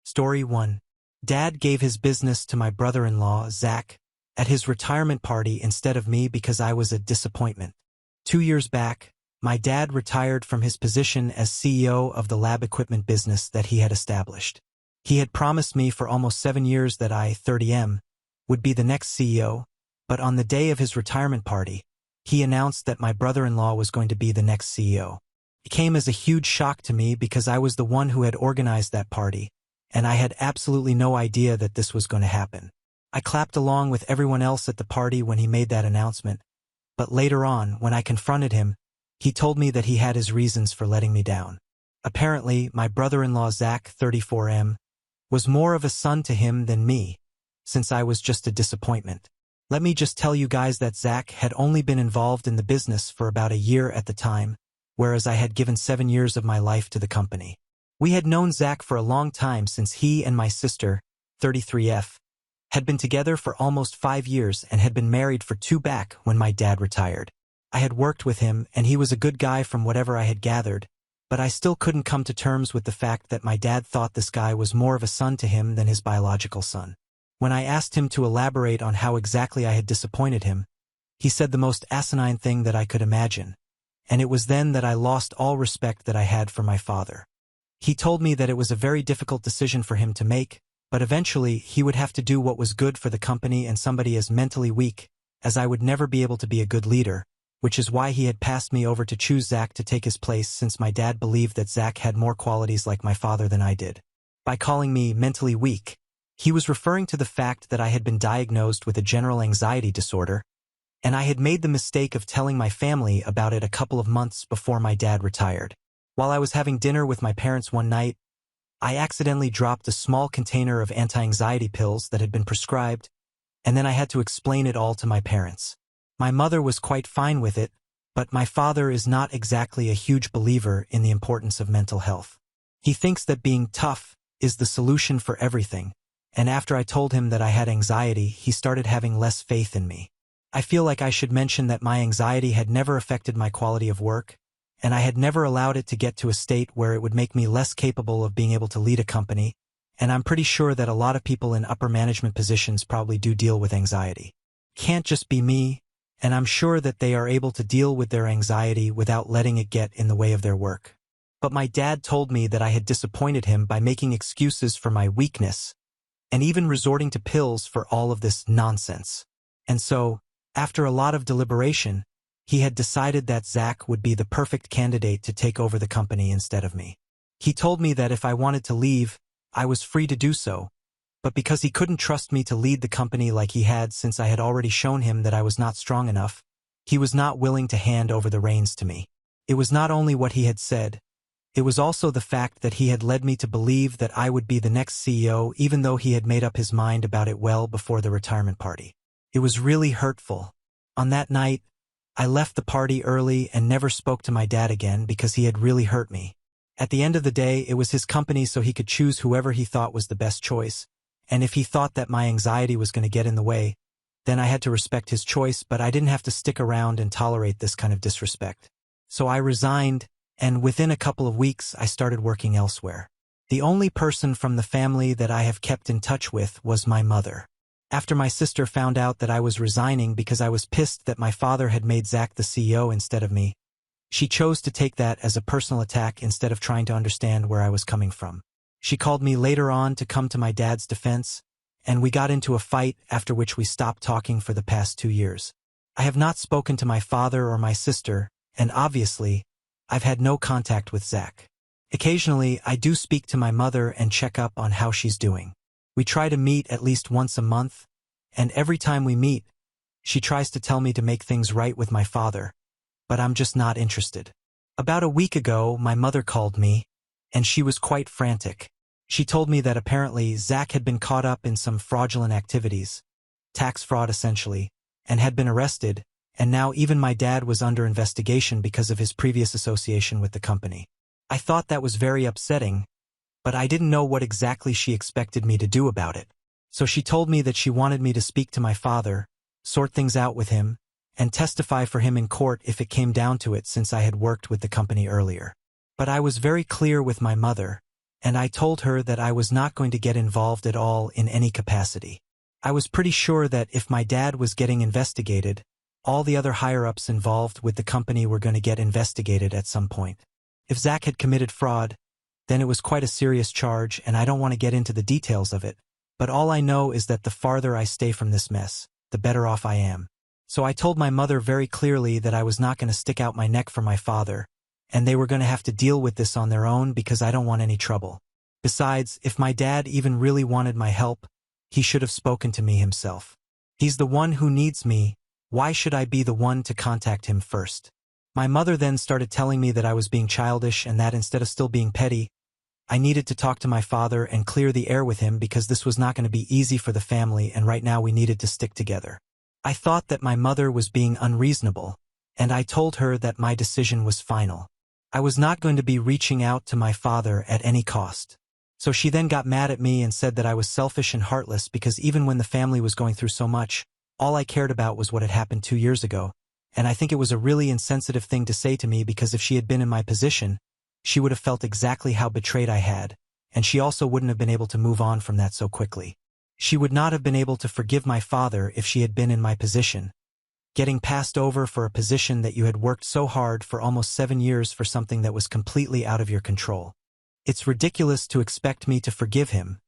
Story 1. Dad gave his business to my brother-in-law, Zach, at his retirement party instead of me because I was a disappointment. 2 years back, my dad retired from his position as CEO of the lab equipment business that he had established. He had promised me for almost 7 years that I, 30M, would be the next CEO, but on the day of his retirement party, he announced that my brother-in-law was going to be the next CEO. It came as a huge shock to me because I was the one who had organized that party, and I had absolutely no idea that this was going to happen. I clapped along with everyone else at the party when he made that announcement, but later on, when I confronted him, he told me that he had his reasons for letting me down. Apparently, my brother-in-law Zach, 34M, was more of a son to him than me, since I was just a disappointment. Let me just tell you guys that Zach had only been involved in the business for about a year at the time, whereas I had given 7 years of my life to the company. We had known Zach for a long time since he and my sister, 33F, had been together for almost 5 years and had been married for 2 back when my dad retired. I had worked with him and he was a good guy from whatever I had gathered, but I still couldn't come to terms with the fact that my dad thought this guy was more of a son to him than his biological son. When I asked him to elaborate on how exactly I had disappointed him, he said the most asinine thing that I could imagine, and it was then that I lost all respect that I had for my father. He told me that it was a very difficult decision for him to make, but eventually he would have to do what was good for the company and somebody as mentally weak, as I would never be able to be a good leader, which is why he had passed me over to choose Zach to take his place since my dad believed that Zach had more qualities like my father than I did. By calling me mentally weak, he was referring to the fact that I had been diagnosed with a general anxiety disorder, and I had made the mistake of telling my family about it a couple of months before my dad retired. While I was having dinner with my parents one night, I accidentally dropped a small container of anti-anxiety pills that had been prescribed, and then I had to explain it all to my parents. My mother was quite fine with it, but my father is not exactly a huge believer in the importance of mental health. He thinks that being tough is the solution for everything, and after I told him that I had anxiety, he started having less faith in me. I feel like I should mention that my anxiety had never affected my quality of work, and I had never allowed it to get to a state where it would make me less capable of being able to lead a company, and I'm pretty sure that a lot of people in upper management positions probably do deal with anxiety. Can't just be me, and I'm sure that they are able to deal with their anxiety without letting it get in the way of their work. But my dad told me that I had disappointed him by making excuses for my weakness, and even resorting to pills for all of this nonsense. And so, after a lot of deliberation, he had decided that Zach would be the perfect candidate to take over the company instead of me. He told me that if I wanted to leave, I was free to do so, but because he couldn't trust me to lead the company like he had since I had already shown him that I was not strong enough, he was not willing to hand over the reins to me. It was not only what he had said, it was also the fact that he had led me to believe that I would be the next CEO even though he had made up his mind about it well before the retirement party. It was really hurtful. On that night, I left the party early and never spoke to my dad again because he had really hurt me. At the end of the day, it was his company so he could choose whoever he thought was the best choice, and if he thought that my anxiety was going to get in the way, then I had to respect his choice, but I didn't have to stick around and tolerate this kind of disrespect. So I resigned, and within a couple of weeks I started working elsewhere. The only person from the family that I have kept in touch with was my mother. After my sister found out that I was resigning because I was pissed that my father had made Zach the CEO instead of me, she chose to take that as a personal attack instead of trying to understand where I was coming from. She called me later on to come to my dad's defense, and we got into a fight after which we stopped talking for the past 2 years. I have not spoken to my father or my sister, and obviously, I've had no contact with Zach. Occasionally, I do speak to my mother and check up on how she's doing. We try to meet at least once a month, and every time we meet, she tries to tell me to make things right with my father, but I'm just not interested. About a week ago, my mother called me, and she was quite frantic. She told me that apparently Zach had been caught up in some fraudulent activities, tax fraud essentially, and had been arrested, and now even my dad was under investigation because of his previous association with the company. I thought that was very upsetting, but I didn't know what exactly she expected me to do about it. So she told me that she wanted me to speak to my father, sort things out with him, and testify for him in court if it came down to it since I had worked with the company earlier. But I was very clear with my mother, and I told her that I was not going to get involved at all in any capacity. I was pretty sure that if my dad was getting investigated, all the other higher-ups involved with the company were going to get investigated at some point. If Zach had committed fraud, then it was quite a serious charge, and I don't want to get into the details of it, but all I know is that the farther I stay from this mess, the better off I am. So I told my mother very clearly that I was not going to stick out my neck for my father, and they were going to have to deal with this on their own because I don't want any trouble. Besides, if my dad even really wanted my help, he should have spoken to me himself. He's the one who needs me. Why should I be the one to contact him first? My mother then started telling me that I was being childish and that instead of still being petty, I needed to talk to my father and clear the air with him because this was not going to be easy for the family and right now we needed to stick together. I thought that my mother was being unreasonable, and I told her that my decision was final. I was not going to be reaching out to my father at any cost. So she then got mad at me and said that I was selfish and heartless because even when the family was going through so much, all I cared about was what had happened 2 years ago, and I think it was a really insensitive thing to say to me because if she had been in my position, she would have felt exactly how betrayed I had, and she also wouldn't have been able to move on from that so quickly. She would not have been able to forgive my father if she had been in my position. Getting passed over for a position that you had worked so hard for almost 7 years for something that was completely out of your control. It's ridiculous to expect me to forgive him,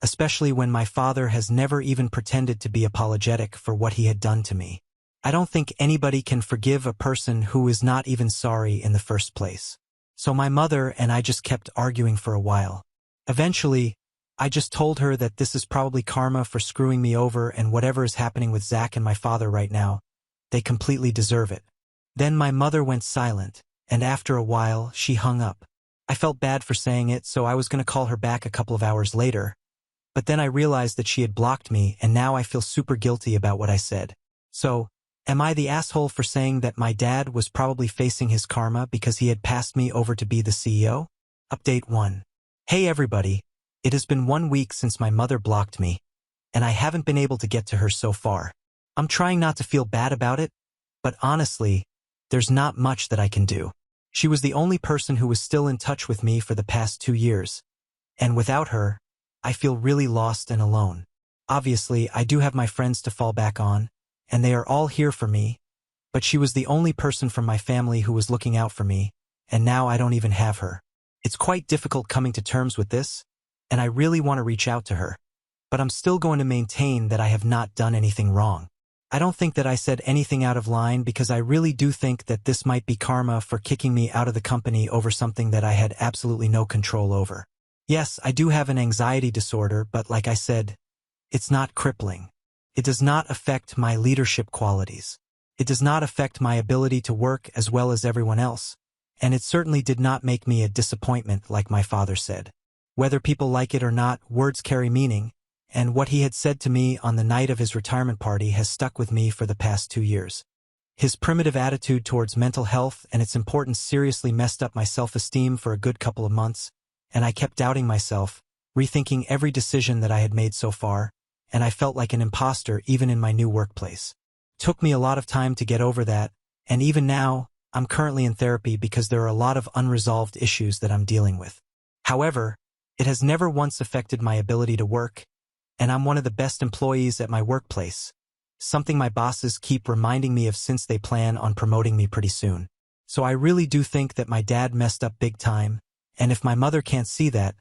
especially when my father has never even pretended to be apologetic for what he had done to me. I don't think anybody can forgive a person who is not even sorry in the first place. So my mother and I just kept arguing for a while. Eventually, I just told her that this is probably karma for screwing me over and whatever is happening with Zach and my father right now, they completely deserve it. Then my mother went silent, and after a while, she hung up. I felt bad for saying it, so I was going to call her back a couple of hours later, but then I realized that she had blocked me and now I feel super guilty about what I said. So, am I the asshole for saying that my dad was probably facing his karma because he had passed me over to be the CEO? Update 1. Hey everybody, it has been 1 week since my mother blocked me, and I haven't been able to get to her so far. I'm trying not to feel bad about it, but honestly, there's not much that I can do. She was the only person who was still in touch with me for the past 2 years, and without her, I feel really lost and alone. Obviously, I do have my friends to fall back on, and they are all here for me, but she was the only person from my family who was looking out for me, and now I don't even have her. It's quite difficult coming to terms with this, and I really want to reach out to her, but I'm still going to maintain that I have not done anything wrong. I don't think that I said anything out of line because I really do think that this might be karma for kicking me out of the company over something that I had absolutely no control over. Yes, I do have an anxiety disorder, but like I said, it's not crippling. It does not affect my leadership qualities. It does not affect my ability to work as well as everyone else, and it certainly did not make me a disappointment like my father said. Whether people like it or not, words carry meaning, and what he had said to me on the night of his retirement party has stuck with me for the past 2 years. His primitive attitude towards mental health and its importance seriously messed up my self-esteem for a good couple of months, and I kept doubting myself, rethinking every decision that I had made so far, and I felt like an imposter even in my new workplace. Took me a lot of time to get over that, and even now, I'm currently in therapy because there are a lot of unresolved issues that I'm dealing with. However, it has never once affected my ability to work, and I'm one of the best employees at my workplace, something my bosses keep reminding me of since they plan on promoting me pretty soon. So I really do think that my dad messed up big time, and if my mother can't see that,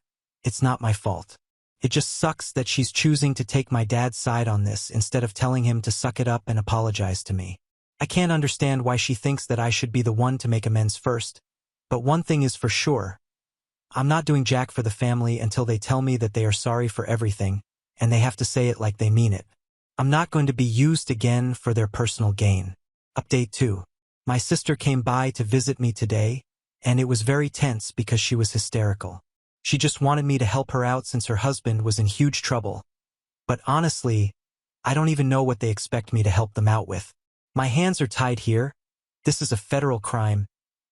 it's not my fault. It just sucks that she's choosing to take my dad's side on this instead of telling him to suck it up and apologize to me. I can't understand why she thinks that I should be the one to make amends first, but one thing is for sure. I'm not doing jack for the family until they tell me that they are sorry for everything, and they have to say it like they mean it. I'm not going to be used again for their personal gain. Update 2. My sister came by to visit me today, and it was very tense because she was hysterical. She just wanted me to help her out since her husband was in huge trouble. But honestly, I don't even know what they expect me to help them out with. My hands are tied here. This is a federal crime,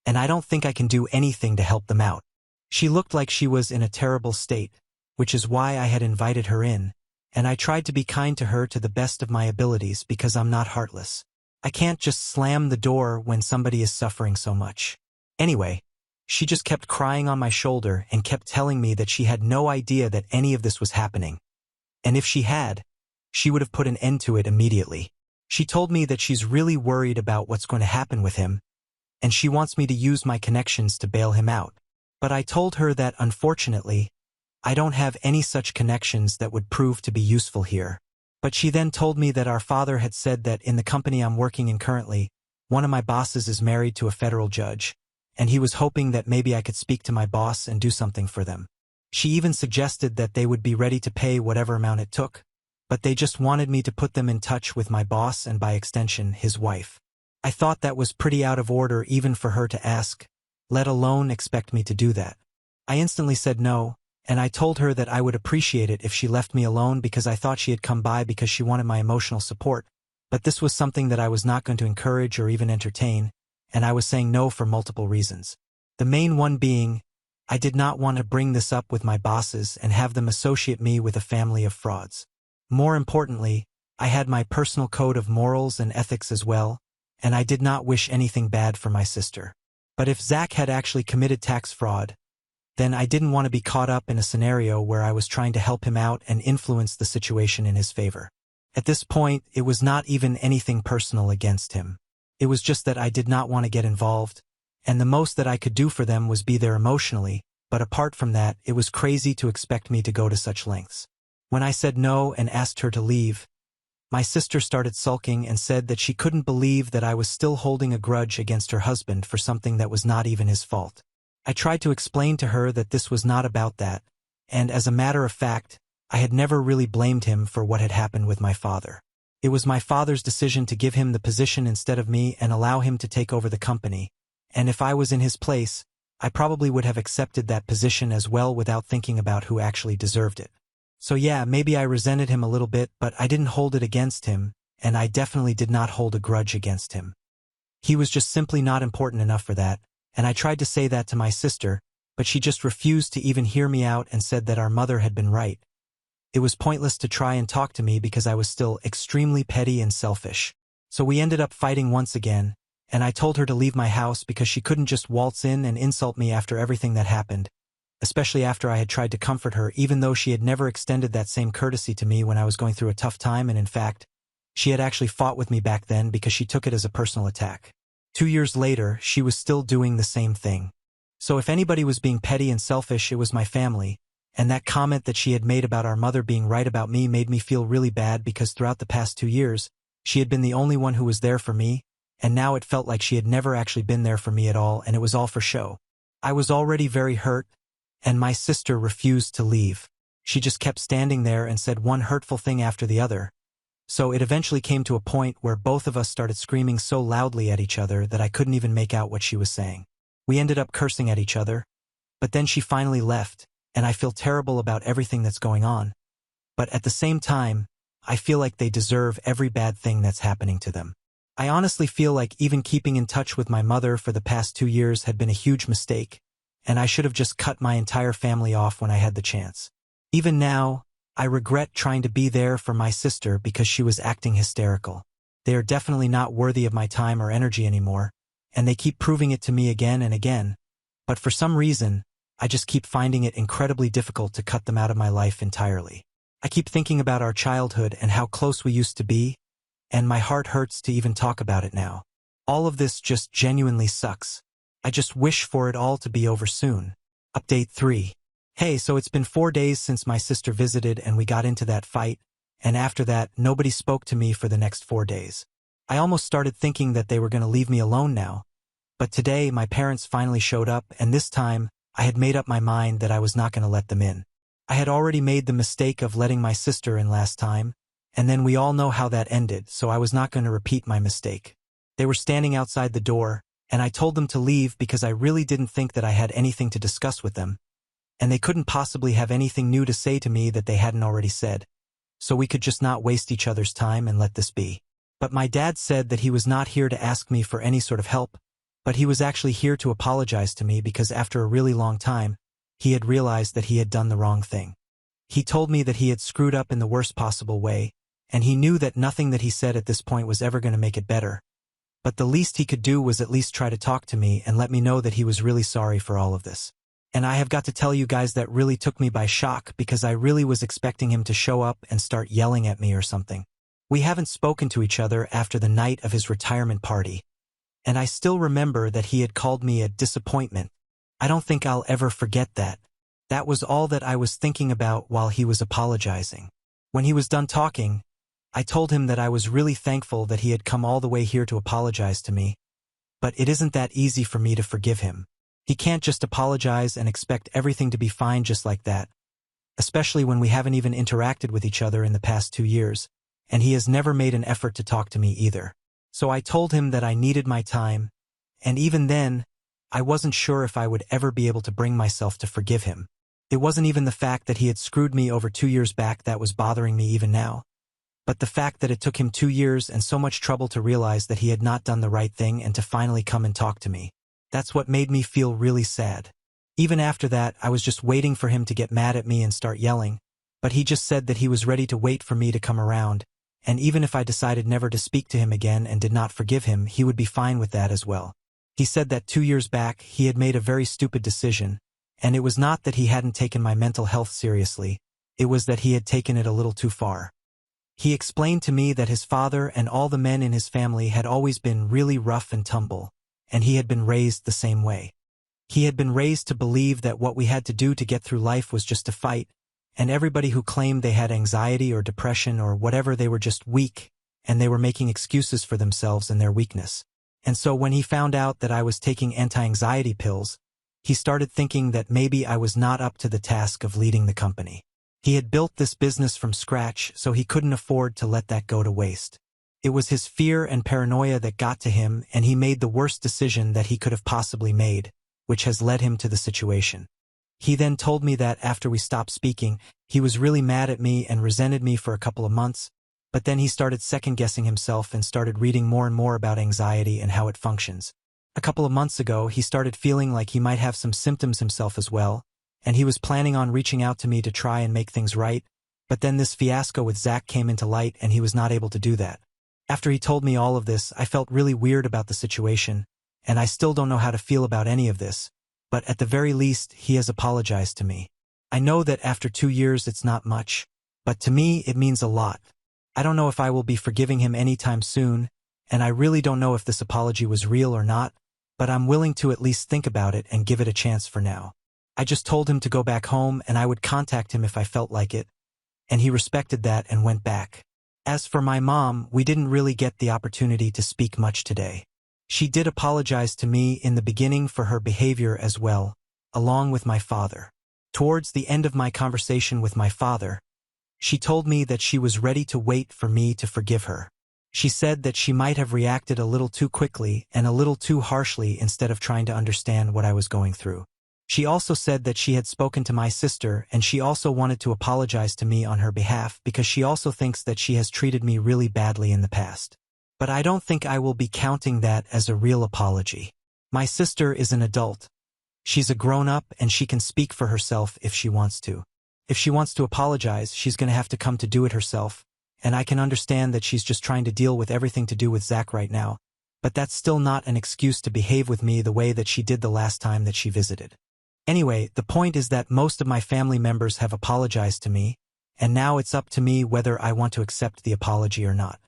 and I don't think I can do anything to help them out. She looked like she was in a terrible state, which is why I had invited her in, and I tried to be kind to her to the best of my abilities because I'm not heartless. I can't just slam the door when somebody is suffering so much. Anyway, She just kept crying on my shoulder and kept telling me that she had no idea that any of this was happening. And if she had, she would have put an end to it immediately. She told me that she's really worried about what's going to happen with him, and she wants me to use my connections to bail him out. But I told her that, unfortunately, I don't have any such connections that would prove to be useful here. But she then told me that our father had said that in the company I'm working in currently, one of my bosses is married to a federal judge, and he was hoping that maybe I could speak to my boss and do something for them. She even suggested that they would be ready to pay whatever amount it took, but they just wanted me to put them in touch with my boss and by extension, his wife. I thought that was pretty out of order even for her to ask, let alone expect me to do that. I instantly said no, and I told her that I would appreciate it if she left me alone because I thought she had come by because she wanted my emotional support, but this was something that I was not going to encourage or even entertain, and I was saying no for multiple reasons. The main one being, I did not want to bring this up with my bosses and have them associate me with a family of frauds. More importantly, I had my personal code of morals and ethics as well, and I did not wish anything bad for my sister. But if Zach had actually committed tax fraud, then I didn't want to be caught up in a scenario where I was trying to help him out and influence the situation in his favor. At this point, it was not even anything personal against him. It was just that I did not want to get involved, and the most that I could do for them was be there emotionally, but apart from that, it was crazy to expect me to go to such lengths. When I said no and asked her to leave, my sister started sulking and said that she couldn't believe that I was still holding a grudge against her husband for something that was not even his fault. I tried to explain to her that this was not about that, and as a matter of fact, I had never really blamed him for what had happened with my father. It was my father's decision to give him the position instead of me and allow him to take over the company, and if I was in his place, I probably would have accepted that position as well without thinking about who actually deserved it. So yeah, maybe I resented him a little bit, but I didn't hold it against him, and I definitely did not hold a grudge against him. He was just simply not important enough for that, and I tried to say that to my sister, but she just refused to even hear me out and said that our mother had been right. It was pointless to try and talk to me because I was still extremely petty and selfish. So we ended up fighting once again, and I told her to leave my house because she couldn't just waltz in and insult me after everything that happened, especially after I had tried to comfort her even though she had never extended that same courtesy to me when I was going through a tough time, and in fact, she had actually fought with me back then because she took it as a personal attack. 2 years later, she was still doing the same thing. So if anybody was being petty and selfish, it was my family, and that comment that she had made about our mother being right about me made me feel really bad because throughout the past 2 years, she had been the only one who was there for me, and now it felt like she had never actually been there for me at all, and it was all for show. I was already very hurt, and my sister refused to leave. She just kept standing there and said one hurtful thing after the other. So it eventually came to a point where both of us started screaming so loudly at each other that I couldn't even make out what she was saying. We ended up cursing at each other, but then she finally left, and I feel terrible about everything that's going on. But at the same time, I feel like they deserve every bad thing that's happening to them. I honestly feel like even keeping in touch with my mother for the past 2 years had been a huge mistake, and I should have just cut my entire family off when I had the chance. Even now, I regret trying to be there for my sister because she was acting hysterical. They are definitely not worthy of my time or energy anymore, and they keep proving it to me again and again, but for some reason, I just keep finding it incredibly difficult to cut them out of my life entirely. I keep thinking about our childhood and how close we used to be, and my heart hurts to even talk about it now. All of this just genuinely sucks. I just wish for it all to be over soon. Update 3. Hey, so it's been 4 days since my sister visited and we got into that fight, and after that, nobody spoke to me for the next 4 days. I almost started thinking that they were going to leave me alone now, but today my parents finally showed up, and this time, I had made up my mind that I was not going to let them in. I had already made the mistake of letting my sister in last time, and then we all know how that ended, so I was not going to repeat my mistake. They were standing outside the door, and I told them to leave because I really didn't think that I had anything to discuss with them, and they couldn't possibly have anything new to say to me that they hadn't already said, so we could just not waste each other's time and let this be. But my dad said that he was not here to ask me for any sort of help, but he was actually here to apologize to me because after a really long time, he had realized that he had done the wrong thing. He told me that he had screwed up in the worst possible way, and he knew that nothing that he said at this point was ever going to make it better. but the least he could do was at least try to talk to me and let me know that he was really sorry for all of this. And I have got to tell you guys that really took me by shock because I really was expecting him to show up and start yelling at me or something. We haven't spoken to each other after the night of his retirement party, and I still remember that he had called me a disappointment. I don't think I'll ever forget that. That was all that I was thinking about while he was apologizing. When he was done talking, I told him that I was really thankful that he had come all the way here to apologize to me, but it isn't that easy for me to forgive him. He can't just apologize and expect everything to be fine just like that, especially when we haven't even interacted with each other in the past 2 years, and he has never made an effort to talk to me either. So I told him that I needed my time, and even then, I wasn't sure if I would ever be able to bring myself to forgive him. It wasn't even the fact that he had screwed me over 2 years back that was bothering me even now, but the fact that it took him 2 years and so much trouble to realize that he had not done the right thing and to finally come and talk to me. That's what made me feel really sad. Even after that, I was just waiting for him to get mad at me and start yelling, but he just said that he was ready to wait for me to come around, and even if I decided never to speak to him again and did not forgive him, he would be fine with that as well. He said that 2 years back, he had made a very stupid decision, and it was not that he hadn't taken my mental health seriously, it was that he had taken it a little too far. He explained to me that his father and all the men in his family had always been really rough and tumble, and he had been raised the same way. He had been raised to believe that what we had to do to get through life was just to fight, and everybody who claimed they had anxiety or depression or whatever, they were just weak, and they were making excuses for themselves and their weakness. And so when he found out that I was taking anti-anxiety pills, he started thinking that maybe I was not up to the task of leading the company. He had built this business from scratch, so he couldn't afford to let that go to waste. It was his fear and paranoia that got to him, and he made the worst decision that he could have possibly made, which has led him to the situation. He then told me that after we stopped speaking, he was really mad at me and resented me for a couple of months, but then he started second-guessing himself and started reading more and more about anxiety and how it functions. A couple of months ago, he started feeling like he might have some symptoms himself as well, and he was planning on reaching out to me to try and make things right, but then this fiasco with Zach came into light and he was not able to do that. After he told me all of this, I felt really weird about the situation, and I still don't know how to feel about any of this, but at the very least, he has apologized to me. I know that after 2 years it's not much, but to me it means a lot. I don't know if I will be forgiving him anytime soon, and I really don't know if this apology was real or not, but I'm willing to at least think about it and give it a chance for now. I just told him to go back home and I would contact him if I felt like it, and he respected that and went back. As for my mom, we didn't really get the opportunity to speak much today. She did apologize to me in the beginning for her behavior as well, along with my father. Towards the end of my conversation with my father, she told me that she was ready to wait for me to forgive her. She said that she might have reacted a little too quickly and a little too harshly instead of trying to understand what I was going through. She also said that she had spoken to my sister and she also wanted to apologize to me on her behalf because she also thinks that she has treated me really badly in the past. But I don't think I will be counting that as a real apology. My sister is an adult. She's a grown-up and she can speak for herself if she wants to. If she wants to apologize, she's going to have to come to do it herself, and I can understand that she's just trying to deal with everything to do with Zach right now, but that's still not an excuse to behave with me the way that she did the last time that she visited. Anyway, the point is that most of my family members have apologized to me, and now it's up to me whether I want to accept the apology or not.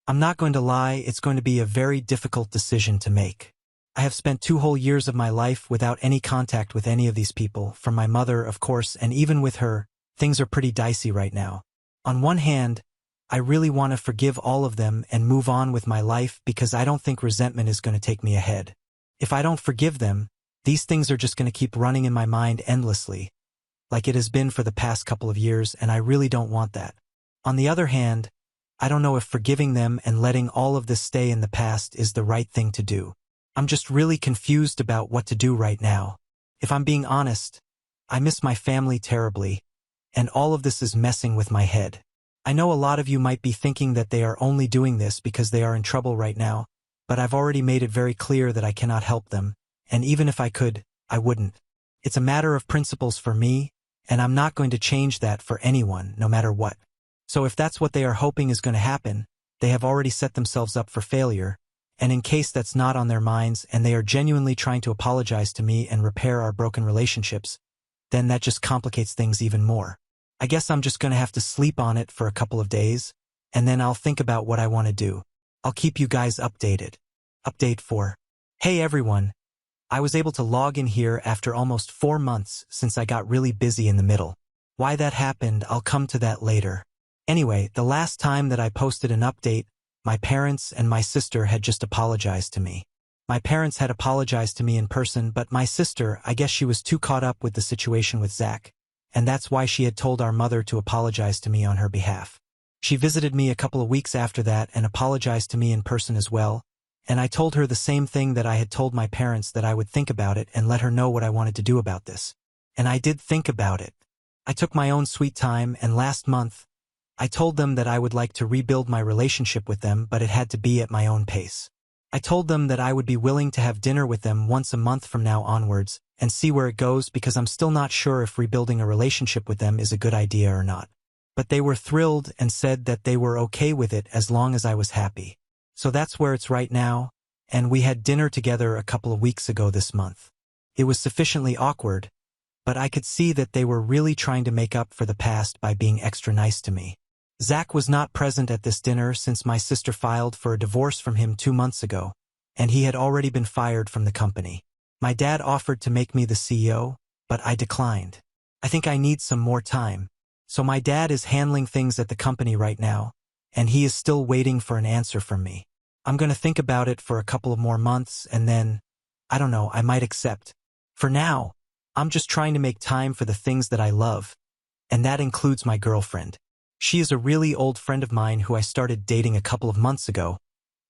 I'm not going to lie, it's going to be a very difficult decision to make. I have spent 2 whole years of my life without any contact with any of these people, from my mother, of course, and even with her, things are pretty dicey right now. On one hand, I really want to forgive all of them and move on with my life because I don't think resentment is going to take me ahead. If I don't forgive them, these things are just going to keep running in my mind endlessly, like it has been for the past couple of years, and I really don't want that. On the other hand, I don't know if forgiving them and letting all of this stay in the past is the right thing to do. I'm just really confused about what to do right now. If I'm being honest, I miss my family terribly, and all of this is messing with my head. I know a lot of you might be thinking that they are only doing this because they are in trouble right now, but I've already made it very clear that I cannot help them, and even if I could, I wouldn't. It's a matter of principles for me, and I'm not going to change that for anyone, no matter what. So if that's what they are hoping is going to happen, they have already set themselves up for failure, And in case that's not on their minds and they are genuinely trying to apologize to me and repair our broken relationships, then that just complicates things even more. I guess I'm just gonna have to sleep on it for a couple of days, and then I'll think about what I want to do. I'll keep you guys updated. Update 4. Hey everyone. I was able to log in here after almost 4 months since I got really busy in the middle. Why that happened, I'll come to that later. Anyway, the last time that I posted an update, my parents and my sister had just apologized to me. My parents had apologized to me in person, but my sister, I guess she was too caught up with the situation with Zach, and that's why she had told our mother to apologize to me on her behalf. She visited me a couple of weeks after that and apologized to me in person as well, and I told her the same thing that I had told my parents, that I would think about it and let her know what I wanted to do about this. And I did think about it. I took my own sweet time, and last month, I told them that I would like to rebuild my relationship with them, but it had to be at my own pace. I told them that I would be willing to have dinner with them once a month from now onwards and see where it goes, because I'm still not sure if rebuilding a relationship with them is a good idea or not. But they were thrilled and said that they were okay with it as long as I was happy. So that's where it's right now, and we had dinner together a couple of weeks ago this month. It was sufficiently awkward, but I could see that they were really trying to make up for the past by being extra nice to me. Zach was not present at this dinner since my sister filed for a divorce from him 2 months ago, and he had already been fired from the company. My dad offered to make me the CEO, but I declined. I think I need some more time. So my dad is handling things at the company right now, and he is still waiting for an answer from me. I'm gonna think about it for a couple of more months, and then, I don't know, I might accept. For now, I'm just trying to make time for the things that I love, and that includes my girlfriend. She is a really old friend of mine who I started dating a couple of months ago,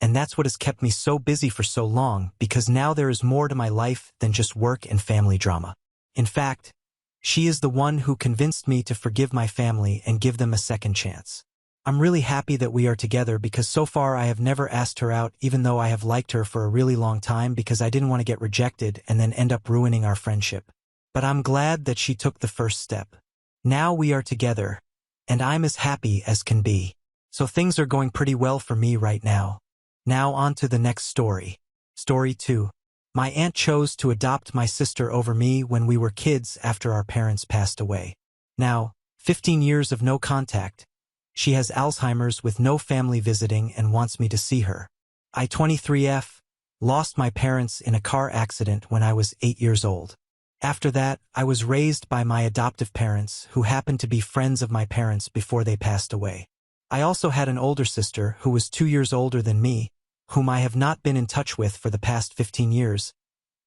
and that's what has kept me so busy for so long, because now there is more to my life than just work and family drama. In fact, she is the one who convinced me to forgive my family and give them a second chance. I'm really happy that we are together, because so far I have never asked her out, even though I have liked her for a really long time, because I didn't want to get rejected and then end up ruining our friendship. But I'm glad that she took the first step. Now we are together, and I'm as happy as can be. So things are going pretty well for me right now. Now on to the next story. Story 2. My aunt chose to adopt my sister over me when we were kids after our parents passed away. Now, 15 years of no contact. She has Alzheimer's with no family visiting and wants me to see her. I, 23F, lost my parents in a car accident when I was 8 years old. After that, I was raised by my adoptive parents, who happened to be friends of my parents before they passed away. I also had an older sister who was 2 years older than me, whom I have not been in touch with for the past 15 years,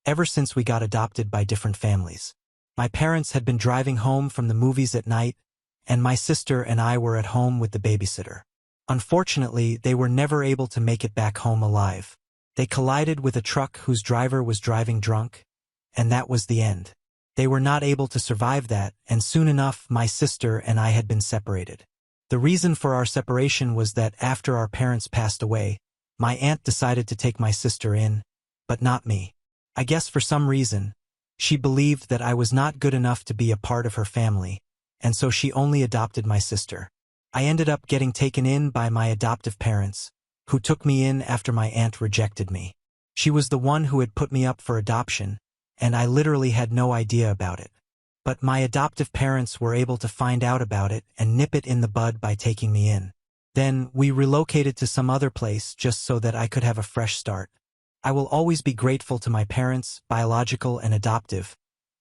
ever since we got adopted by different families. My parents had been driving home from the movies at night, and my sister and I were at home with the babysitter. Unfortunately, they were never able to make it back home alive. They collided with a truck whose driver was driving drunk, and that was the end. They were not able to survive that, and soon enough my sister and I had been separated. The reason for our separation was that after our parents passed away, my aunt decided to take my sister in, but not me. I guess for some reason, she believed that I was not good enough to be a part of her family, and so she only adopted my sister. I ended up getting taken in by my adoptive parents, who took me in after my aunt rejected me. She was the one who had put me up for adoption, and I literally had no idea about it. But my adoptive parents were able to find out about it and nip it in the bud by taking me in. Then we relocated to some other place just so that I could have a fresh start. I will always be grateful to my parents, biological and adoptive,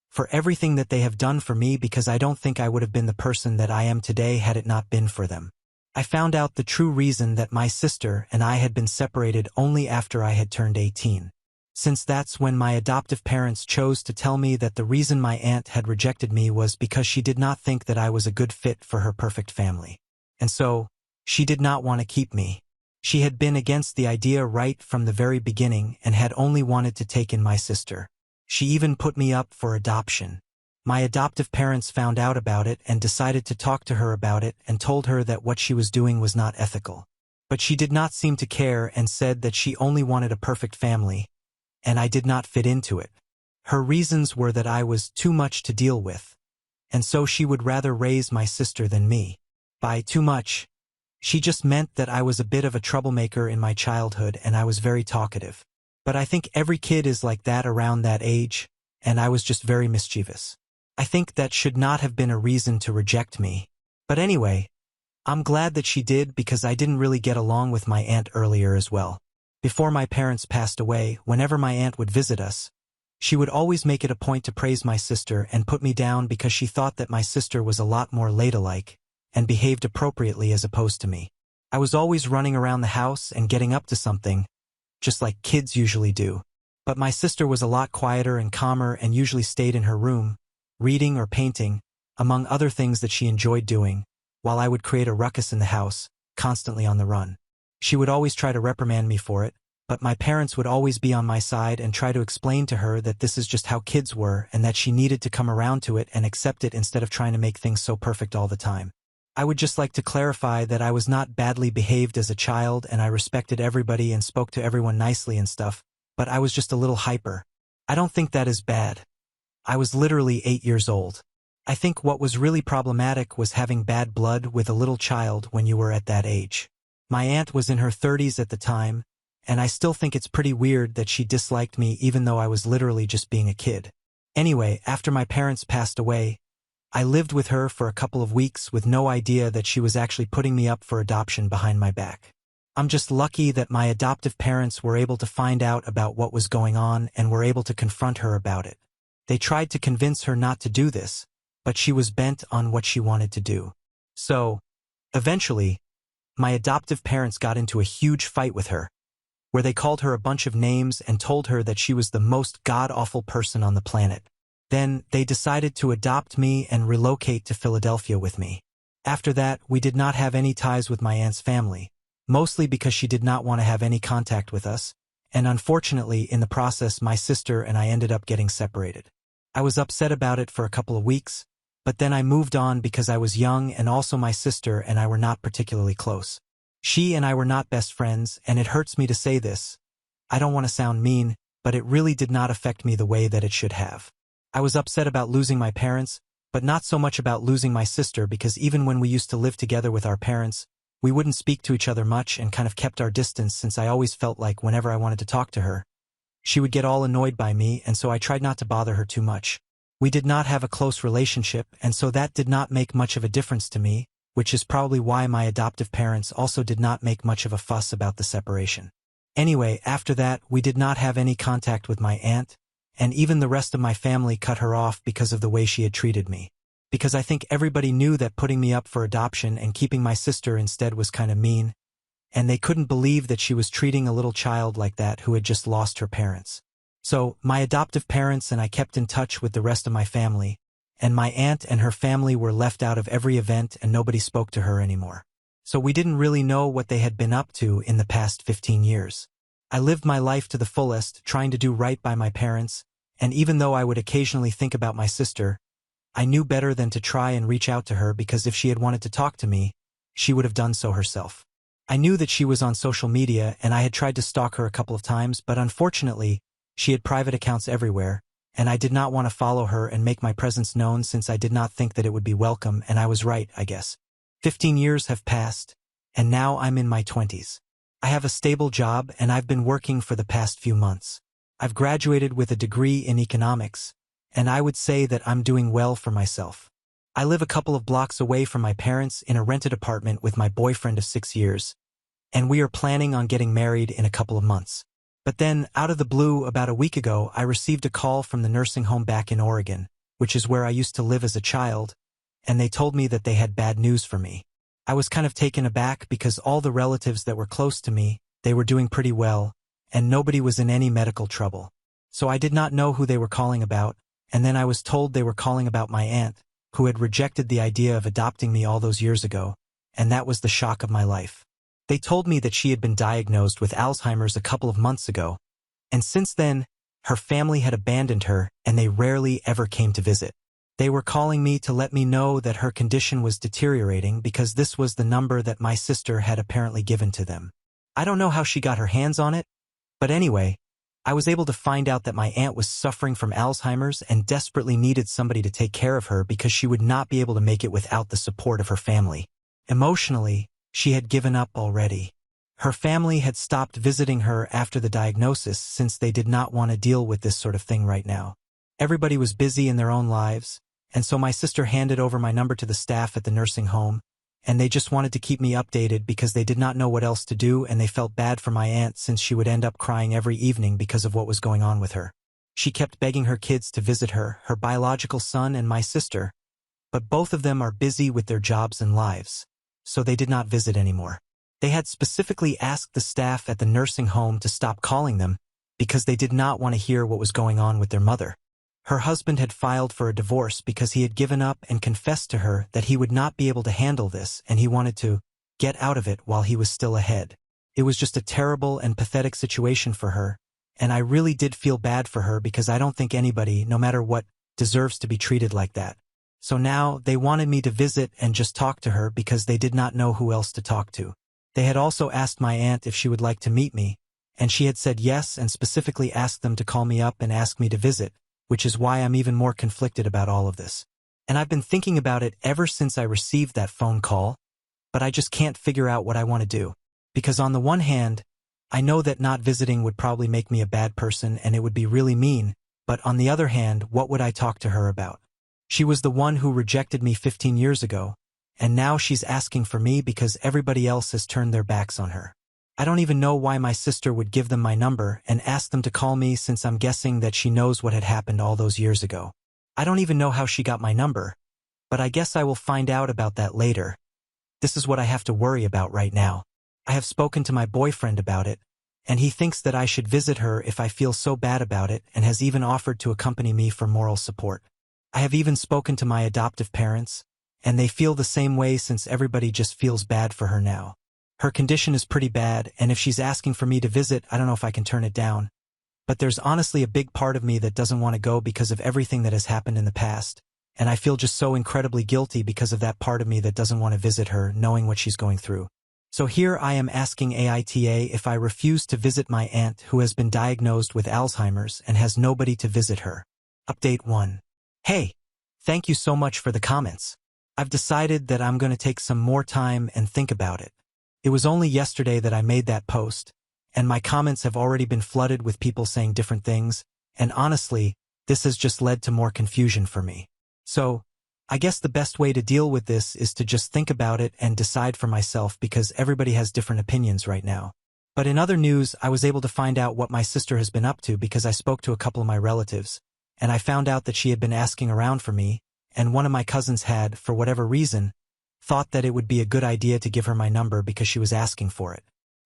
for everything that they have done for me, because I don't think I would have been the person that I am today had it not been for them. I found out the true reason that my sister and I had been separated only after I had turned 18. Since that's when my adoptive parents chose to tell me that the reason my aunt had rejected me was because she did not think that I was a good fit for her perfect family. And so, she did not want to keep me. She had been against the idea right from the very beginning and had only wanted to take in my sister. She even put me up for adoption. My adoptive parents found out about it and decided to talk to her about it and told her that what she was doing was not ethical. But she did not seem to care and said that she only wanted a perfect family, and I did not fit into it. Her reasons were that I was too much to deal with, and so she would rather raise my sister than me. By too much, She just meant that I was a bit of a troublemaker in my childhood and I was very talkative. But I think every kid is like that around that age, and I was just very mischievous. I think that should not have been a reason to reject me. But anyway, I'm glad that she did because I didn't really get along with my aunt earlier as well. Before my parents passed away, whenever my aunt would visit us, she would always make it a point to praise my sister and put me down because she thought that my sister was a lot more ladylike and behaved appropriately as opposed to me. I was always running around the house and getting up to something, just like kids usually do. But my sister was a lot quieter and calmer and usually stayed in her room, reading or painting, among other things that she enjoyed doing, while I would create a ruckus in the house, constantly on the run. She would always try to reprimand me for it, but my parents would always be on my side and try to explain to her that this is just how kids were and that she needed to come around to it and accept it instead of trying to make things so perfect all the time. I would just like to clarify that I was not badly behaved as a child and I respected everybody and spoke to everyone nicely and stuff, but I was just a little hyper. I don't think that is bad. I was literally 8 years old. I think what was really problematic was having bad blood with a little child when you were at that age. My aunt was in her 30s at the time, and I still think it's pretty weird that she disliked me even though I was literally just being a kid. Anyway, after my parents passed away, I lived with her for a couple of weeks with no idea that she was actually putting me up for adoption behind my back. I'm just lucky that my adoptive parents were able to find out about what was going on and were able to confront her about it. They tried to convince her not to do this, but she was bent on what she wanted to do. So, eventually, my adoptive parents got into a huge fight with her, where they called her a bunch of names and told her that she was the most god-awful person on the planet. Then, they decided to adopt me and relocate to Philadelphia with me. After that, we did not have any ties with my aunt's family, mostly because she did not want to have any contact with us, and unfortunately, in the process, my sister and I ended up getting separated. I was upset about it for a couple of weeks, but then I moved on because I was young and also my sister and I were not particularly close. She and I were not best friends, and it hurts me to say this. I don't want to sound mean, but it really did not affect me the way that it should have. I was upset about losing my parents, but not so much about losing my sister because even when we used to live together with our parents, we wouldn't speak to each other much and kind of kept our distance since I always felt like whenever I wanted to talk to her, she would get all annoyed by me, and so I tried not to bother her too much. We did not have a close relationship, and so that did not make much of a difference to me, which is probably why my adoptive parents also did not make much of a fuss about the separation. Anyway, after that, we did not have any contact with my aunt, and even the rest of my family cut her off because of the way she had treated me. Because I think everybody knew that putting me up for adoption and keeping my sister instead was kind of mean, and they couldn't believe that she was treating a little child like that who had just lost her parents. So, my adoptive parents and I kept in touch with the rest of my family, and my aunt and her family were left out of every event and nobody spoke to her anymore. So we didn't really know what they had been up to in the past 15 years. I lived my life to the fullest, trying to do right by my parents, and even though I would occasionally think about my sister, I knew better than to try and reach out to her because if she had wanted to talk to me, she would have done so herself. I knew that she was on social media and I had tried to stalk her a couple of times, but unfortunately, she had private accounts everywhere, and I did not want to follow her and make my presence known since I did not think that it would be welcome, and I was right, I guess. 15 years have passed, and now I'm in my 20s. I have a stable job and I've been working for the past few months. I've graduated with a degree in economics, and I would say that I'm doing well for myself. I live a couple of blocks away from my parents in a rented apartment with my boyfriend of 6 years, and we are planning on getting married in a couple of months. But then, out of the blue, about a week ago, I received a call from the nursing home back in Oregon, which is where I used to live as a child, and they told me that they had bad news for me. I was kind of taken aback because all the relatives that were close to me, they were doing pretty well, and nobody was in any medical trouble. So I did not know who they were calling about, and then I was told they were calling about my aunt, who had rejected the idea of adopting me all those years ago, and that was the shock of my life. They told me that she had been diagnosed with Alzheimer's a couple of months ago, and since then, her family had abandoned her and they rarely ever came to visit. They were calling me to let me know that her condition was deteriorating because this was the number that my sister had apparently given to them. I don't know how she got her hands on it, but anyway, I was able to find out that my aunt was suffering from Alzheimer's and desperately needed somebody to take care of her because she would not be able to make it without the support of her family. Emotionally, she had given up already. Her family had stopped visiting her after the diagnosis since they did not want to deal with this sort of thing right now. Everybody was busy in their own lives, and so my sister handed over my number to the staff at the nursing home, and they just wanted to keep me updated because they did not know what else to do, and they felt bad for my aunt since she would end up crying every evening because of what was going on with her. She kept begging her kids to visit her, her biological son and my sister, but both of them are busy with their jobs and lives, so they did not visit anymore. They had specifically asked the staff at the nursing home to stop calling them because they did not want to hear what was going on with their mother. Her husband had filed for a divorce because he had given up and confessed to her that he would not be able to handle this and he wanted to get out of it while he was still ahead. It was just a terrible and pathetic situation for her, and I really did feel bad for her because I don't think anybody, no matter what, deserves to be treated like that. So now they wanted me to visit and just talk to her because they did not know who else to talk to. They had also asked my aunt if she would like to meet me, and she had said yes and specifically asked them to call me up and ask me to visit, which is why I'm even more conflicted about all of this. And I've been thinking about it ever since I received that phone call, but I just can't figure out what I want to do. Because on the one hand, I know that not visiting would probably make me a bad person and it would be really mean, but on the other hand, what would I talk to her about? She was the one who rejected me 15 years ago, and now she's asking for me because everybody else has turned their backs on her. I don't even know why my sister would give them my number and ask them to call me since I'm guessing that she knows what had happened all those years ago. I don't even know how she got my number, but I guess I will find out about that later. This is what I have to worry about right now. I have spoken to my boyfriend about it, and he thinks that I should visit her if I feel so bad about it and has even offered to accompany me for moral support. I have even spoken to my adoptive parents, and they feel the same way since everybody just feels bad for her now. Her condition is pretty bad, and if she's asking for me to visit, I don't know if I can turn it down. But there's honestly a big part of me that doesn't want to go because of everything that has happened in the past, and I feel just so incredibly guilty because of that part of me that doesn't want to visit her, knowing what she's going through. So here I am asking AITA if I refuse to visit my aunt who has been diagnosed with Alzheimer's and has nobody to visit her. Update 1. Hey, thank you so much for the comments. I've decided that I'm going to take some more time and think about it. It was only yesterday that I made that post, and my comments have already been flooded with people saying different things, and honestly, this has just led to more confusion for me. So, I guess the best way to deal with this is to just think about it and decide for myself because everybody has different opinions right now. But in other news, I was able to find out what my sister has been up to because I spoke to a couple of my relatives, and I found out that she had been asking around for me, and one of my cousins had, for whatever reason, thought that it would be a good idea to give her my number because she was asking for it.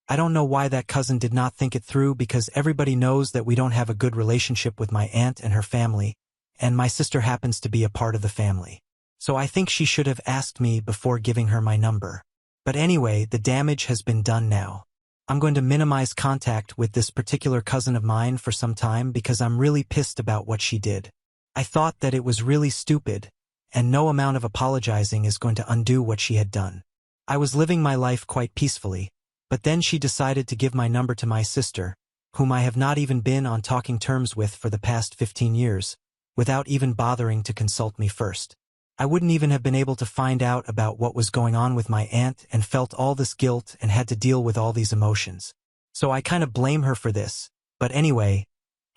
I don't know why that cousin did not think it through because everybody knows that we don't have a good relationship with my aunt and her family, and my sister happens to be a part of the family. So I think she should have asked me before giving her my number. But anyway, the damage has been done now. I'm going to minimize contact with this particular cousin of mine for some time because I'm really pissed about what she did. I thought that it was really stupid, and no amount of apologizing is going to undo what she had done. I was living my life quite peacefully, but then she decided to give my number to my sister, whom I have not even been on talking terms with for the past 15 years, without even bothering to consult me first. I wouldn't even have been able to find out about what was going on with my aunt and felt all this guilt and had to deal with all these emotions. So I kind of blame her for this, but anyway,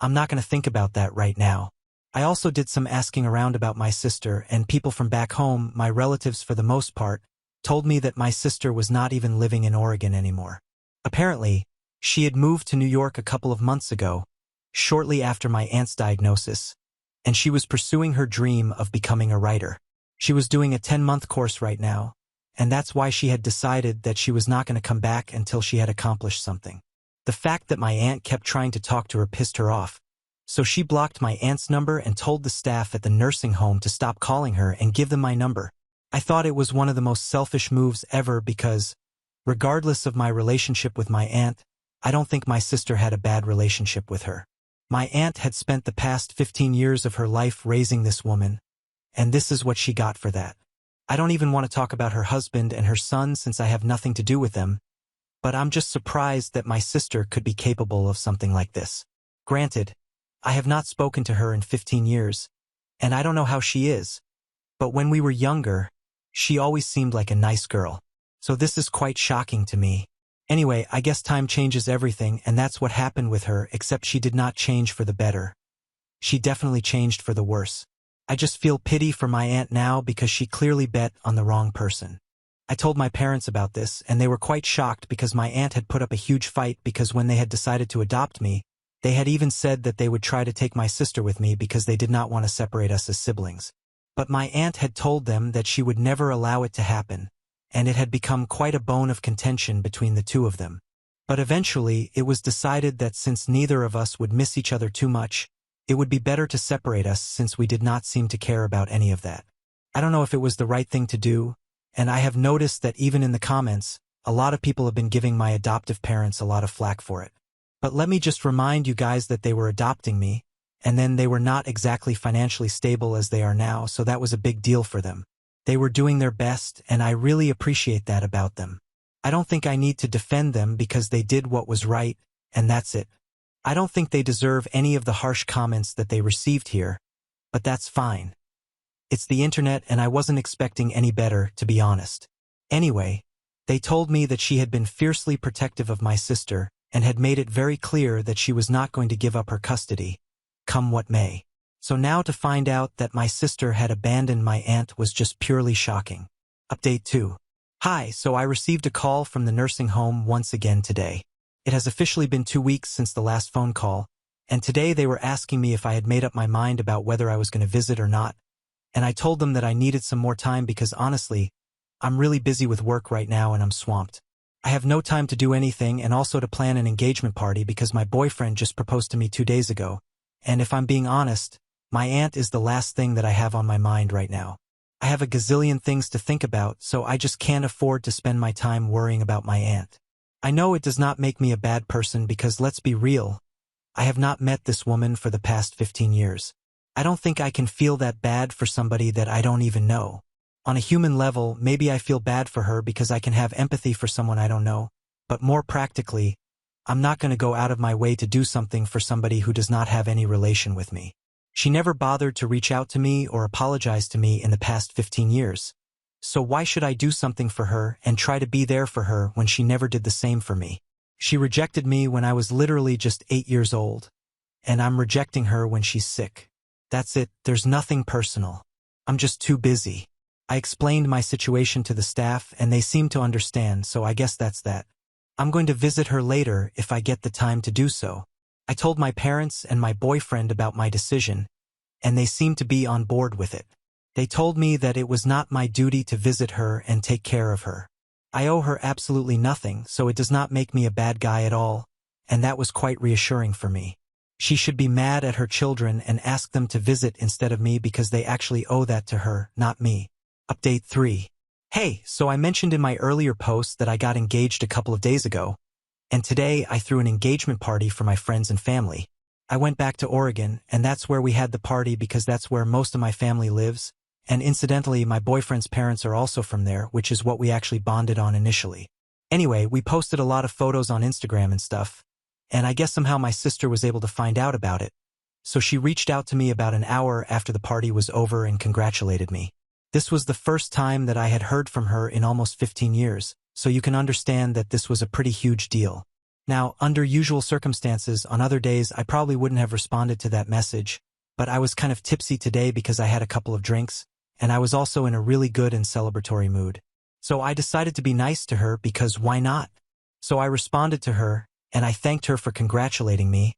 I'm not going to think about that right now. I also did some asking around about my sister, and people from back home, my relatives for the most part, told me that my sister was not even living in Oregon anymore. Apparently, she had moved to New York a couple of months ago, shortly after my aunt's diagnosis, and she was pursuing her dream of becoming a writer. She was doing a 10-month course right now, and that's why she had decided that she was not going to come back until she had accomplished something. The fact that my aunt kept trying to talk to her pissed her off, so she blocked my aunt's number and told the staff at the nursing home to stop calling her and give them my number. I thought it was one of the most selfish moves ever because, regardless of my relationship with my aunt, I don't think my sister had a bad relationship with her. My aunt had spent the past 15 years of her life raising this woman, and this is what she got for that. I don't even want to talk about her husband and her son since I have nothing to do with them, but I'm just surprised that my sister could be capable of something like this. Granted, I have not spoken to her in 15 years, and I don't know how she is, but when we were younger, she always seemed like a nice girl. So this is quite shocking to me. Anyway, I guess time changes everything, and that's what happened with her, except she did not change for the better. She definitely changed for the worse. I just feel pity for my aunt now because she clearly bet on the wrong person. I told my parents about this, and they were quite shocked because my aunt had put up a huge fight because when they had decided to adopt me, they had even said that they would try to take my sister with me because they did not want to separate us as siblings. But my aunt had told them that she would never allow it to happen, and it had become quite a bone of contention between the two of them. But eventually, it was decided that since neither of us would miss each other too much, it would be better to separate us since we did not seem to care about any of that. I don't know if it was the right thing to do, and I have noticed that even in the comments, a lot of people have been giving my adoptive parents a lot of flack for it. But let me just remind you guys that they were adopting me, and then they were not exactly financially stable as they are now, so that was a big deal for them. They were doing their best, and I really appreciate that about them. I don't think I need to defend them because they did what was right, and that's it. I don't think they deserve any of the harsh comments that they received here, but that's fine. It's the internet, and I wasn't expecting any better, to be honest. Anyway, they told me that she had been fiercely protective of my sister and had made it very clear that she was not going to give up her custody, come what may. So now to find out that my sister had abandoned my aunt was just purely shocking. Update 2. Hi, so I received a call from the nursing home once again today. It has officially been 2 weeks since the last phone call, and today they were asking me if I had made up my mind about whether I was going to visit or not, and I told them that I needed some more time because honestly, I'm really busy with work right now and I'm swamped. I have no time to do anything and also to plan an engagement party because my boyfriend just proposed to me 2 days ago, and if I'm being honest, my aunt is the last thing that I have on my mind right now. I have a gazillion things to think about, so I just can't afford to spend my time worrying about my aunt. I know it does not make me a bad person because let's be real, I have not met this woman for the past 15 years. I don't think I can feel that bad for somebody that I don't even know. On a human level, maybe I feel bad for her because I can have empathy for someone I don't know, but more practically, I'm not going to go out of my way to do something for somebody who does not have any relation with me. She never bothered to reach out to me or apologize to me in the past 15 years. So why should I do something for her and try to be there for her when she never did the same for me? She rejected me when I was literally just 8 years old, and I'm rejecting her when she's sick. That's it, there's nothing personal. I'm just too busy. I explained my situation to the staff and they seemed to understand, so I guess that's that. I'm going to visit her later if I get the time to do so. I told my parents and my boyfriend about my decision, and they seemed to be on board with it. They told me that it was not my duty to visit her and take care of her. I owe her absolutely nothing, so it does not make me a bad guy at all, and that was quite reassuring for me. She should be mad at her children and ask them to visit instead of me because they actually owe that to her, not me. Update 3. Hey, so I mentioned in my earlier post that I got engaged a couple of days ago, and today I threw an engagement party for my friends and family. I went back to Oregon, and that's where we had the party because that's where most of my family lives, and incidentally, my boyfriend's parents are also from there, which is what we actually bonded on initially. Anyway, we posted a lot of photos on Instagram and stuff, and I guess somehow my sister was able to find out about it, so she reached out to me about an hour after the party was over and congratulated me. This was the first time that I had heard from her in almost 15 years, so you can understand that this was a pretty huge deal. Now, under usual circumstances, on other days I probably wouldn't have responded to that message, but I was kind of tipsy today because I had a couple of drinks, and I was also in a really good and celebratory mood. So I decided to be nice to her because why not? So I responded to her, and I thanked her for congratulating me,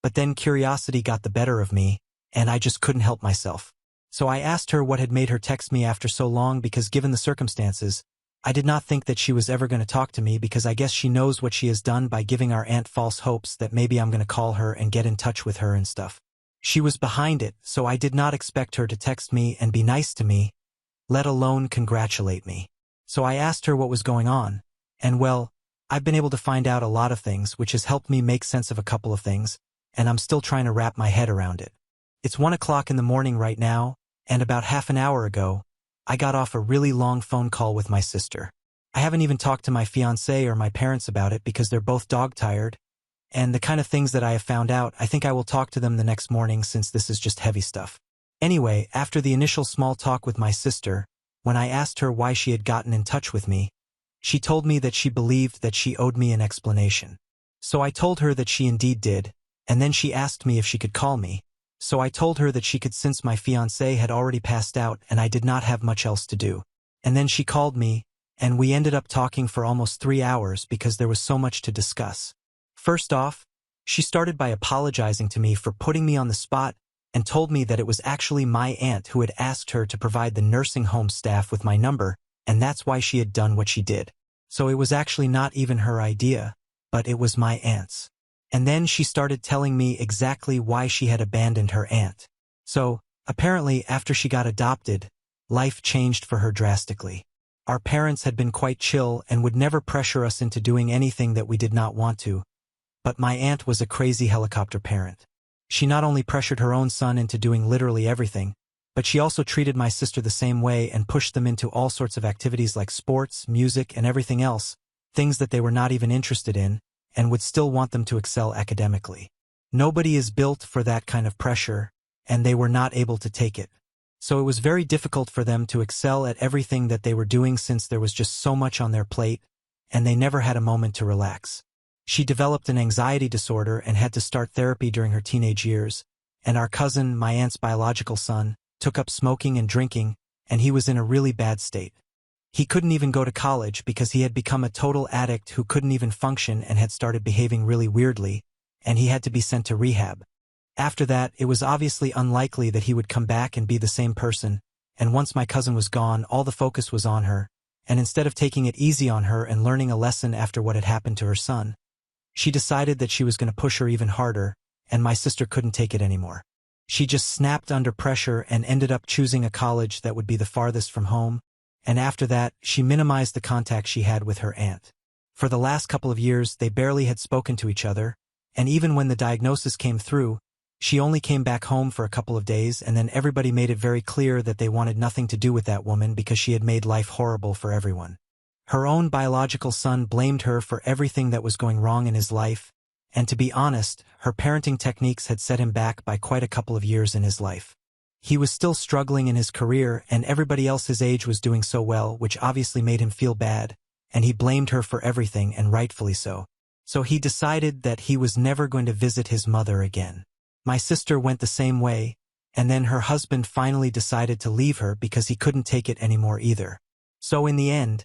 but then curiosity got the better of me, and I just couldn't help myself. So I asked her what had made her text me after so long because given the circumstances, I did not think that she was ever going to talk to me because I guess she knows what she has done by giving our aunt false hopes that maybe I'm going to call her and get in touch with her and stuff. She was behind it, so I did not expect her to text me and be nice to me, let alone congratulate me. So I asked her what was going on, and well, I've been able to find out a lot of things which has helped me make sense of a couple of things, and I'm still trying to wrap my head around it. It's 1 o'clock in the morning right now, and about half an hour ago, I got off a really long phone call with my sister. I haven't even talked to my fiancé or my parents about it because they're both dog-tired, and the kind of things that I have found out, I think I will talk to them the next morning since this is just heavy stuff. Anyway, after the initial small talk with my sister, when I asked her why she had gotten in touch with me, She told me that she believed that she owed me an explanation. So I told her that she indeed did, and then she asked me if she could call me. So I told her that she could since my fiancé had already passed out and I did not have much else to do. And then she called me, and we ended up talking for almost 3 hours because there was so much to discuss. First off, she started by apologizing to me for putting me on the spot and told me that it was actually my aunt who had asked her to provide the nursing home staff with my number, and that's why she had done what she did. So it was actually not even her idea, but it was my aunt's. And then she started telling me exactly why she had abandoned her aunt. So, apparently after she got adopted, life changed for her drastically. Our parents had been quite chill and would never pressure us into doing anything that we did not want to, but my aunt was a crazy helicopter parent. She not only pressured her own son into doing literally everything, but she also treated my sister the same way and pushed them into all sorts of activities like sports, music, and everything else, things that they were not even interested in, and would still want them to excel academically. Nobody is built for that kind of pressure, and they were not able to take it. So it was very difficult for them to excel at everything that they were doing since there was just so much on their plate, and they never had a moment to relax. She developed an anxiety disorder and had to start therapy during her teenage years, and our cousin, my aunt's biological son, took up smoking and drinking, and he was in a really bad state. He couldn't even go to college because he had become a total addict who couldn't even function and had started behaving really weirdly, and he had to be sent to rehab. After that, it was obviously unlikely that he would come back and be the same person, and once my cousin was gone, all the focus was on her, and instead of taking it easy on her and learning a lesson after what had happened to her son, she decided that she was going to push her even harder, and my sister couldn't take it anymore. She just snapped under pressure and ended up choosing a college that would be the farthest from home, and after that, she minimized the contact she had with her aunt. For the last couple of years, they barely had spoken to each other, and even when the diagnosis came through, she only came back home for a couple of days, and then everybody made it very clear that they wanted nothing to do with that woman because she had made life horrible for everyone. Her own biological son blamed her for everything that was going wrong in his life, and to be honest, her parenting techniques had set him back by quite a couple of years in his life. He was still struggling in his career, and everybody else his age was doing so well, which obviously made him feel bad, and he blamed her for everything, and rightfully so. So he decided that he was never going to visit his mother again. My sister went the same way, and then her husband finally decided to leave her because he couldn't take it anymore either. So in the end,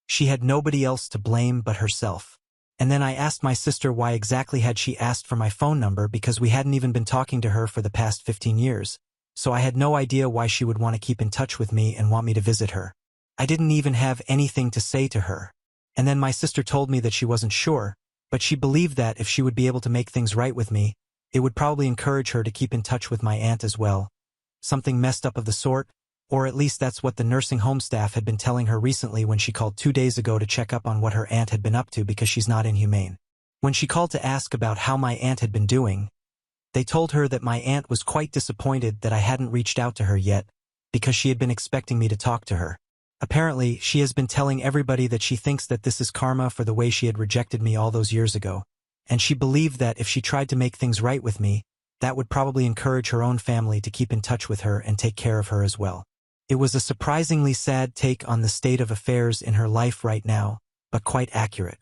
she had nobody else to blame but herself. And then I asked my sister why exactly had she asked for my phone number because we hadn't even been talking to her for the past 15 years. So I had no idea why she would want to keep in touch with me and want me to visit her. I didn't even have anything to say to her. And then my sister told me that she wasn't sure, but she believed that if she would be able to make things right with me, it would probably encourage her to keep in touch with my aunt as well. Something messed up of the sort, or at least that's what the nursing home staff had been telling her recently when she called 2 days ago to check up on what her aunt had been up to because she's not inhumane. When she called to ask about how my aunt had been doing, they told her that my aunt was quite disappointed that I hadn't reached out to her yet, because she had been expecting me to talk to her. Apparently, she has been telling everybody that she thinks that this is karma for the way she had rejected me all those years ago, and she believed that if she tried to make things right with me, that would probably encourage her own family to keep in touch with her and take care of her as well. It was a surprisingly sad take on the state of affairs in her life right now, but quite accurate.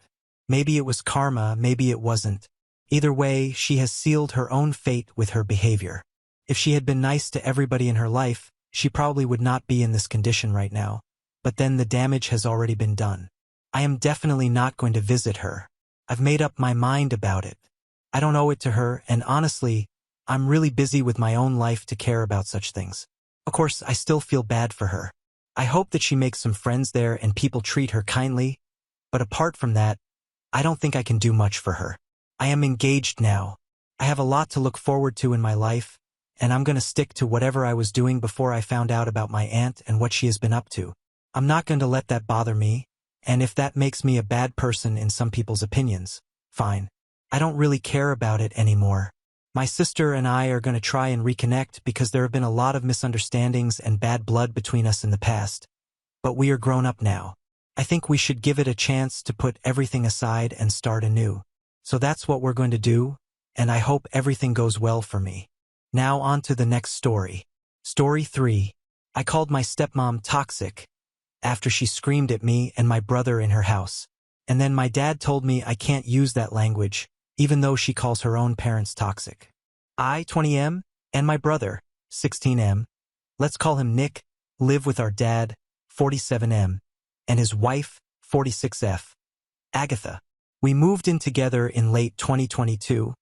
Maybe it was karma, maybe it wasn't. Either way, she has sealed her own fate with her behavior. If she had been nice to everybody in her life, she probably would not be in this condition right now. But then the damage has already been done. I am definitely not going to visit her. I've made up my mind about it. I don't owe it to her, and honestly, I'm really busy with my own life to care about such things. Of course, I still feel bad for her. I hope that she makes some friends there and people treat her kindly, but apart from that, I don't think I can do much for her. I am engaged now. I have a lot to look forward to in my life, and I'm going to stick to whatever I was doing before I found out about my aunt and what she has been up to. I'm not going to let that bother me, and if that makes me a bad person in some people's opinions, fine. I don't really care about it anymore. My sister and I are going to try and reconnect because there have been a lot of misunderstandings and bad blood between us in the past. But we are grown up now. I think we should give it a chance to put everything aside and start anew. So that's what we're going to do, and I hope everything goes well for me. Now on to the next story. Story 3. I called my stepmom toxic. after she screamed at me and my brother in her house. And then my dad told me I can't use that language, even though she calls her own parents toxic. I, 20M, and my brother, 16M, let's call him Nick, live with our dad, 47M, and his wife, 46F, Agatha. We moved in together in late 2022,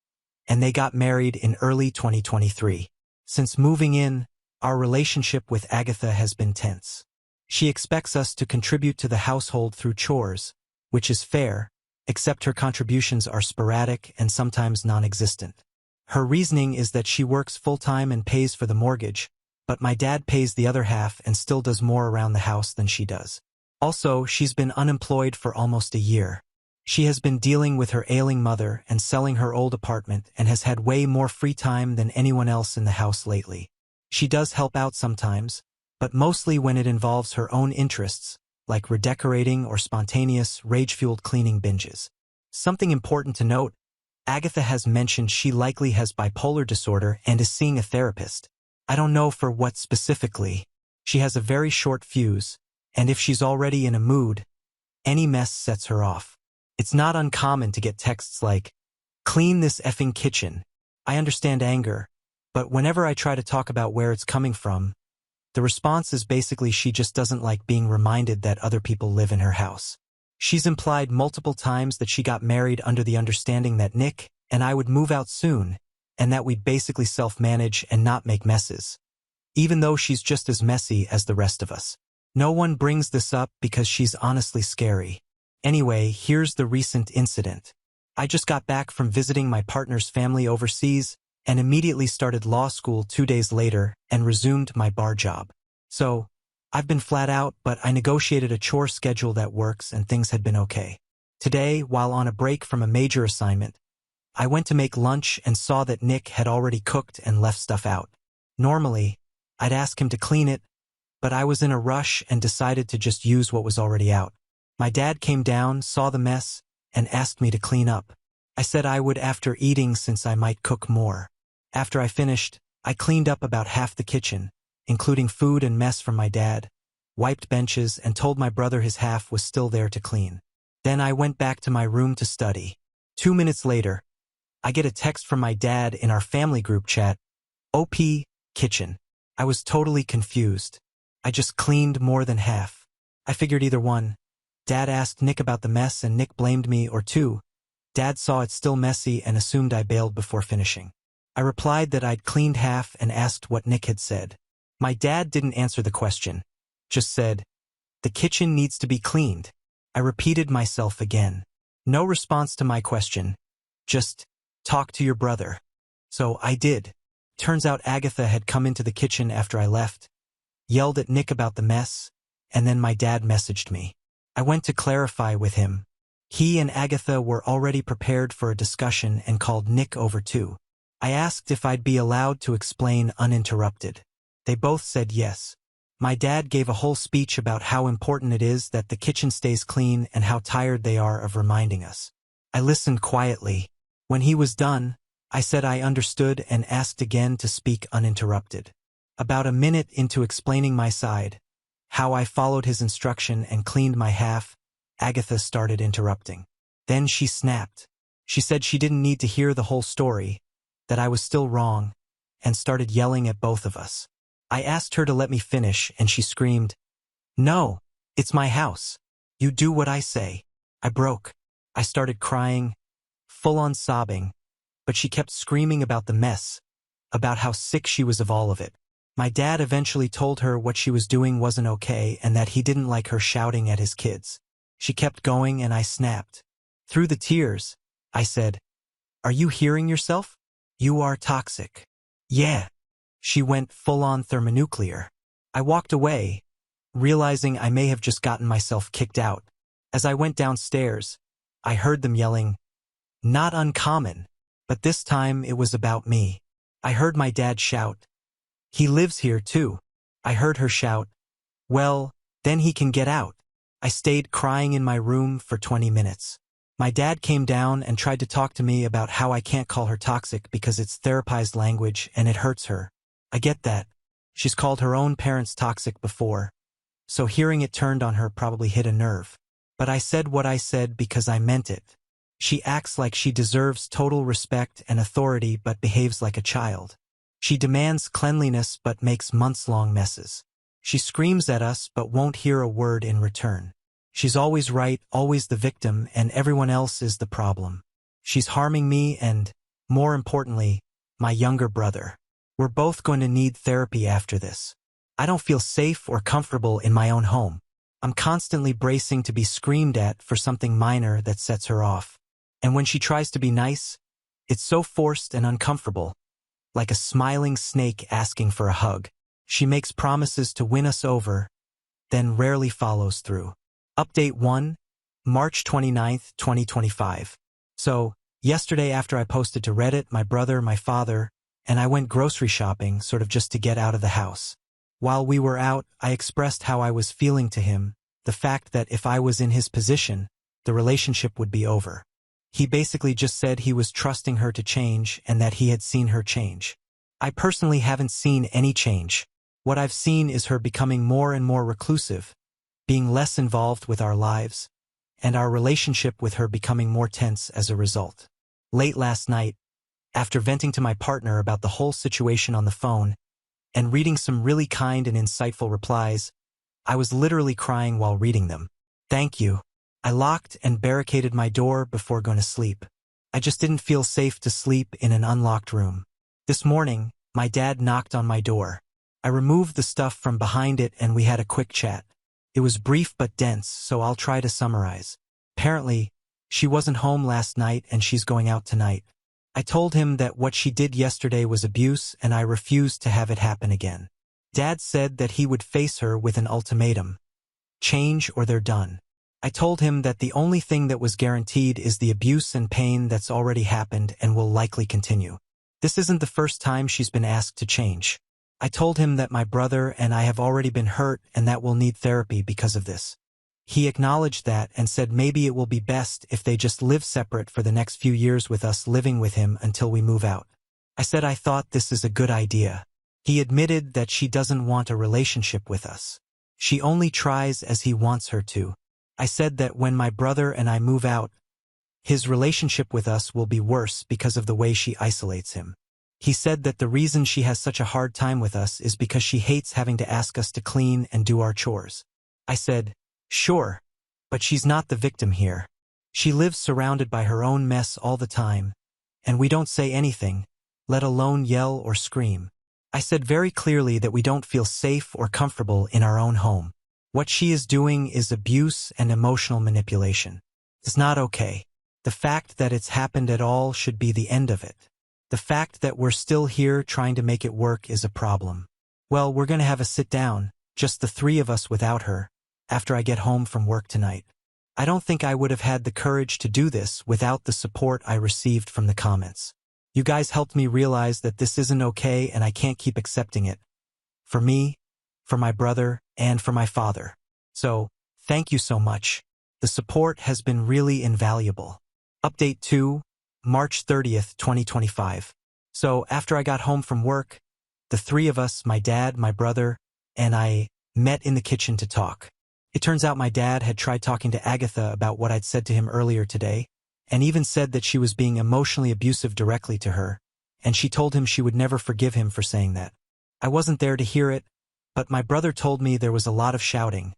and they got married in early 2023. Since moving in, our relationship with Agatha has been tense. She expects us to contribute to the household through chores, which is fair, except her contributions are sporadic and sometimes non-existent. Her reasoning is that she works full-time and pays for the mortgage, but my dad pays the other half and still does more around the house than she does. Also, she's been unemployed for almost a year. She has been dealing with her ailing mother and selling her old apartment and has had way more free time than anyone else in the house lately. She does help out sometimes, but mostly when it involves her own interests, like redecorating or spontaneous, rage-fueled cleaning binges. Something important to note, Agatha has mentioned she likely has bipolar disorder and is seeing a therapist. I don't know for what specifically. She has a very short fuse, and if she's already in a mood, any mess sets her off. It's not uncommon to get texts like, "Clean this effing kitchen." I understand anger, but whenever I try to talk about where it's coming from, the response is basically she just doesn't like being reminded that other people live in her house. She's implied multiple times that she got married under the understanding that Nick and I would move out soon, and that we'd basically self-manage and not make messes, even though she's just as messy as the rest of us. No one brings this up because she's honestly scary. Anyway, here's the recent incident. I just got back from visiting my partner's family overseas and immediately started law school 2 days later and resumed my bar job. So, I've been flat out, but I negotiated a chore schedule that works and things had been okay. Today, while on a break from a major assignment, I went to make lunch and saw that Nick had already cooked and left stuff out. Normally, I'd ask him to clean it, but I was in a rush and decided to just use what was already out. My dad came down, saw the mess, and asked me to clean up. I said I would after eating since I might cook more. After I finished, I cleaned up about half the kitchen, including food and mess from my dad, wiped benches, and told my brother his half was still there to clean. Then I went back to my room to study. 2 minutes later, I get a text from my dad in our family group chat, "OP, kitchen." I was totally confused. I just cleaned more than half. I figured either one, Dad asked Nick about the mess and Nick blamed me, or two, Dad saw it still messy and assumed I bailed before finishing. I replied that I'd cleaned half and asked what Nick had said. My dad didn't answer the question, just said, "The kitchen needs to be cleaned." I repeated myself again. No response to my question, just, "Talk to your brother." So I did. Turns out Agatha had come into the kitchen after I left, yelled at Nick about the mess, and then my dad messaged me. I went to clarify with him. He and Agatha were already prepared for a discussion and called Nick over too. I asked if I'd be allowed to explain uninterrupted. They both said yes. My dad gave a whole speech about how important it is that the kitchen stays clean and how tired they are of reminding us. I listened quietly. When he was done, I said I understood and asked again to speak uninterrupted. About a minute into explaining my side, how I followed his instruction and cleaned my half, Agatha started interrupting. Then she snapped. She said she didn't need to hear the whole story, that I was still wrong, and started yelling at both of us. I asked her to let me finish and she screamed, "No, it's my house. You do what I say." I broke. I started crying, full-on sobbing, but she kept screaming about the mess, about how sick she was of all of it. My dad eventually told her what she was doing wasn't okay and that he didn't like her shouting at his kids. She kept going and I snapped. Through the tears, I said, "Are you hearing yourself? You are toxic." "Yeah." She went full-on thermonuclear. I walked away, realizing I may have just gotten myself kicked out. As I went downstairs, I heard them yelling, "Not uncommon," but this time it was about me. I heard my dad shout, "He lives here too." I heard her shout, "Well, then he can get out." I stayed crying in my room for 20 minutes. My dad came down and tried to talk to me about how I can't call her toxic because it's therapized language and it hurts her. I get that. She's called her own parents toxic before, so hearing it turned on her probably hit a nerve. But I said what I said because I meant it. She acts like she deserves total respect and authority but behaves like a child. She demands cleanliness but makes months-long messes. She screams at us but won't hear a word in return. She's always right, always the victim, and everyone else is the problem. She's harming me and, more importantly, my younger brother. We're both going to need therapy after this. I don't feel safe or comfortable in my own home. I'm constantly bracing to be screamed at for something minor that sets her off. And when she tries to be nice, it's so forced and uncomfortable, like a smiling snake asking for a hug. She makes promises to win us over, then rarely follows through. Update 1, March 29th, 2025. So, yesterday after I posted to Reddit, my brother, my father, and I went grocery shopping, sort of just to get out of the house. While we were out, I expressed how I was feeling to him, the fact that if I was in his position, the relationship would be over. He basically just said he was trusting her to change and that he had seen her change. I personally haven't seen any change. What I've seen is her becoming more and more reclusive, being less involved with our lives, and our relationship with her becoming more tense as a result. Late last night, after venting to my partner about the whole situation on the phone, and reading some really kind and insightful replies, I was literally crying while reading them. Thank you. I locked and barricaded my door before going to sleep. I just didn't feel safe to sleep in an unlocked room. This morning, my dad knocked on my door. I removed the stuff from behind it and we had a quick chat. It was brief but dense, so I'll try to summarize. Apparently, she wasn't home last night and she's going out tonight. I told him that what she did yesterday was abuse and I refused to have it happen again. Dad said that he would face her with an ultimatum. Change or they're done. I told him that the only thing that was guaranteed is the abuse and pain that's already happened and will likely continue. This isn't the first time she's been asked to change. I told him that my brother and I have already been hurt and that we'll need therapy because of this. He acknowledged that and said maybe it will be best if they just live separate for the next few years with us living with him until we move out. I said I thought this is a good idea. He admitted that she doesn't want a relationship with us. She only tries as he wants her to. I said that when my brother and I move out, his relationship with us will be worse because of the way she isolates him. He said that the reason she has such a hard time with us is because she hates having to ask us to clean and do our chores. I said, sure, but she's not the victim here. She lives surrounded by her own mess all the time, and we don't say anything, let alone yell or scream. I said very clearly that we don't feel safe or comfortable in our own home. What she is doing is abuse and emotional manipulation. It's not okay. The fact that it's happened at all should be the end of it. The fact that we're still here trying to make it work is a problem. Well, we're going to have a sit down, just the three of us without her, after I get home from work tonight. I don't think I would have had the courage to do this without the support I received from the comments. You guys helped me realize that this isn't okay and I can't keep accepting it. For me, for my brother, and for my father. So, thank you so much. The support has been really invaluable. Update 2, March 30th, 2025. So, after I got home from work, the three of us, my dad, my brother, and I, met in the kitchen to talk. It turns out my dad had tried talking to Agatha about what I'd said to him earlier today, and even said that she was being emotionally abusive directly to her, and she told him she would never forgive him for saying that. I wasn't there to hear it, but my brother told me there was a lot of shouting,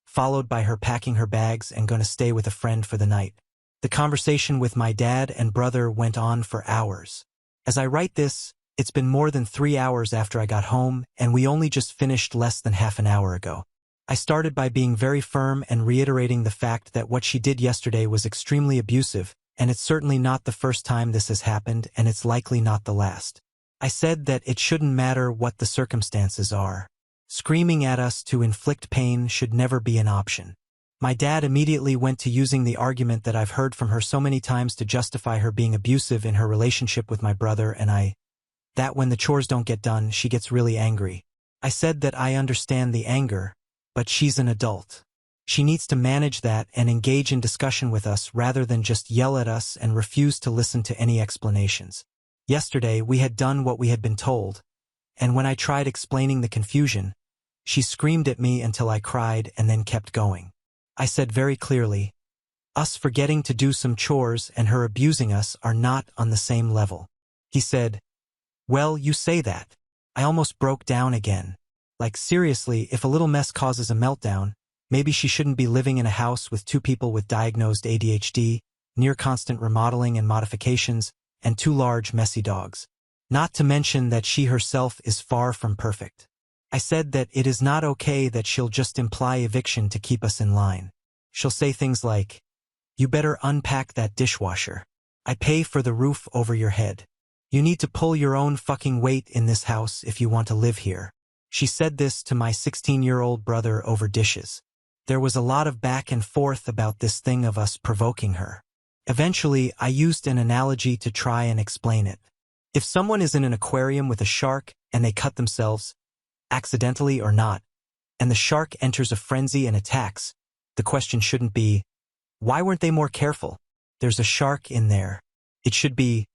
followed by her packing her bags and going to stay with a friend for the night. The conversation with my dad and brother went on for hours. As I write this, it's been more than 3 hours after I got home, and we only just finished less than half an hour ago. I started by being very firm and reiterating the fact that what she did yesterday was extremely abusive, and it's certainly not the first time this has happened, and it's likely not the last. I said that it shouldn't matter what the circumstances are. Screaming at us to inflict pain should never be an option. My dad immediately went to using the argument that I've heard from her so many times to justify her being abusive in her relationship with my brother and I, that when the chores don't get done, she gets really angry. I said that I understand the anger, but she's an adult. She needs to manage that and engage in discussion with us rather than just yell at us and refuse to listen to any explanations. Yesterday, we had done what we had been told, and when I tried explaining the confusion, She screamed at me until I cried and then kept going. I said very clearly, us forgetting to do some chores and her abusing us are not on the same level. He said, well, you say that. I almost broke down again. Like seriously, if a little mess causes a meltdown, maybe she shouldn't be living in a house with 2 people with diagnosed ADHD, near constant remodeling and modifications, and 2 large, messy dogs. Not to mention that she herself is far from perfect. I said that it is not okay that she'll just imply eviction to keep us in line. She'll say things like, you better unpack that dishwasher. I pay for the roof over your head. You need to pull your own fucking weight in this house if you want to live here. She said this to my 16-year-old brother over dishes. There was a lot of back and forth about this thing of us provoking her. Eventually, I used an analogy to try and explain it. If someone is in an aquarium with a shark and they cut themselves, accidentally or not, and the shark enters a frenzy and attacks, the question shouldn't be, why weren't they more careful? There's a shark in there. It should be,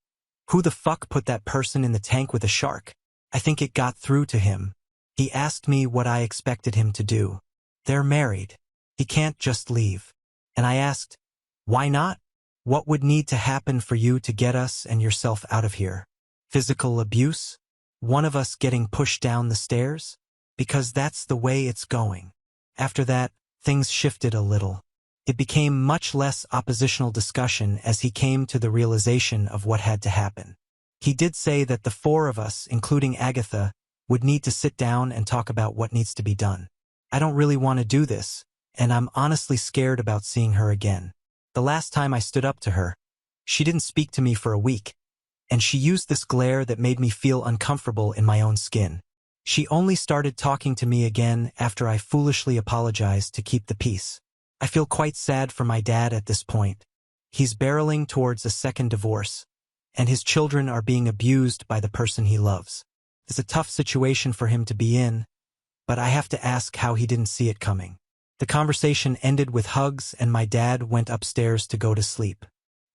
who the fuck put that person in the tank with a shark? I think it got through to him. He asked me what I expected him to do. They're married. He can't just leave. And I asked, why not? What would need to happen for you to get us and yourself out of here? Physical abuse? One of us getting pushed down the stairs? Because that's the way it's going. After that, things shifted a little. It became much less oppositional discussion as he came to the realization of what had to happen. He did say that the 4 of us, including Agatha, would need to sit down and talk about what needs to be done. I don't really want to do this, and I'm honestly scared about seeing her again. The last time I stood up to her, she didn't speak to me for a week, and she used this glare that made me feel uncomfortable in my own skin. She only started talking to me again after I foolishly apologized to keep the peace. I feel quite sad for my dad at this point. He's barreling towards a second divorce, and his children are being abused by the person he loves. It's a tough situation for him to be in, but I have to ask how he didn't see it coming. The conversation ended with hugs and my dad went upstairs to go to sleep.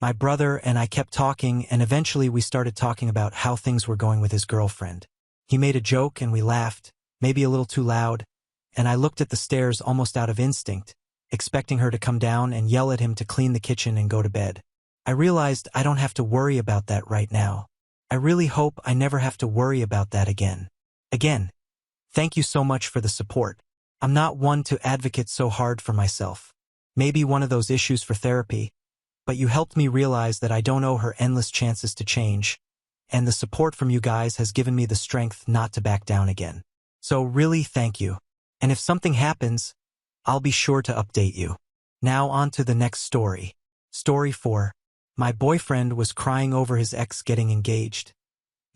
My brother and I kept talking and eventually we started talking about how things were going with his girlfriend. He made a joke and we laughed, maybe a little too loud, and I looked at the stairs almost out of instinct, expecting her to come down and yell at him to clean the kitchen and go to bed. I realized I don't have to worry about that right now. I really hope I never have to worry about that again. Again, thank you so much for the support. I'm not one to advocate so hard for myself. Maybe one of those issues for therapy, but you helped me realize that I don't owe her endless chances to change, and the support from you guys has given me the strength not to back down again. So really thank you. And if something happens, I'll be sure to update you. Now on to the next story. Story 4. My boyfriend was crying over his ex getting engaged,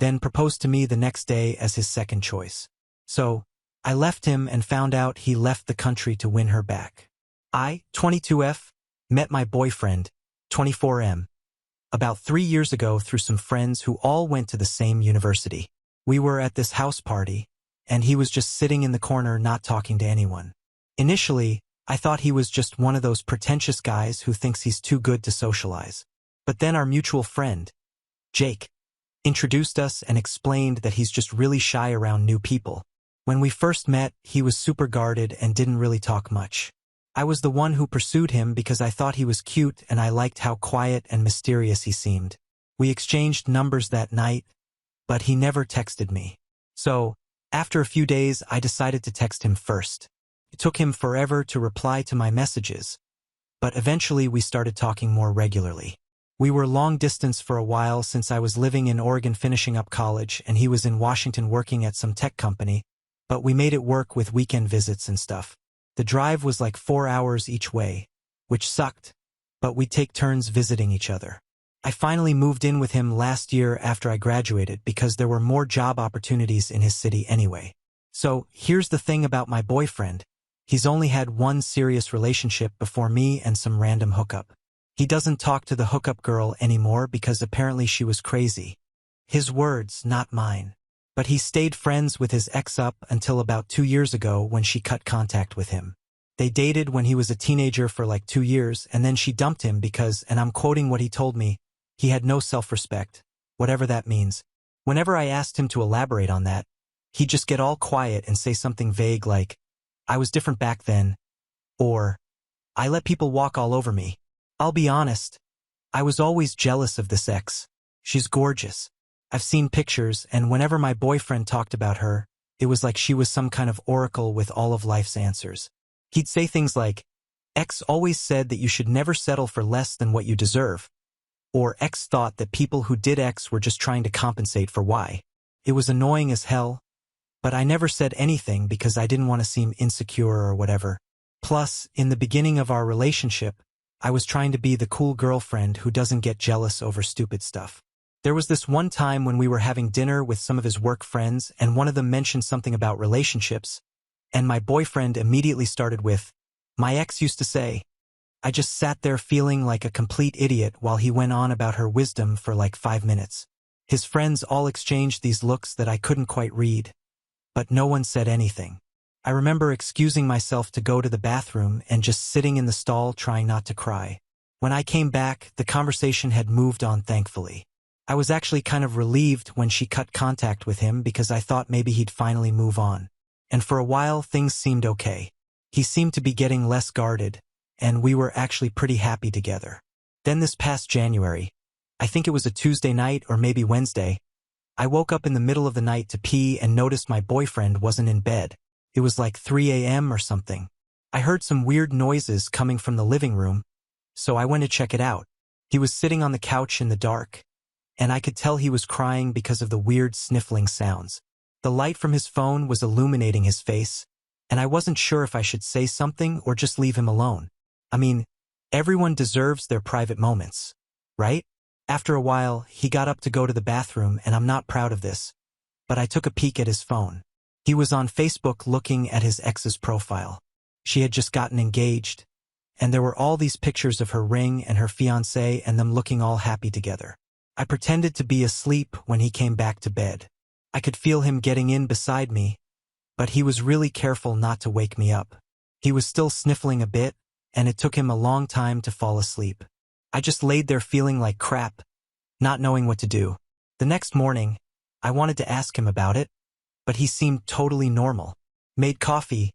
then proposed to me the next day as his second choice. So, I left him and found out he left the country to win her back. I, 22F, met my boyfriend, 24M, about 3 years ago through some friends who all went to the same university. We were at this house party, and he was just sitting in the corner not talking to anyone. Initially, I thought he was just one of those pretentious guys who thinks he's too good to socialize. But then our mutual friend, Jake, introduced us and explained that he's just really shy around new people. When we first met, he was super guarded and didn't really talk much. I was the one who pursued him because I thought he was cute and I liked how quiet and mysterious he seemed. We exchanged numbers that night, but he never texted me. So, after a few days, I decided to text him first. It took him forever to reply to my messages, but eventually we started talking more regularly. We were long distance for a while since I was living in Oregon finishing up college and he was in Washington working at some tech company, but we made it work with weekend visits and stuff. The drive was like 4 hours each way, which sucked, but we'd take turns visiting each other. I finally moved in with him last year after I graduated because there were more job opportunities in his city anyway. So, here's the thing about my boyfriend. He's only had one serious relationship before me and some random hookup. He doesn't talk to the hookup girl anymore because apparently she was crazy. His words, not mine. But he stayed friends with his ex up until about 2 years ago when she cut contact with him. They dated when he was a teenager for like 2 years and then she dumped him because, and I'm quoting what he told me, he had no self-respect, whatever that means. Whenever I asked him to elaborate on that, he'd just get all quiet and say something vague like, "I was different back then," or, "I let people walk all over me." I'll be honest, I was always jealous of this ex. She's gorgeous. I've seen pictures, and whenever my boyfriend talked about her, it was like she was some kind of oracle with all of life's answers. He'd say things like, "X always said that you should never settle for less than what you deserve," or "X thought that people who did X were just trying to compensate for Y." It was annoying as hell, but I never said anything because I didn't want to seem insecure or whatever. Plus, in the beginning of our relationship, I was trying to be the cool girlfriend who doesn't get jealous over stupid stuff. There was this one time when we were having dinner with some of his work friends and one of them mentioned something about relationships, and my boyfriend immediately started with, "My ex used to say." I just sat there feeling like a complete idiot while he went on about her wisdom for like 5 minutes. His friends all exchanged these looks that I couldn't quite read, but no one said anything. I remember excusing myself to go to the bathroom and just sitting in the stall trying not to cry. When I came back, the conversation had moved on thankfully. I was actually kind of relieved when she cut contact with him because I thought maybe he'd finally move on. And for a while, things seemed okay. He seemed to be getting less guarded, and we were actually pretty happy together. Then this past January, I think it was a Tuesday night or maybe Wednesday, I woke up in the middle of the night to pee and noticed my boyfriend wasn't in bed. It was like 3 a.m. or something. I heard some weird noises coming from the living room, so I went to check it out. He was sitting on the couch in the dark, and I could tell he was crying because of the weird sniffling sounds. The light from his phone was illuminating his face, and I wasn't sure if I should say something or just leave him alone. I mean, everyone deserves their private moments, right? After a while, he got up to go to the bathroom, and I'm not proud of this, but I took a peek at his phone. He was on Facebook looking at his ex's profile. She had just gotten engaged, and there were all these pictures of her ring and her fiancé and them looking all happy together. I pretended to be asleep when he came back to bed. I could feel him getting in beside me, but he was really careful not to wake me up. He was still sniffling a bit, and it took him a long time to fall asleep. I just laid there feeling like crap, not knowing what to do. The next morning, I wanted to ask him about it, but he seemed totally normal. Made coffee,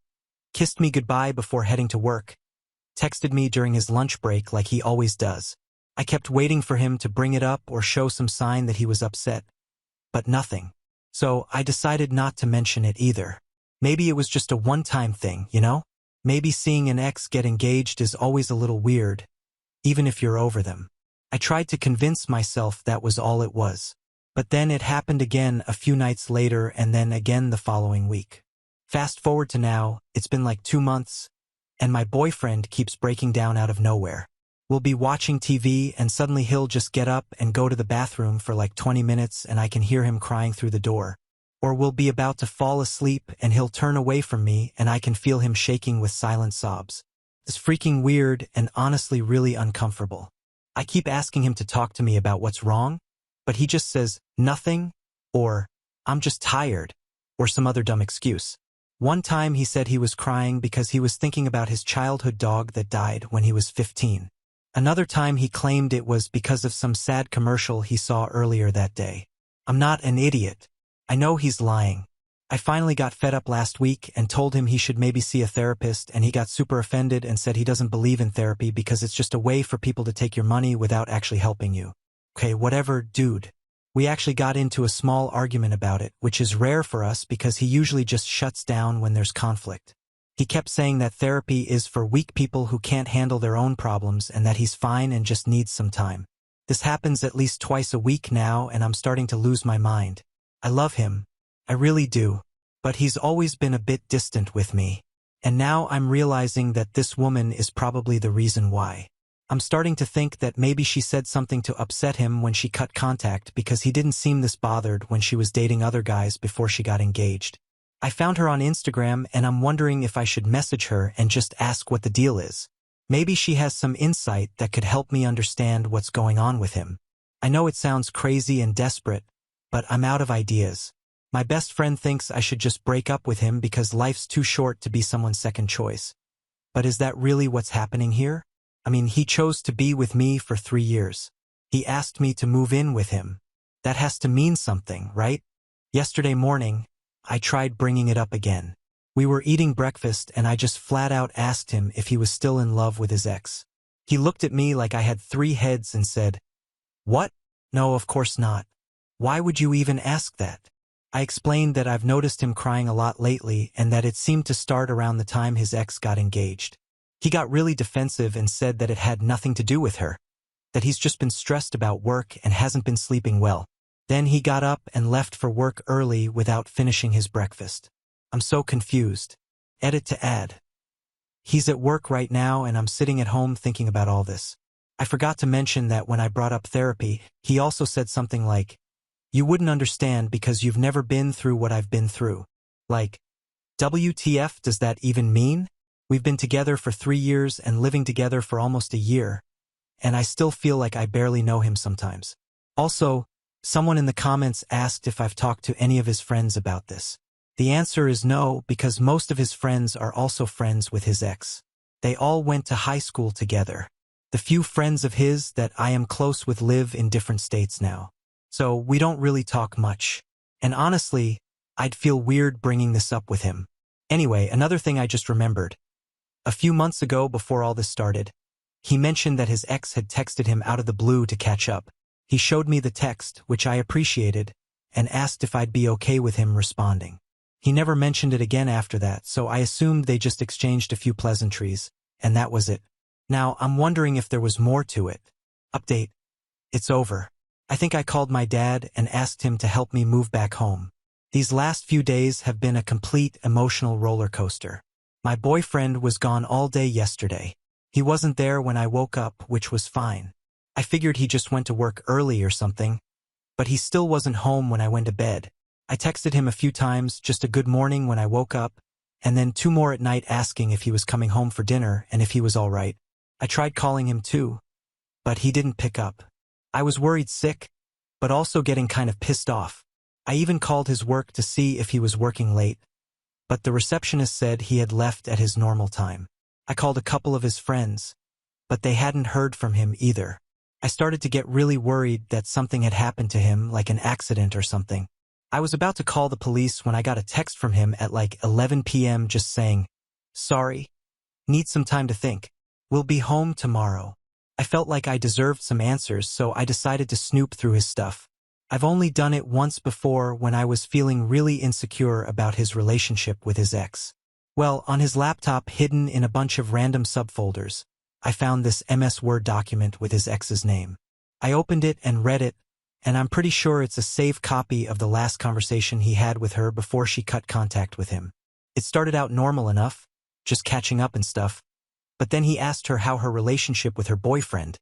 kissed me goodbye before heading to work, texted me during his lunch break like he always does. I kept waiting for him to bring it up or show some sign that he was upset, but nothing. So I decided not to mention it either. Maybe it was just a one-time thing, you know? Maybe seeing an ex get engaged is always a little weird, even if you're over them. I tried to convince myself that was all it was. But then it happened again a few nights later and then again the following week. Fast forward to now, it's been like 2 months, and my boyfriend keeps breaking down out of nowhere. We'll be watching TV and suddenly he'll just get up and go to the bathroom for like 20 minutes and I can hear him crying through the door. Or we'll be about to fall asleep and he'll turn away from me and I can feel him shaking with silent sobs. It's freaking weird and honestly really uncomfortable. I keep asking him to talk to me about what's wrong, but he just says, "Nothing," or "I'm just tired," or some other dumb excuse. One time he said he was crying because he was thinking about his childhood dog that died when he was 15. Another time he claimed it was because of some sad commercial he saw earlier that day. I'm not an idiot. I know he's lying. I finally got fed up last week and told him he should maybe see a therapist, and he got super offended and said he doesn't believe in therapy because it's just a way for people to take your money without actually helping you. Okay, whatever, dude. We actually got into a small argument about it, which is rare for us because he usually just shuts down when there's conflict. He kept saying that therapy is for weak people who can't handle their own problems and that he's fine and just needs some time. This happens at least twice a week now and I'm starting to lose my mind. I love him. I really do. But he's always been a bit distant with me. And now I'm realizing that this woman is probably the reason why. I'm starting to think that maybe she said something to upset him when she cut contact because he didn't seem this bothered when she was dating other guys before she got engaged. I found her on Instagram and I'm wondering if I should message her and just ask what the deal is. Maybe she has some insight that could help me understand what's going on with him. I know it sounds crazy and desperate, but I'm out of ideas. My best friend thinks I should just break up with him because life's too short to be someone's second choice. But is that really what's happening here? I mean, he chose to be with me for 3 years. He asked me to move in with him. That has to mean something, right? Yesterday morning, I tried bringing it up again. We were eating breakfast and I just flat out asked him if he was still in love with his ex. He looked at me like I had 3 heads and said, "What? No, of course not. Why would you even ask that?" I explained that I've noticed him crying a lot lately and that it seemed to start around the time his ex got engaged. He got really defensive and said that it had nothing to do with her, that he's just been stressed about work and hasn't been sleeping well. Then he got up and left for work early without finishing his breakfast. I'm so confused. Edit to add. He's at work right now and I'm sitting at home thinking about all this. I forgot to mention that when I brought up therapy, he also said something like, "You wouldn't understand because you've never been through what I've been through." Like, WTF does that even mean? We've been together for 3 years and living together for almost a year, and I still feel like I barely know him sometimes. Also, someone in the comments asked if I've talked to any of his friends about this. The answer is no, because most of his friends are also friends with his ex. They all went to high school together. The few friends of his that I am close with live in different states now. So we don't really talk much. And honestly, I'd feel weird bringing this up with him. Anyway, another thing I just remembered. A few months ago, before all this started, he mentioned that his ex had texted him out of the blue to catch up. He showed me the text, which I appreciated, and asked if I'd be okay with him responding. He never mentioned it again after that, so I assumed they just exchanged a few pleasantries, and that was it. Now, I'm wondering if there was more to it. Update. It's over. I think I called my dad and asked him to help me move back home. These last few days have been a complete emotional roller coaster. My boyfriend was gone all day yesterday. He wasn't there when I woke up, which was fine. I figured he just went to work early or something, but he still wasn't home when I went to bed. I texted him a few times, just a good morning when I woke up, and then 2 more at night asking if he was coming home for dinner and if he was all right. I tried calling him too, but he didn't pick up. I was worried sick, but also getting kind of pissed off. I even called his work to see if he was working late, but the receptionist said he had left at his normal time. I called a couple of his friends, but they hadn't heard from him either. I started to get really worried that something had happened to him, like an accident or something. I was about to call the police when I got a text from him at like 11 p.m. just saying, "Sorry, need some time to think. We'll be home tomorrow." I felt like I deserved some answers, so I decided to snoop through his stuff. I've only done it once before when I was feeling really insecure about his relationship with his ex. Well, on his laptop, hidden in a bunch of random subfolders, I found this MS Word document with his ex's name. I opened it and read it, and I'm pretty sure it's a saved copy of the last conversation he had with her before she cut contact with him. It started out normal enough, just catching up and stuff, but then he asked her how her relationship with her boyfriend,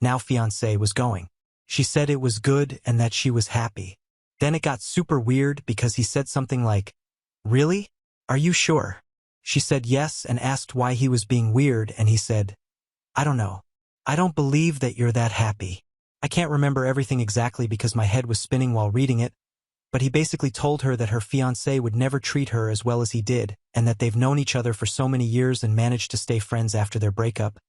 now fiancé, was going. She said it was good and that she was happy. Then it got super weird because he said something like, "Really? Are you sure?" She said yes and asked why he was being weird, and he said, "I don't know. I don't believe that you're that happy." I can't remember everything exactly because my head was spinning while reading it, but he basically told her that her fiancé would never treat her as well as he did, and that they've known each other for so many years and managed to stay friends after their breakup,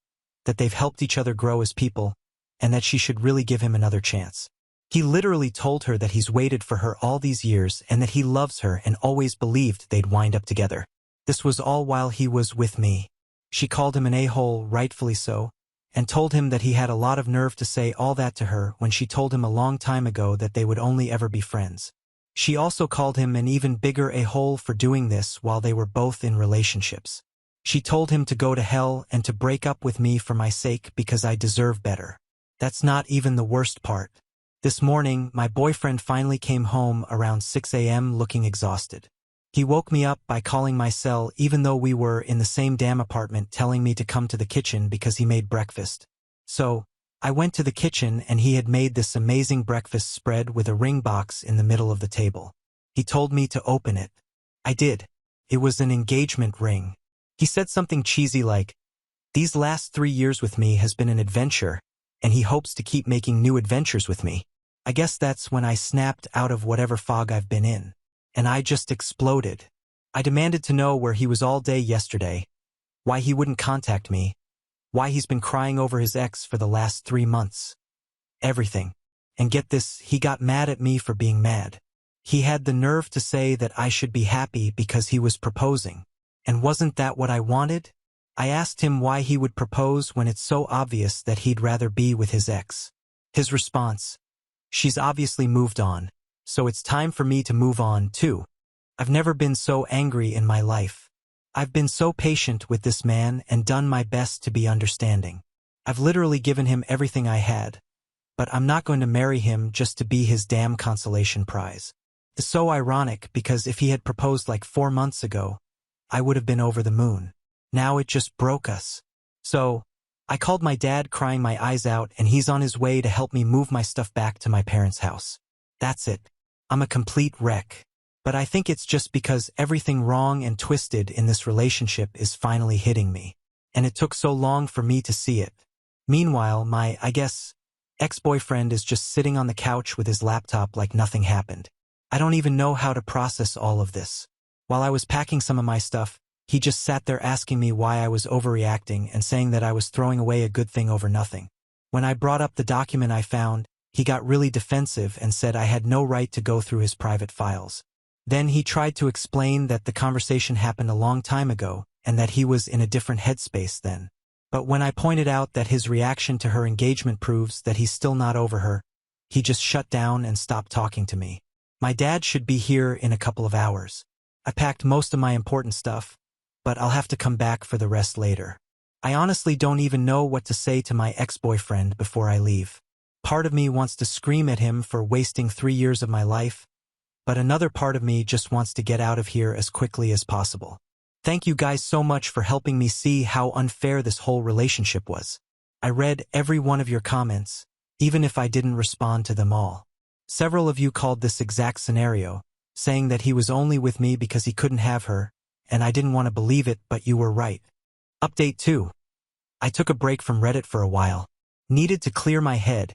that they've helped each other grow as people, and that she should really give him another chance. He literally told her that he's waited for her all these years and that he loves her and always believed they'd wind up together. This was all while he was with me. She called him an a-hole, rightfully so, and told him that he had a lot of nerve to say all that to her when she told him a long time ago that they would only ever be friends. She also called him an even bigger a-hole for doing this while they were both in relationships. She told him to go to hell and to break up with me for my sake because I deserve better. That's not even the worst part. This morning, my boyfriend finally came home around 6 a.m. looking exhausted. He woke me up by calling my cell even though we were in the same damn apartment, telling me to come to the kitchen because he made breakfast. So, I went to the kitchen and he had made this amazing breakfast spread with a ring box in the middle of the table. He told me to open it. I did. It was an engagement ring. He said something cheesy like, "These last 3 years with me has been an adventure, and he hopes to keep making new adventures with me." I guess that's when I snapped out of whatever fog I've been in. And I just exploded. I demanded to know where he was all day yesterday, why he wouldn't contact me, why he's been crying over his ex for the last 3 months. Everything. And get this, he got mad at me for being mad. He had the nerve to say that I should be happy because he was proposing. And wasn't that what I wanted? I asked him why he would propose when it's so obvious that he'd rather be with his ex. His response: "She's obviously moved on, so it's time for me to move on too." I've never been so angry in my life. I've been so patient with this man and done my best to be understanding. I've literally given him everything I had, but I'm not going to marry him just to be his damn consolation prize. It's so ironic because if he had proposed like 4 months ago, I would have been over the moon. Now it just broke us. So, I called my dad crying my eyes out, and he's on his way to help me move my stuff back to my parents' house. That's it. I'm a complete wreck. But I think it's just because everything wrong and twisted in this relationship is finally hitting me. And it took so long for me to see it. Meanwhile, my, I guess, ex-boyfriend is just sitting on the couch with his laptop like nothing happened. I don't even know how to process all of this. While I was packing some of my stuff, he just sat there asking me why I was overreacting and saying that I was throwing away a good thing over nothing. When I brought up the document I found, he got really defensive and said I had no right to go through his private files. Then he tried to explain that the conversation happened a long time ago and that he was in a different headspace then. But when I pointed out that his reaction to her engagement proves that he's still not over her, he just shut down and stopped talking to me. My dad should be here in a couple of hours. I packed most of my important stuff, but I'll have to come back for the rest later. I honestly don't even know what to say to my ex-boyfriend before I leave. Part of me wants to scream at him for wasting 3 years of my life, but another part of me just wants to get out of here as quickly as possible. Thank you guys so much for helping me see how unfair this whole relationship was. I read every one of your comments, even if I didn't respond to them all. Several of you called this exact scenario, saying that he was only with me because he couldn't have her, and I didn't want to believe it, but you were right. Update 2. I took a break from Reddit for a while. Needed to clear my head,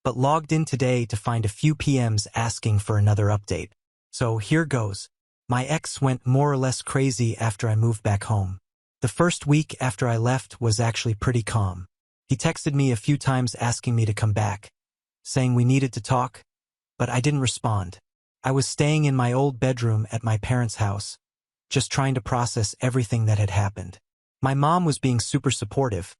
but logged in today to find a few PMs asking for another update. So here goes. My ex went more or less crazy after I moved back home. The first week after I left was actually pretty calm. He texted me a few times asking me to come back, saying we needed to talk, but I didn't respond. I was staying in my old bedroom at my parents' house, just trying to process everything that had happened. My mom was being super supportive,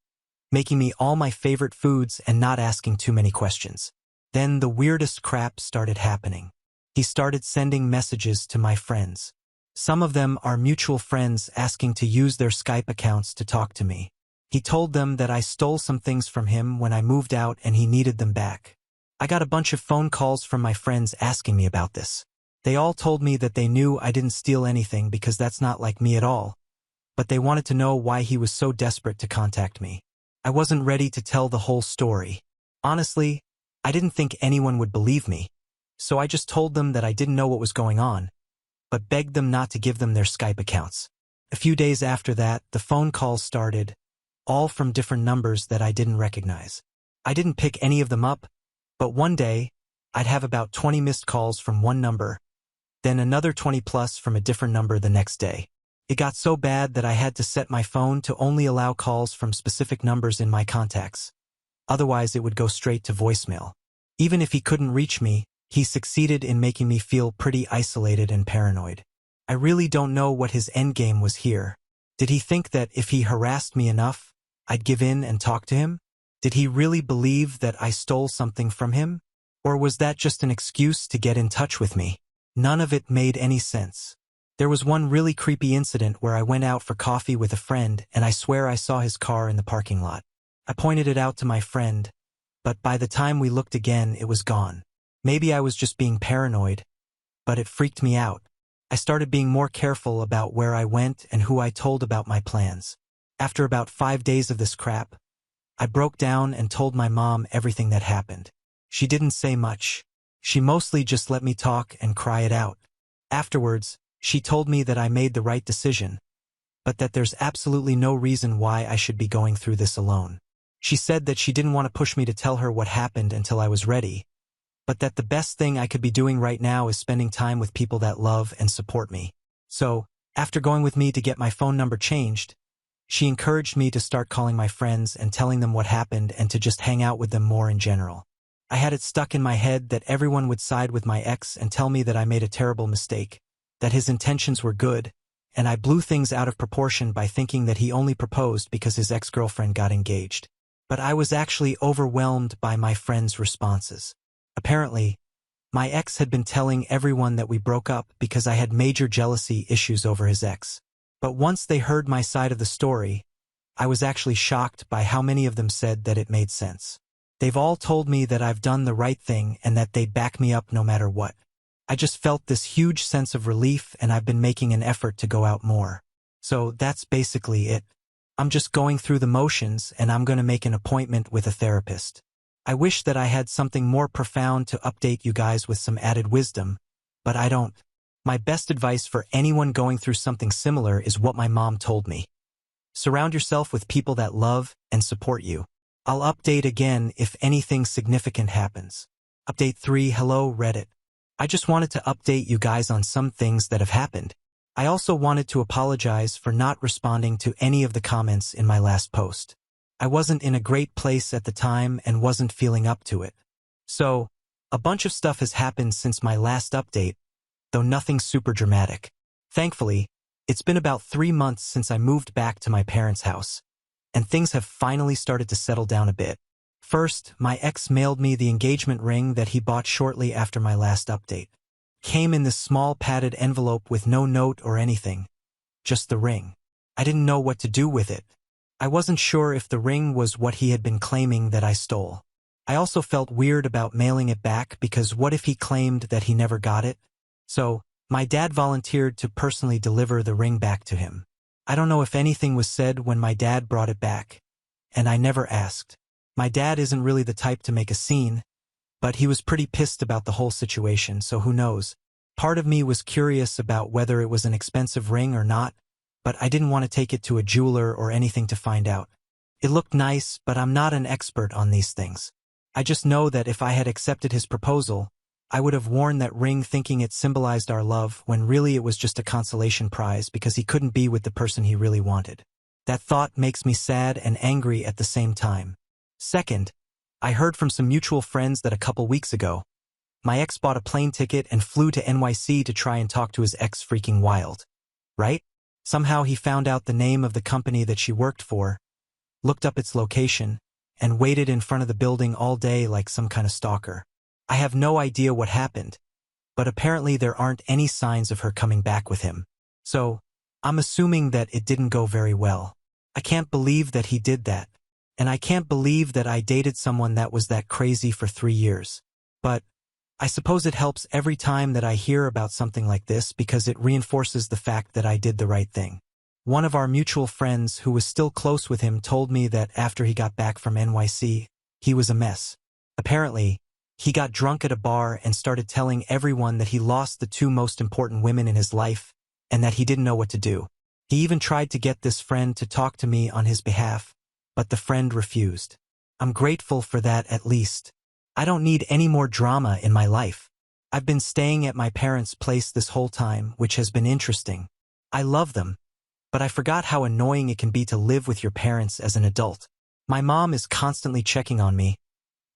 making me all my favorite foods and not asking too many questions. Then the weirdest crap started happening. He started sending messages to my friends. Some of them are mutual friends asking to use their Skype accounts to talk to me. He told them that I stole some things from him when I moved out and he needed them back. I got a bunch of phone calls from my friends asking me about this. They all told me that they knew I didn't steal anything because that's not like me at all, but they wanted to know why he was so desperate to contact me. I wasn't ready to tell the whole story. Honestly, I didn't think anyone would believe me, so I just told them that I didn't know what was going on, but begged them not to give them their Skype accounts. A few days after that, the phone calls started, all from different numbers that I didn't recognize. I didn't pick any of them up, but one day, I'd have about 20 missed calls from one number, then another 20 plus from a different number the next day. It got so bad that I had to set my phone to only allow calls from specific numbers in my contacts. Otherwise, it would go straight to voicemail. Even if he couldn't reach me, he succeeded in making me feel pretty isolated and paranoid. I really don't know what his endgame was here. Did he think that if he harassed me enough, I'd give in and talk to him? Did he really believe that I stole something from him? Or was that just an excuse to get in touch with me? None of it made any sense. There was one really creepy incident where I went out for coffee with a friend and I swear I saw his car in the parking lot. I pointed it out to my friend, but by the time we looked again, it was gone. Maybe I was just being paranoid, but it freaked me out. I started being more careful about where I went and who I told about my plans. After about 5 days of this crap, I broke down and told my mom everything that happened. She didn't say much. She mostly just let me talk and cry it out. Afterwards, she told me that I made the right decision, but that there's absolutely no reason why I should be going through this alone. She said that she didn't want to push me to tell her what happened until I was ready, but that the best thing I could be doing right now is spending time with people that love and support me. So, after going with me to get my phone number changed, she encouraged me to start calling my friends and telling them what happened and to just hang out with them more in general. I had it stuck in my head that everyone would side with my ex and tell me that I made a terrible mistake, that his intentions were good, and I blew things out of proportion by thinking that he only proposed because his ex-girlfriend got engaged. But I was actually overwhelmed by my friends' responses. Apparently, my ex had been telling everyone that we broke up because I had major jealousy issues over his ex. But once they heard my side of the story, I was actually shocked by how many of them said that it made sense. They've all told me that I've done the right thing and that they'd back me up no matter what. I just felt this huge sense of relief, and I've been making an effort to go out more. So that's basically it. I'm just going through the motions, and I'm going to make an appointment with a therapist. I wish that I had something more profound to update you guys with some added wisdom, but I don't. My best advice for anyone going through something similar is what my mom told me. Surround yourself with people that love and support you. I'll update again if anything significant happens. Update 3. Hello, Reddit. I just wanted to update you guys on some things that have happened. I also wanted to apologize for not responding to any of the comments in my last post. I wasn't in a great place at the time and wasn't feeling up to it. So, a bunch of stuff has happened since my last update, though nothing super dramatic. Thankfully, it's been about 3 months since I moved back to my parents' house, and things have finally started to settle down a bit. First, my ex mailed me the engagement ring that he bought shortly after my last update. Came in this small padded envelope with no note or anything, just the ring. I didn't know what to do with it. I wasn't sure if the ring was what he had been claiming that I stole. I also felt weird about mailing it back because what if he claimed that he never got it? So, my dad volunteered to personally deliver the ring back to him. I don't know if anything was said when my dad brought it back, and I never asked. My dad isn't really the type to make a scene, but he was pretty pissed about the whole situation, so who knows. Part of me was curious about whether it was an expensive ring or not, but I didn't want to take it to a jeweler or anything to find out. It looked nice, but I'm not an expert on these things. I just know that if I had accepted his proposal, I would have worn that ring thinking it symbolized our love when really it was just a consolation prize because he couldn't be with the person he really wanted. That thought makes me sad and angry at the same time. Second, I heard from some mutual friends that a couple weeks ago, my ex bought a plane ticket and flew to NYC to try and talk to his ex. Freaking wild. Right? Somehow he found out the name of the company that she worked for, looked up its location, and waited in front of the building all day like some kind of stalker. I have no idea what happened, but apparently there aren't any signs of her coming back with him. So, I'm assuming that it didn't go very well. I can't believe that he did that. And I can't believe that I dated someone that was that crazy for 3 years. But I suppose it helps every time that I hear about something like this because it reinforces the fact that I did the right thing. One of our mutual friends who was still close with him told me that after he got back from NYC, he was a mess. Apparently, he got drunk at a bar and started telling everyone that he lost the 2 most important women in his life and that he didn't know what to do. He even tried to get this friend to talk to me on his behalf, but the friend refused. I'm grateful for that at least. I don't need any more drama in my life. I've been staying at my parents' place this whole time, which has been interesting. I love them, but I forgot how annoying it can be to live with your parents as an adult. My mom is constantly checking on me,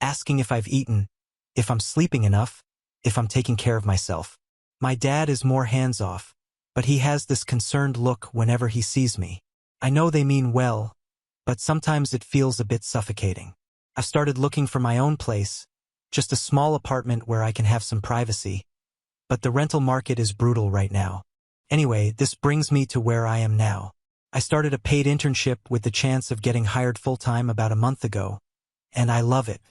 asking if I've eaten, if I'm sleeping enough, if I'm taking care of myself. My dad is more hands-off, but he has this concerned look whenever he sees me. I know they mean well, but sometimes it feels a bit suffocating. I've started looking for my own place, just a small apartment where I can have some privacy, but the rental market is brutal right now. Anyway, this brings me to where I am now. I started a paid internship with the chance of getting hired full-time about a month ago, and I love it.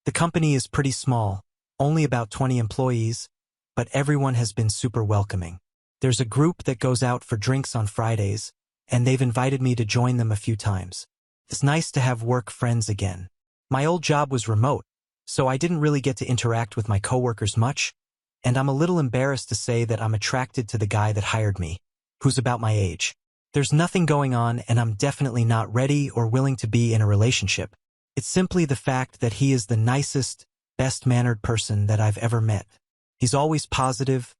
The company is pretty small, only about 20 employees, but everyone has been super welcoming. There's a group that goes out for drinks on Fridays, and they've invited me to join them a few times. It's nice to have work friends again. My old job was remote, so I didn't really get to interact with my coworkers much, and I'm a little embarrassed to say that I'm attracted to the guy that hired me, who's about my age. There's nothing going on, and I'm definitely not ready or willing to be in a relationship. It's simply the fact that he is the nicest, best-mannered person that I've ever met. He's always positive,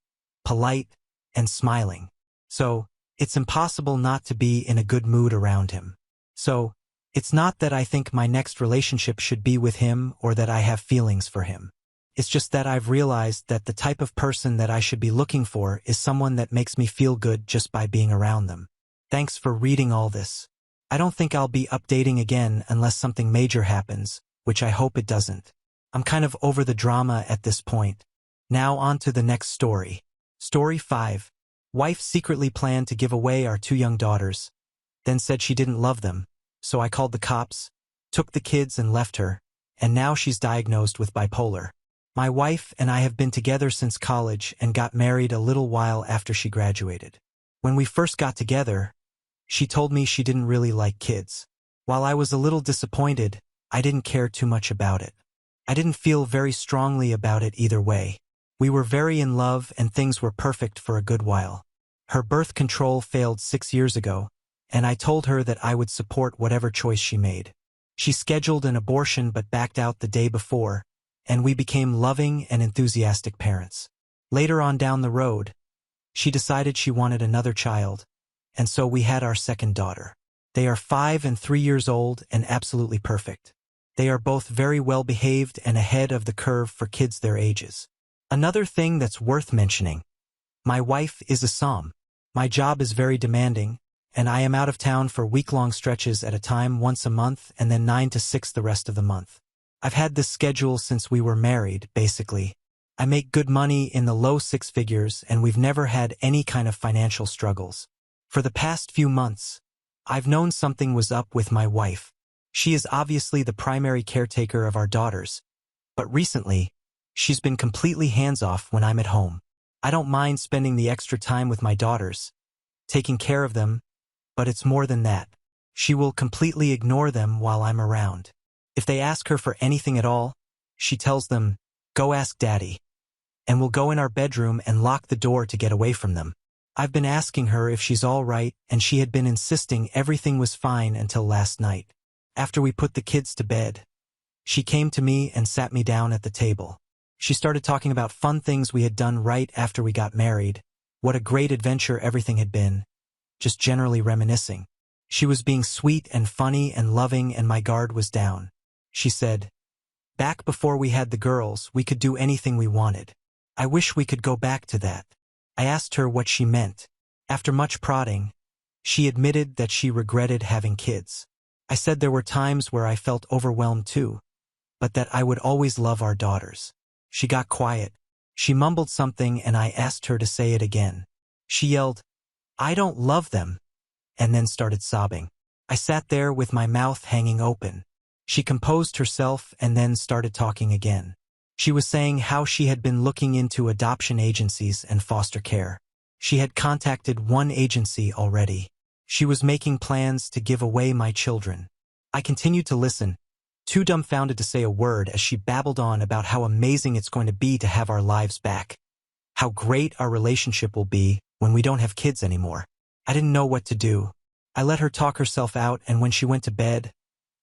polite, and smiling. So, it's impossible not to be in a good mood around him. So, It's not that I think my next relationship should be with him or that I have feelings for him. It's just that I've realized that the type of person that I should be looking for is someone that makes me feel good just by being around them. Thanks for reading all this. I don't think I'll be updating again unless something major happens, which I hope it doesn't. I'm kind of over the drama at this point. Now on to the next story. Story 5. Wife secretly planned to give away our 2 young daughters, then said she didn't love them, so I called the cops, took the kids and left her, and now she's diagnosed with bipolar. My wife and I have been together since college and got married a little while after she graduated. When we first got together, she told me she didn't really like kids. While I was a little disappointed, I didn't care too much about it. I didn't feel very strongly about it either way. We were very in love and things were perfect for a good while. Her birth control failed 6 years ago, and I told her that I would support whatever choice she made. She scheduled an abortion but backed out the day before, and we became loving and enthusiastic parents. Later on down the road, she decided she wanted another child, and so we had our second daughter. They are 5 and 3 years old and absolutely perfect. They are both very well behaved and ahead of the curve for kids their ages. Another thing that's worth mentioning, my wife is a som. My job is very demanding, and I am out of town for week-long stretches at a time once a month and then 9 to 6 the rest of the month. I've had this schedule since we were married, basically. I make good money in the low 6 figures and we've never had any kind of financial struggles. For the past few months, I've known something was up with my wife. She is obviously the primary caretaker of our daughters, but recently, she's been completely hands-off when I'm at home. I don't mind spending the extra time with my daughters, taking care of them, but it's more than that. She will completely ignore them while I'm around. If they ask her for anything at all, she tells them, "Go ask Daddy," and will go in our bedroom and lock the door to get away from them. I've been asking her if she's all right, and she had been insisting everything was fine until last night. After we put the kids to bed, she came to me and sat me down at the table. She started talking about fun things we had done right after we got married, what a great adventure everything had been, just generally reminiscing. She was being sweet and funny and loving and my guard was down. She said, "Back before we had the girls, we could do anything we wanted. I wish we could go back to that." I asked her what she meant. After much prodding, she admitted that she regretted having kids. I said there were times where I felt overwhelmed too, but that I would always love our daughters. She got quiet. She mumbled something and I asked her to say it again. She yelled, "I don't love them," and then started sobbing. I sat there with my mouth hanging open. She composed herself and then started talking again. She was saying how she had been looking into adoption agencies and foster care. She had contacted one agency already. She was making plans to give away my children. I continued to listen, too dumbfounded to say a word as she babbled on about how amazing it's going to be to have our lives back. How great our relationship will be when we don't have kids anymore. I didn't know what to do. I let her talk herself out, and when she went to bed,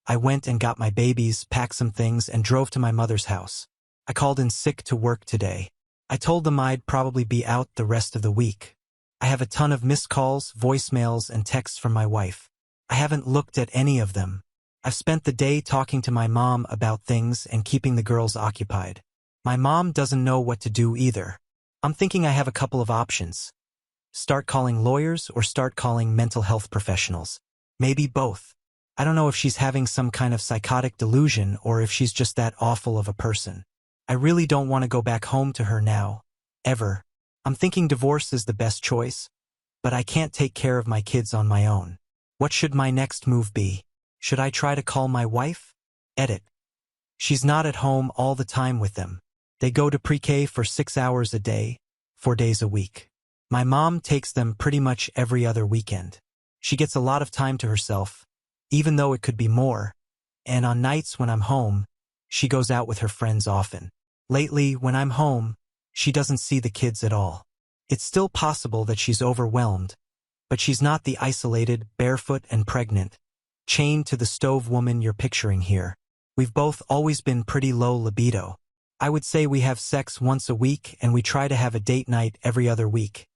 I went and got my babies, packed some things, and drove to my mother's house. I called in sick to work today. I told them I'd probably be out the rest of the week. I have a ton of missed calls, voicemails, and texts from my wife. I haven't looked at any of them. I've spent the day talking to my mom about things and keeping the girls occupied. My mom doesn't know what to do either. I'm thinking I have a couple of options. Start calling lawyers or start calling mental health professionals. Maybe both. I don't know if she's having some kind of psychotic delusion or if she's just that awful of a person. I really don't want to go back home to her now, ever. I'm thinking divorce is the best choice, but I can't take care of my kids on my own. What should my next move be? Should I try to call my wife? Edit. She's not at home all the time with them. They go to pre-K for 6 hours a day, 4 days a week. My mom takes them pretty much every other weekend. She gets a lot of time to herself, even though it could be more, and on nights when I'm home, she goes out with her friends often. Lately, when I'm home, she doesn't see the kids at all. It's still possible that she's overwhelmed, but she's not the isolated, barefoot and pregnant, chained to the stove woman you're picturing here. We've both always been pretty low libido. I would say we have sex once a week and we try to have a date night every other week,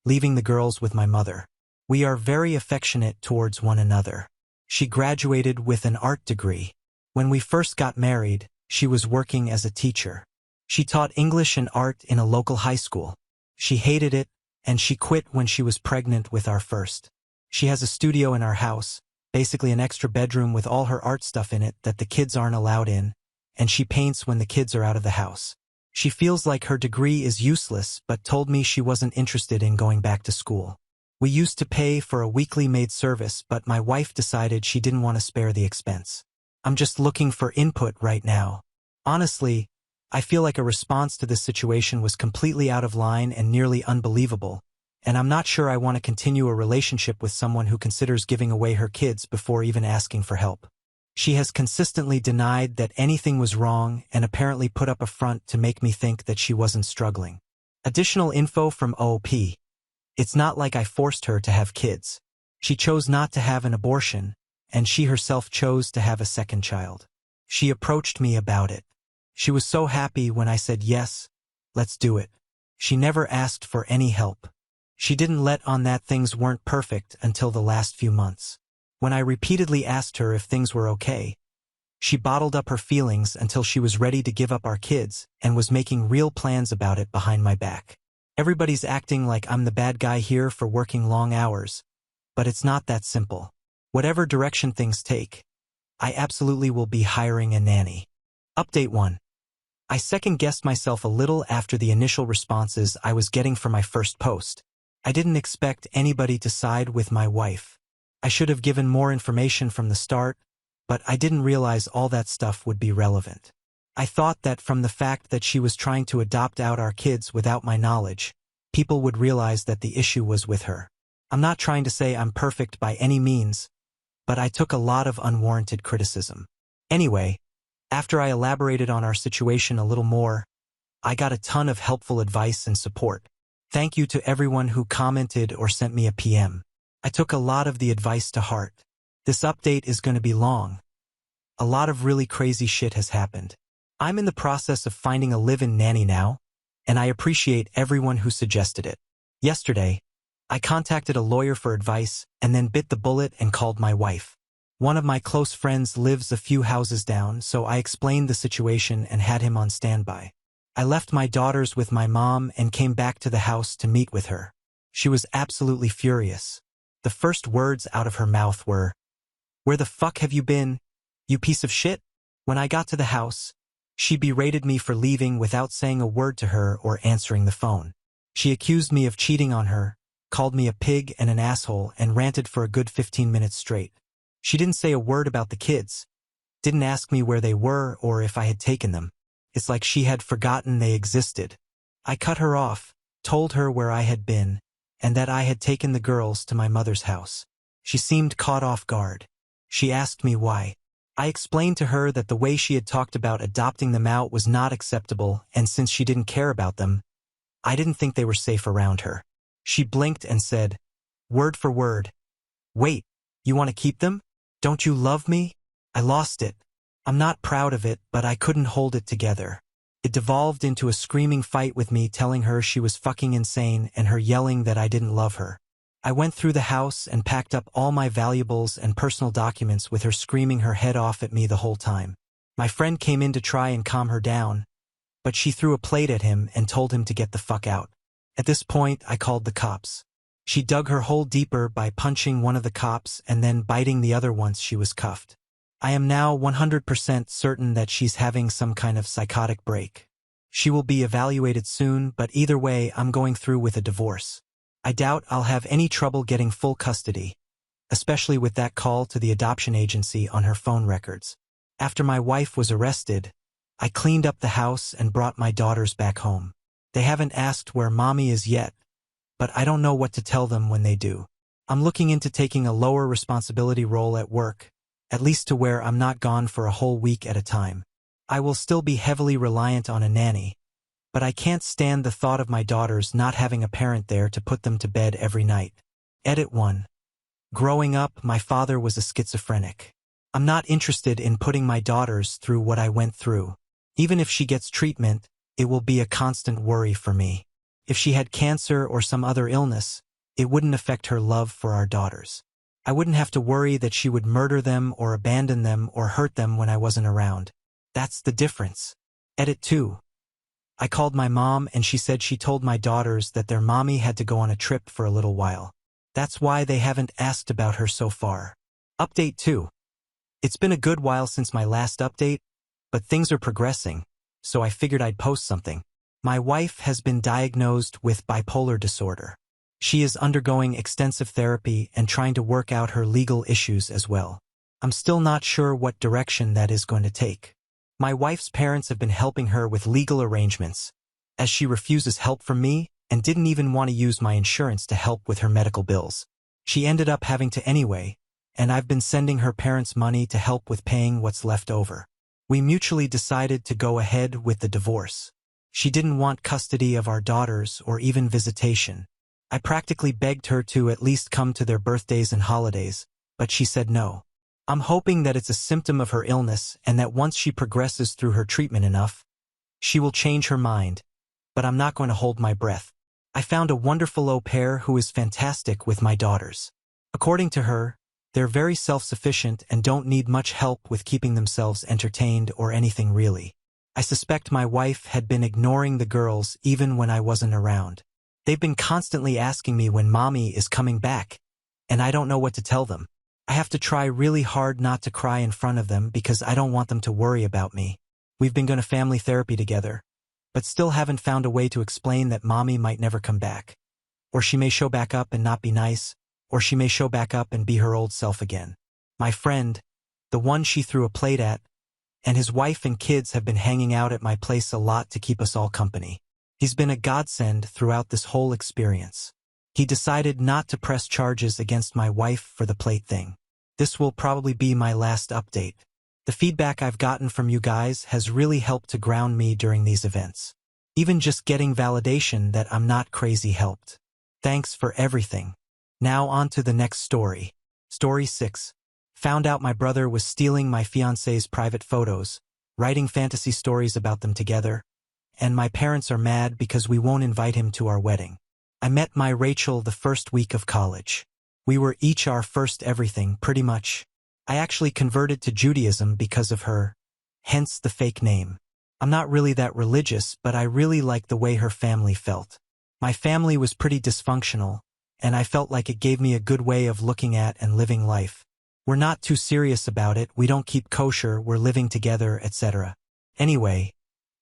leaving the girls with my mother. We are very affectionate towards one another. She graduated with an art degree. When we first got married, she was working as a teacher. She taught English and art in a local high school. She hated it, and she quit when she was pregnant with our first. She has a studio in our house, basically an extra bedroom with all her art stuff in it that the kids aren't allowed in, and she paints when the kids are out of the house. She feels like her degree is useless but told me she wasn't interested in going back to school. We used to pay for a weekly maid service, but my wife decided she didn't want to spare the expense. I'm just looking for input right now. Honestly, I feel like a response to this situation was completely out of line and nearly unbelievable, and I'm not sure I want to continue a relationship with someone who considers giving away her kids before even asking for help. She has consistently denied that anything was wrong and apparently put up a front to make me think that she wasn't struggling. Additional info from OP. It's not like I forced her to have kids. She chose not to have an abortion, and she herself chose to have a second child. She approached me about it. She was so happy when I said yes, let's do it. She never asked for any help. She didn't let on that things weren't perfect until the last few months. When I repeatedly asked her if things were okay, she bottled up her feelings until she was ready to give up our kids and was making real plans about it behind my back. Everybody's acting like I'm the bad guy here for working long hours, but it's not that simple. Whatever direction things take, I absolutely will be hiring a nanny. Update 1. I second-guessed myself a little after the initial responses I was getting for my first post. I didn't expect anybody to side with my wife. I should have given more information from the start, but I didn't realize all that stuff would be relevant. I thought that from the fact that she was trying to adopt out our kids without my knowledge, people would realize that the issue was with her. I'm not trying to say I'm perfect by any means, but I took a lot of unwarranted criticism. Anyway, after I elaborated on our situation a little more, I got a ton of helpful advice and support. Thank you to everyone who commented or sent me a PM. I took a lot of the advice to heart. This update is going to be long. A lot of really crazy shit has happened. I'm in the process of finding a live-in nanny now, and I appreciate everyone who suggested it. Yesterday, I contacted a lawyer for advice and then bit the bullet and called my wife. One of my close friends lives a few houses down, so I explained the situation and had him on standby. I left my daughters with my mom and came back to the house to meet with her. She was absolutely furious. The first words out of her mouth were, "Where the fuck have you been, you piece of shit?" When I got to the house, she berated me for leaving without saying a word to her or answering the phone. She accused me of cheating on her, called me a pig and an asshole, and ranted for a good 15 minutes straight. She didn't say a word about the kids, didn't ask me where they were or if I had taken them. It's like she had forgotten they existed. I cut her off, told her where I had been, and that I had taken the girls to my mother's house. She seemed caught off guard. She asked me why. I explained to her that the way she had talked about adopting them out was not acceptable, and since she didn't care about them, I didn't think they were safe around her. She blinked and said, word for word, "Wait, you want to keep them? Don't you love me?" I lost it. I'm not proud of it, but I couldn't hold it together. It devolved into a screaming fight with me telling her she was fucking insane and her yelling that I didn't love her. I went through the house and packed up all my valuables and personal documents with her screaming her head off at me the whole time. My friend came in to try and calm her down, but she threw a plate at him and told him to get the fuck out. At this point, I called the cops. She dug her hole deeper by punching one of the cops and then biting the other once she was cuffed. I am now 100% certain that she's having some kind of psychotic break. She will be evaluated soon, but either way, I'm going through with a divorce. I doubt I'll have any trouble getting full custody, especially with that call to the adoption agency on her phone records. After my wife was arrested, I cleaned up the house and brought my daughters back home. They haven't asked where mommy is yet, but I don't know what to tell them when they do. I'm looking into taking a lower responsibility role at work, at least to where I'm not gone for a whole week at a time. I will still be heavily reliant on a nanny, but I can't stand the thought of my daughters not having a parent there to put them to bed every night. Edit 1. Growing up, my father was a schizophrenic. I'm not interested in putting my daughters through what I went through. Even if she gets treatment, it will be a constant worry for me. If she had cancer or some other illness, it wouldn't affect her love for our daughters. I wouldn't have to worry that she would murder them or abandon them or hurt them when I wasn't around. That's the difference. Edit 2. I called my mom and she said she told my daughters that their mommy had to go on a trip for a little while. That's why they haven't asked about her so far. Update 2. It's been a good while since my last update, but things are progressing, so I figured I'd post something. My wife has been diagnosed with bipolar disorder. She is undergoing extensive therapy and trying to work out her legal issues as well. I'm still not sure what direction that is going to take. My wife's parents have been helping her with legal arrangements, as she refuses help from me and didn't even want to use my insurance to help with her medical bills. She ended up having to anyway, and I've been sending her parents money to help with paying what's left over. We mutually decided to go ahead with the divorce. She didn't want custody of our daughters or even visitation. I practically begged her to at least come to their birthdays and holidays, but she said no. I'm hoping that it's a symptom of her illness and that once she progresses through her treatment enough, she will change her mind, but I'm not going to hold my breath. I found a wonderful au pair who is fantastic with my daughters. According to her, they're very self-sufficient and don't need much help with keeping themselves entertained or anything really. I suspect my wife had been ignoring the girls even when I wasn't around. They've been constantly asking me when mommy is coming back, and I don't know what to tell them. I have to try really hard not to cry in front of them because I don't want them to worry about me. We've been going to family therapy together, but still haven't found a way to explain that mommy might never come back. Or she may show back up and not be nice, or she may show back up and be her old self again. My friend, the one she threw a plate at, and his wife and kids have been hanging out at my place a lot to keep us all company. He's been a godsend throughout this whole experience. He decided not to press charges against my wife for the plate thing. This will probably be my last update. The feedback I've gotten from you guys has really helped to ground me during these events. Even just getting validation that I'm not crazy helped. Thanks for everything. Now on to the next story. Story 6. Found out my brother was stealing my fiancé's private photos, writing fantasy stories about them together, and my parents are mad because we won't invite him to our wedding. I met my Rachel the first week of college. We were each our first everything, pretty much. I actually converted to Judaism because of her, hence the fake name. I'm not really that religious, but I really liked the way her family felt. My family was pretty dysfunctional, and I felt like it gave me a good way of looking at and living life. We're not too serious about it, we don't keep kosher, we're living together, etc. Anyway,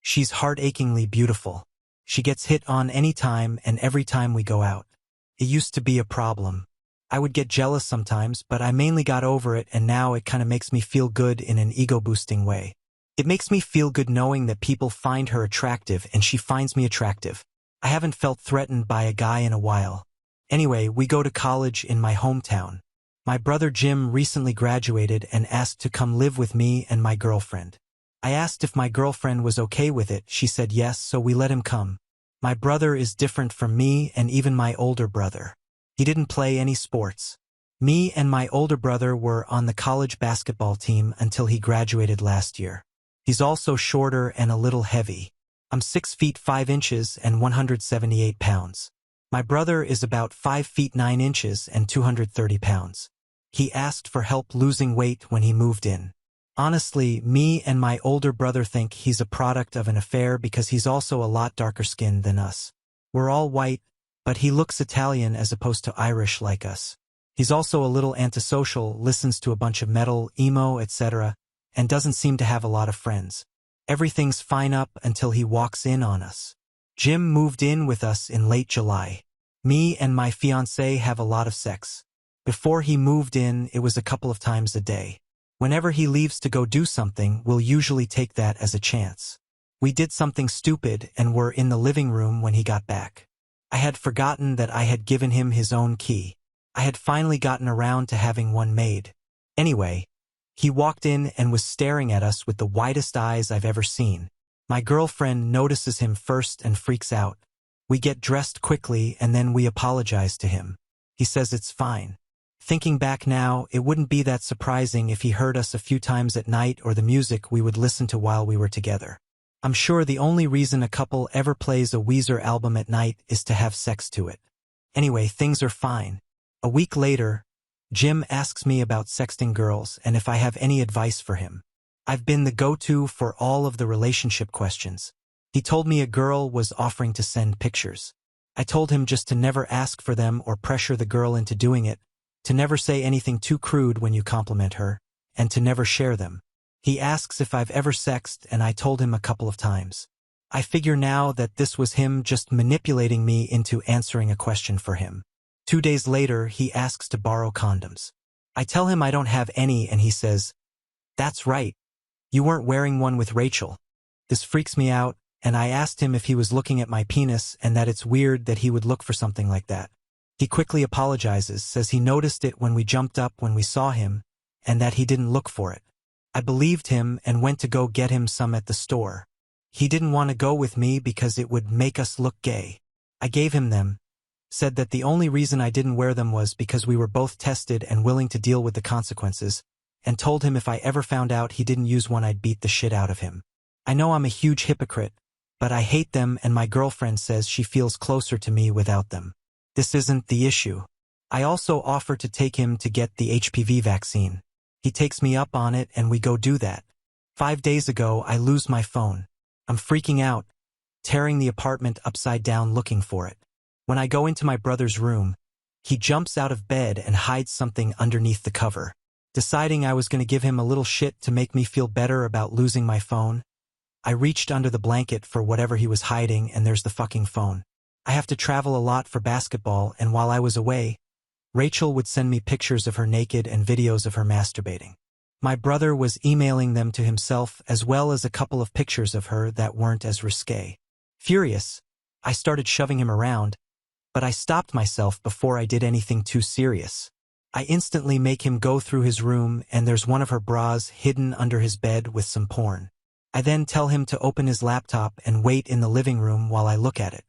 she's heart-achingly beautiful. She gets hit on any time and every time we go out. It used to be a problem. I would get jealous sometimes, but I mainly got over it, and now it kind of makes me feel good in an ego-boosting way. It makes me feel good knowing that people find her attractive and she finds me attractive. I haven't felt threatened by a guy in a while. Anyway, we go to college in my hometown. My brother Jim recently graduated and asked to come live with me and my girlfriend. I asked if my girlfriend was okay with it. She said yes, so we let him come. My brother is different from me and even my older brother. He didn't play any sports. Me and my older brother were on the college basketball team until he graduated last year. He's also shorter and a little heavy. I'm 6 feet 5 inches and 178 pounds. My brother is about 5 feet 9 inches and 230 pounds. He asked for help losing weight when he moved in. Honestly, me and my older brother think he's a product of an affair because he's also a lot darker skinned than us. We're all white, but he looks Italian as opposed to Irish like us. He's also a little antisocial, listens to a bunch of metal, emo, etc., and doesn't seem to have a lot of friends. Everything's fine up until he walks in on us. Jim moved in with us in late July. Me and my fiancé have a lot of sex. Before he moved in, it was a couple of times a day. Whenever he leaves to go do something, we'll usually take that as a chance. We did something stupid and were in the living room when he got back. I had forgotten that I had given him his own key. I had finally gotten around to having one made. Anyway, he walked in and was staring at us with the widest eyes I've ever seen. My girlfriend notices him first and freaks out. We get dressed quickly and then we apologize to him. He says it's fine. Thinking back now, it wouldn't be that surprising if he heard us a few times at night or the music we would listen to while we were together. I'm sure the only reason a couple ever plays a Weezer album at night is to have sex to it. Anyway, things are fine. A week later, Jim asks me about sexting girls and if I have any advice for him. I've been the go-to for all of the relationship questions. He told me a girl was offering to send pictures. I told him just to never ask for them or pressure the girl into doing it, to never say anything too crude when you compliment her, and to never share them. He asks if I've ever sexted, and I told him a couple of times. I figure now that this was him just manipulating me into answering a question for him. 2 days later, he asks to borrow condoms. I tell him I don't have any, and he says, "That's right. You weren't wearing one with Rachel." This freaks me out, and I asked him if he was looking at my penis and that it's weird that he would look for something like that. He quickly apologizes, says he noticed it when we jumped up when we saw him, and that he didn't look for it. I believed him and went to go get him some at the store. He didn't want to go with me because it would make us look gay. I gave him them, said that the only reason I didn't wear them was because we were both tested and willing to deal with the consequences, and told him if I ever found out he didn't use one I'd beat the shit out of him. I know I'm a huge hypocrite, but I hate them, and my girlfriend says she feels closer to me without them. This isn't the issue. I also offer to take him to get the HPV vaccine. He takes me up on it and we go do that. 5 days ago, I lose my phone. I'm freaking out, tearing the apartment upside down looking for it. When I go into my brother's room, he jumps out of bed and hides something underneath the cover. Deciding I was going to give him a little shit to make me feel better about losing my phone, I reached under the blanket for whatever he was hiding, and there's the fucking phone. I have to travel a lot for basketball, and while I was away, Rachel would send me pictures of her naked and videos of her masturbating. My brother was emailing them to himself, as well as a couple of pictures of her that weren't as risque. Furious, I started shoving him around, but I stopped myself before I did anything too serious. I instantly make him go through his room, and there's one of her bras hidden under his bed with some porn. I then tell him to open his laptop and wait in the living room while I look at it.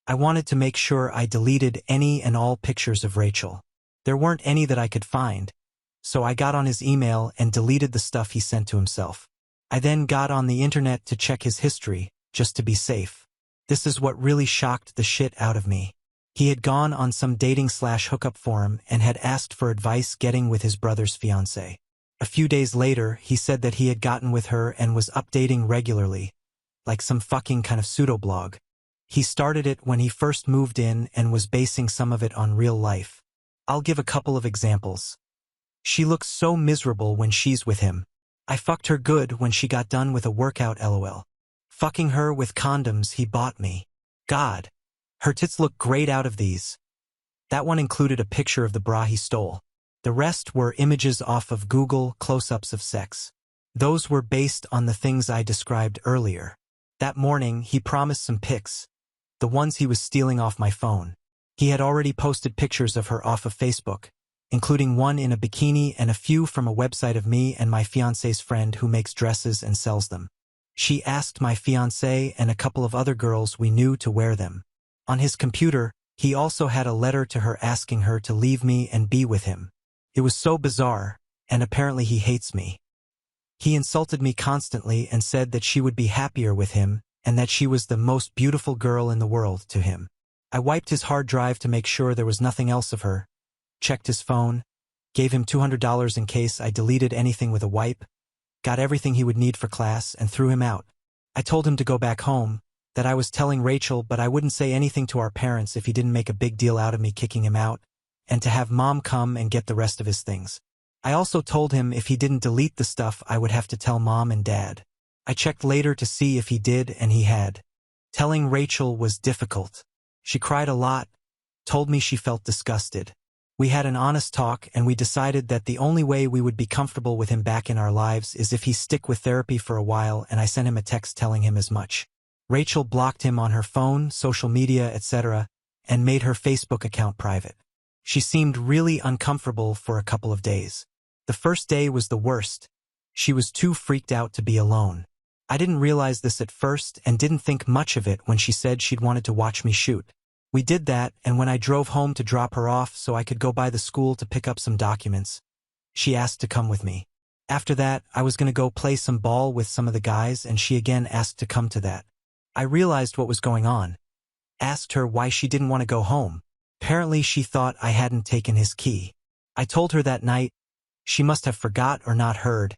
I wanted to make sure I deleted any and all pictures of Rachel. There weren't any that I could find, so I got on his email and deleted the stuff he sent to himself. I then got on the internet to check his history, just to be safe. This is what really shocked the shit out of me. He had gone on some dating/hookup forum and had asked for advice getting with his brother's fiancée. A few days later, he said that he had gotten with her and was updating regularly, like some fucking kind of pseudo-blog. He started it when he first moved in and was basing some of it on real life. I'll give a couple of examples. She looks so miserable when she's with him. I fucked her good when she got done with a workout, lol. Fucking her with condoms he bought me. God. Her tits look great out of these. That one included a picture of the bra he stole. The rest were images off of Google, close-ups of sex. Those were based on the things I described earlier. That morning, he promised some pics, the ones he was stealing off my phone. He had already posted pictures of her off of Facebook, including one in a bikini and a few from a website of me and my fiancé's friend who makes dresses and sells them. She asked my fiancé and a couple of other girls we knew to wear them. On his computer, he also had a letter to her asking her to leave me and be with him. It was so bizarre, and apparently he hates me. He insulted me constantly and said that she would be happier with him and that she was the most beautiful girl in the world to him. I wiped his hard drive to make sure there was nothing else of her, checked his phone, gave him $200 in case I deleted anything with a wipe, got everything he would need for class, and threw him out. I told him to go back home, that I was telling Rachel but I wouldn't say anything to our parents if he didn't make a big deal out of me kicking him out, and to have Mom come and get the rest of his things. I also told him if he didn't delete the stuff I would have to tell Mom and Dad. I checked later to see if he did, and he had. Telling Rachel was difficult. She cried a lot, told me she felt disgusted. We had an honest talk and we decided that the only way we would be comfortable with him back in our lives is if he stick with therapy for a while, and I sent him a text telling him as much. Rachel blocked him on her phone, social media, etc., and made her Facebook account private. She seemed really uncomfortable for a couple of days. The first day was the worst. She was too freaked out to be alone. I didn't realize this at first and didn't think much of it when she said she'd wanted to watch me shoot. We did that, and when I drove home to drop her off so I could go by the school to pick up some documents, she asked to come with me. After that, I was going to go play some ball with some of the guys, and she again asked to come to that. I realized what was going on. Asked her why she didn't want to go home. Apparently she thought I hadn't taken his key. I told her that night. She must have forgot or not heard,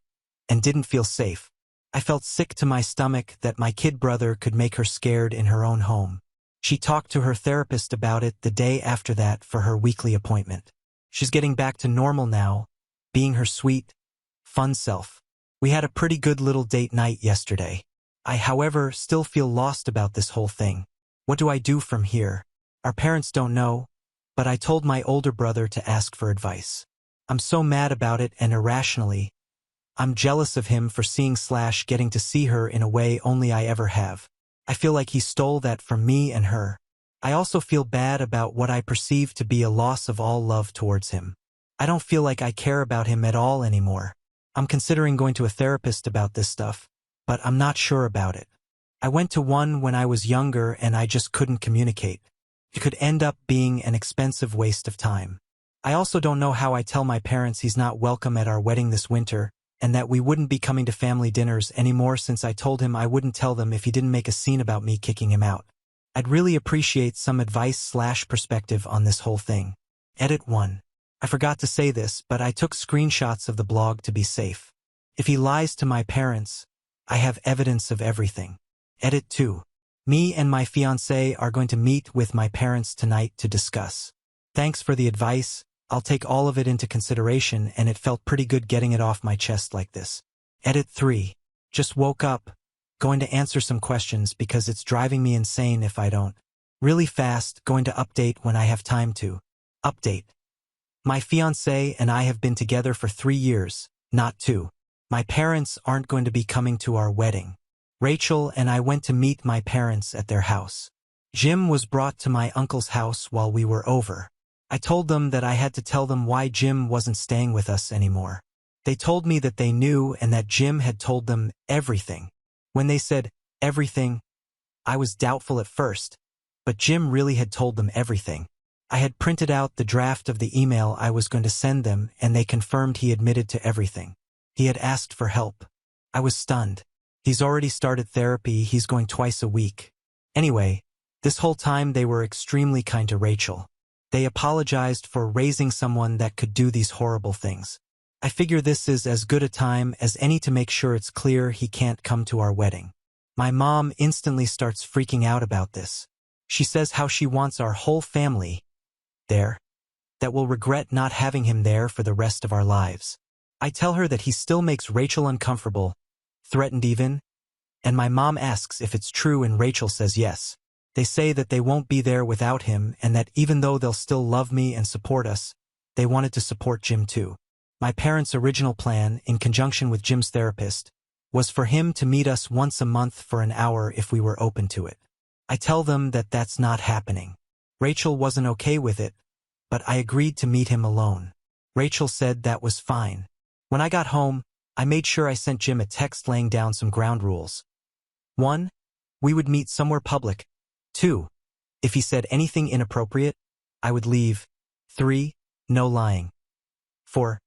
and didn't feel safe. I felt sick to my stomach that my kid brother could make her scared in her own home. She talked to her therapist about it the day after that for her weekly appointment. She's getting back to normal now, being her sweet, fun self. We had a pretty good little date night yesterday. I, however, still feel lost about this whole thing. What do I do from here? Our parents don't know, but I told my older brother to ask for advice. I'm so mad about it, and irrationally, I'm jealous of him for getting to see her in a way only I ever have. I feel like he stole that from me and her. I also feel bad about what I perceive to be a loss of all love towards him. I don't feel like I care about him at all anymore. I'm considering going to a therapist about this stuff, but I'm not sure about it. I went to one when I was younger and I just couldn't communicate. It could end up being an expensive waste of time. I also don't know how I tell my parents he's not welcome at our wedding this winter, and that we wouldn't be coming to family dinners anymore since I told him I wouldn't tell them if he didn't make a scene about me kicking him out. I'd really appreciate some advice/perspective on this whole thing. Edit 1. I forgot to say this, but I took screenshots of the blog to be safe. If he lies to my parents, I have evidence of everything. Edit 2. Me and my fiancé are going to meet with my parents tonight to discuss. Thanks for the advice. I'll take all of it into consideration, and it felt pretty good getting it off my chest like this. Edit 3. Just woke up, going to answer some questions because it's driving me insane if I don't. Really fast, going to update when I have time to. Update. My fiancé and I have been together for 3 years, not 2. My parents aren't going to be coming to our wedding. Rachel and I went to meet my parents at their house. Jim was brought to my uncle's house while we were over. I told them that I had to tell them why Jim wasn't staying with us anymore. They told me that they knew and that Jim had told them everything. When they said everything, I was doubtful at first, but Jim really had told them everything. I had printed out the draft of the email I was going to send them, and they confirmed he admitted to everything. He had asked for help. I was stunned. He's already started therapy. He's going twice a week. Anyway, this whole time they were extremely kind to Rachel. They apologized for raising someone that could do these horrible things. I figure this is as good a time as any to make sure it's clear he can't come to our wedding. My mom instantly starts freaking out about this. She says how she wants our whole family there, that we'll regret not having him there for the rest of our lives. I tell her that he still makes Rachel uncomfortable, threatened even, and my mom asks if it's true and Rachel says yes. They say that they won't be there without him and that even though they'll still love me and support us, they wanted to support Jim too. My parents' original plan, in conjunction with Jim's therapist, was for him to meet us once a month for an hour if we were open to it. I tell them that that's not happening. Rachel wasn't okay with it, but I agreed to meet him alone. Rachel said that was fine. When I got home, I made sure I sent Jim a text laying down some ground rules. 1. We would meet somewhere public. 2. If he said anything inappropriate, I would leave. 3. No lying. 4.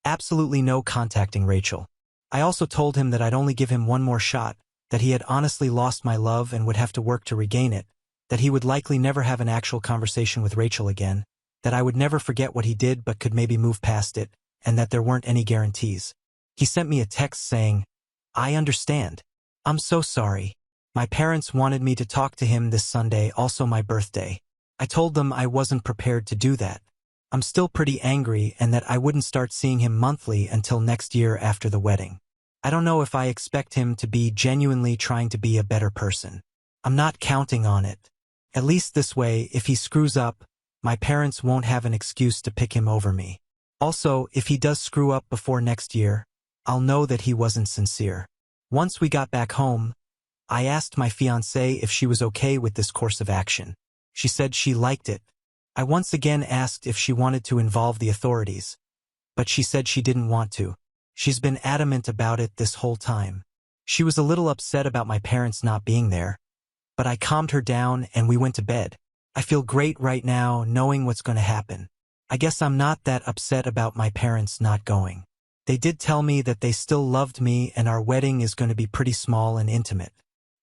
Absolutely no contacting Rachel. I also told him that I'd only give him one more shot, that he had honestly lost my love and would have to work to regain it, that he would likely never have an actual conversation with Rachel again, that I would never forget what he did but could maybe move past it, and that there weren't any guarantees. He sent me a text saying, "I understand. I'm so sorry. My parents wanted me to talk to him this Sunday, also my birthday. I told them I wasn't prepared to do that. I'm still pretty angry and that I wouldn't start seeing him monthly until next year after the wedding. I don't know if I expect him to be genuinely trying to be a better person. I'm not counting on it. At least this way, if he screws up, my parents won't have an excuse to pick him over me. Also, if he does screw up before next year, I'll know that he wasn't sincere." Once we got back home, I asked my fiancée if she was okay with this course of action. She said she liked it. I once again asked if she wanted to involve the authorities, but she said she didn't want to. She's been adamant about it this whole time. She was a little upset about my parents not being there, but I calmed her down and we went to bed. I feel great right now knowing what's going to happen. I guess I'm not that upset about my parents not going. They did tell me that they still loved me and our wedding is going to be pretty small and intimate.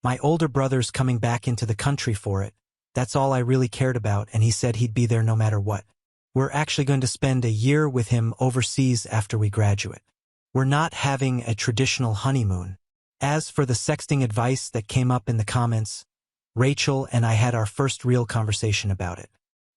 My older brother's coming back into the country for it. That's all I really cared about, and he said he'd be there no matter what. We're actually going to spend a year with him overseas after we graduate. We're not having a traditional honeymoon. As for the sexting advice that came up in the comments, Rachel and I had our first real conversation about it.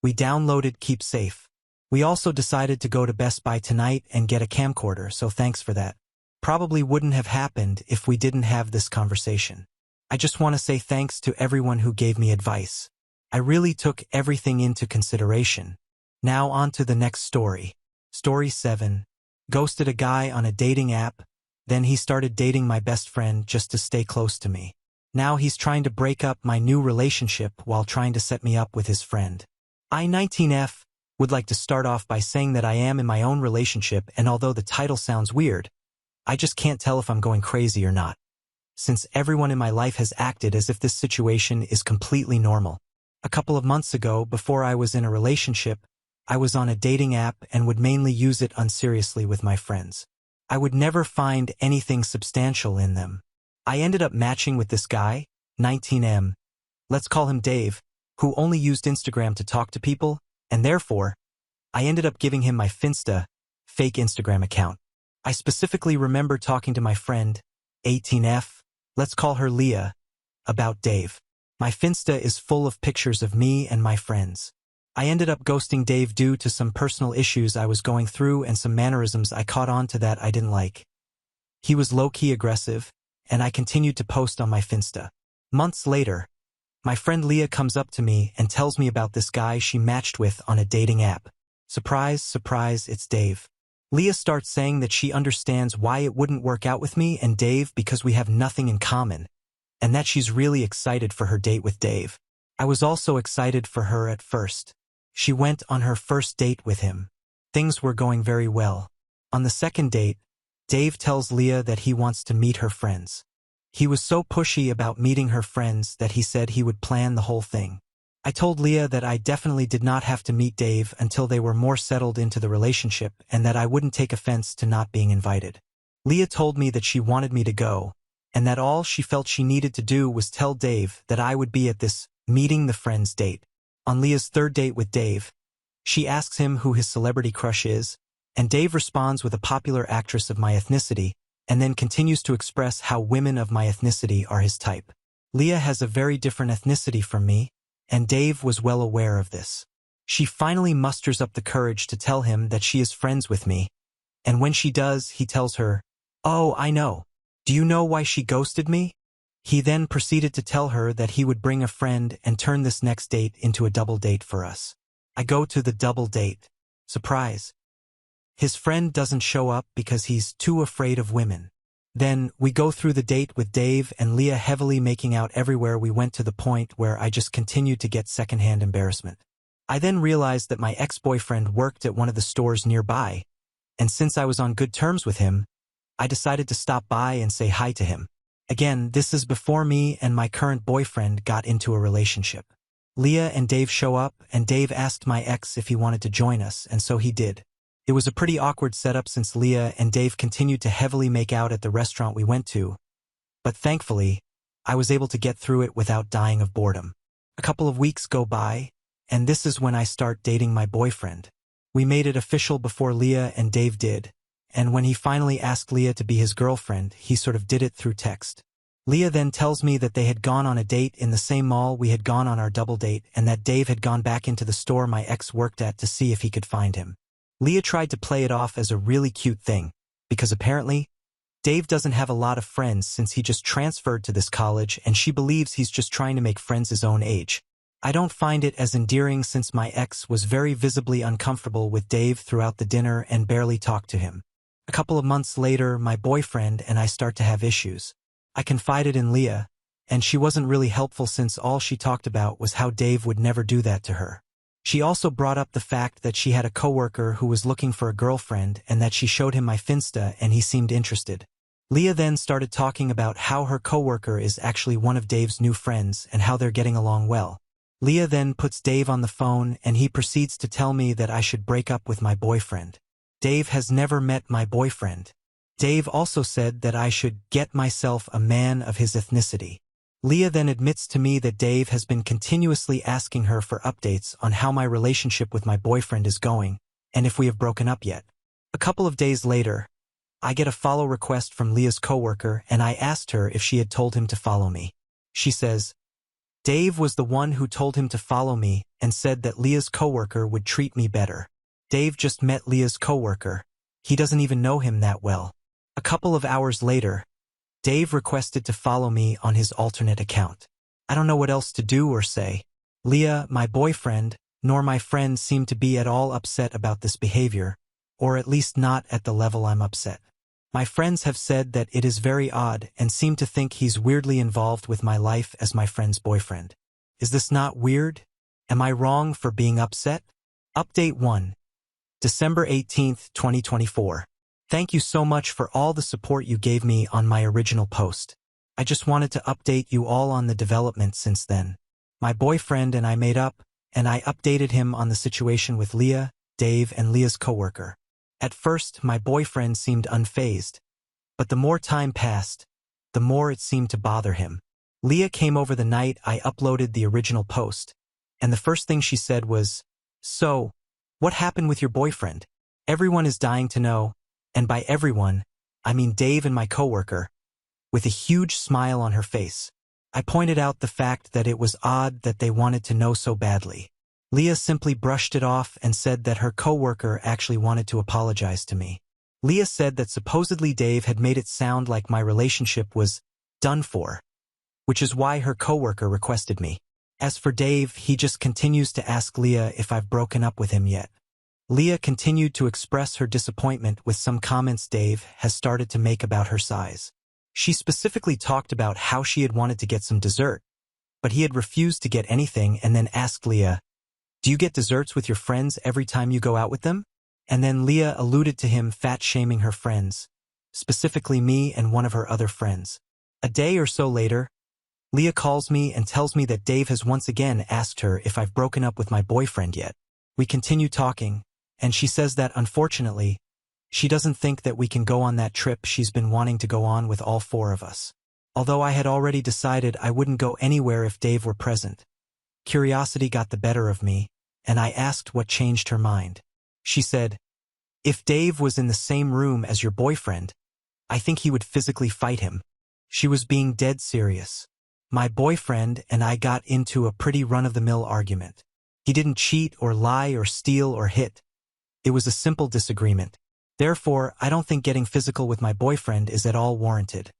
We downloaded Keep Safe. We also decided to go to Best Buy tonight and get a camcorder, so thanks for that. Probably wouldn't have happened if we didn't have this conversation. I just want to say thanks to everyone who gave me advice. I really took everything into consideration. Now on to the next story. Story 7. Ghosted a guy on a dating app, then he started dating my best friend just to stay close to me. Now he's trying to break up my new relationship while trying to set me up with his friend. I-19F would like to start off by saying that I am in my own relationship, and although the title sounds weird, I just can't tell if I'm going crazy or not, since everyone in my life has acted as if this situation is completely normal. A couple of months ago, before I was in a relationship, I was on a dating app and would mainly use it unseriously with my friends. I would never find anything substantial in them. I ended up matching with this guy, 19M, let's call him Dave, who only used Instagram to talk to people, and therefore, I ended up giving him my Finsta, fake Instagram account. I specifically remember talking to my friend, 18F, let's call her Leah, about Dave. My Finsta is full of pictures of me and my friends. I ended up ghosting Dave due to some personal issues I was going through and some mannerisms I caught on to that I didn't like. He was low-key aggressive, and I continued to post on my Finsta. Months later, my friend Leah comes up to me and tells me about this guy she matched with on a dating app. Surprise, surprise, it's Dave. Leah starts saying that she understands why it wouldn't work out with me and Dave because we have nothing in common, and that she's really excited for her date with Dave. I was also excited for her at first. She went on her first date with him. Things were going very well. On the second date, Dave tells Leah that he wants to meet her friends. He was so pushy about meeting her friends that he said he would plan the whole thing. I told Leah that I definitely did not have to meet Dave until they were more settled into the relationship and that I wouldn't take offense to not being invited. Leah told me that she wanted me to go, and that all she felt she needed to do was tell Dave that I would be at this meeting the friends date. On Leah's third date with Dave, she asks him who his celebrity crush is, and Dave responds with a popular actress of my ethnicity, and then continues to express how women of my ethnicity are his type. Leah has a very different ethnicity from me, and Dave was well aware of this. She finally musters up the courage to tell him that she is friends with me, and when she does, he tells her, "Oh, I know. Do you know why she ghosted me?" He then proceeded to tell her that he would bring a friend and turn this next date into a double date for us. I go to the double date. Surprise. His friend doesn't show up because he's too afraid of women. Then, we go through the date with Dave and Leah heavily making out everywhere we went to the point where I just continued to get secondhand embarrassment. I then realized that my ex-boyfriend worked at one of the stores nearby, and since I was on good terms with him, I decided to stop by and say hi to him. Again, this is before me and my current boyfriend got into a relationship. Leah and Dave show up, and Dave asked my ex if he wanted to join us, and so he did. It was a pretty awkward setup since Leah and Dave continued to heavily make out at the restaurant we went to, but thankfully, I was able to get through it without dying of boredom. A couple of weeks go by, and this is when I start dating my boyfriend. We made it official before Leah and Dave did, and when he finally asked Leah to be his girlfriend, he sort of did it through text. Leah then tells me that they had gone on a date in the same mall we had gone on our double date and that Dave had gone back into the store my ex worked at to see if he could find him. Leah tried to play it off as a really cute thing, because apparently, Dave doesn't have a lot of friends since he just transferred to this college and she believes he's just trying to make friends his own age. I don't find it as endearing since my ex was very visibly uncomfortable with Dave throughout the dinner and barely talked to him. A couple of months later, my boyfriend and I start to have issues. I confided in Leah, and she wasn't really helpful since all she talked about was how Dave would never do that to her. She also brought up the fact that she had a coworker who was looking for a girlfriend and that she showed him my Finsta and he seemed interested. Leah then started talking about how her coworker is actually one of Dave's new friends and how they're getting along well. Leah then puts Dave on the phone and he proceeds to tell me that I should break up with my boyfriend. Dave has never met my boyfriend. Dave also said that I should get myself a man of his ethnicity. Leah then admits to me that Dave has been continuously asking her for updates on how my relationship with my boyfriend is going and if we have broken up yet. A couple of days later, I get a follow request from Leah's coworker and I asked her if she had told him to follow me. She says, Dave was the one who told him to follow me and said that Leah's coworker would treat me better. Dave just met Leah's coworker. He doesn't even know him that well. A couple of hours later, Dave requested to follow me on his alternate account. I don't know what else to do or say. Leah, my boyfriend, nor my friends seem to be at all upset about this behavior, or at least not at the level I'm upset. My friends have said that it is very odd and seem to think he's weirdly involved with my life as my friend's boyfriend. Is this not weird? Am I wrong for being upset? Update 1. December 18th, 2024. Thank you so much for all the support you gave me on my original post. I just wanted to update you all on the development since then. My boyfriend and I made up, and I updated him on the situation with Leah, Dave, and Leah's coworker. At first, my boyfriend seemed unfazed, but the more time passed, the more it seemed to bother him. Leah came over the night I uploaded the original post, and the first thing she said was, "So, what happened with your boyfriend? Everyone is dying to know," and by everyone, I mean Dave and my coworker, with a huge smile on her face. I pointed out the fact that it was odd that they wanted to know so badly. Leah simply brushed it off and said that her coworker actually wanted to apologize to me. Leah said that supposedly Dave had made it sound like my relationship was done for, which is why her coworker requested me. As for Dave, he just continues to ask Leah if I've broken up with him yet. Leah continued to express her disappointment with some comments Dave has started to make about her size. She specifically talked about how she had wanted to get some dessert, but he had refused to get anything and then asked Leah, "Do you get desserts with your friends every time you go out with them?" And then Leah alluded to him fat-shaming her friends, specifically me and one of her other friends. A day or so later, Leah calls me and tells me that Dave has once again asked her if I've broken up with my boyfriend yet. We continue talking, and she says that, unfortunately, she doesn't think that we can go on that trip she's been wanting to go on with all four of us. Although I had already decided I wouldn't go anywhere if Dave were present, curiosity got the better of me, and I asked what changed her mind. She said, "If Dave was in the same room as your boyfriend, I think he would physically fight him." She was being dead serious. My boyfriend and I got into a pretty run-of-the-mill argument. He didn't cheat or lie or steal or hit. It was a simple disagreement. Therefore, I don't think getting physical with my boyfriend is at all warranted,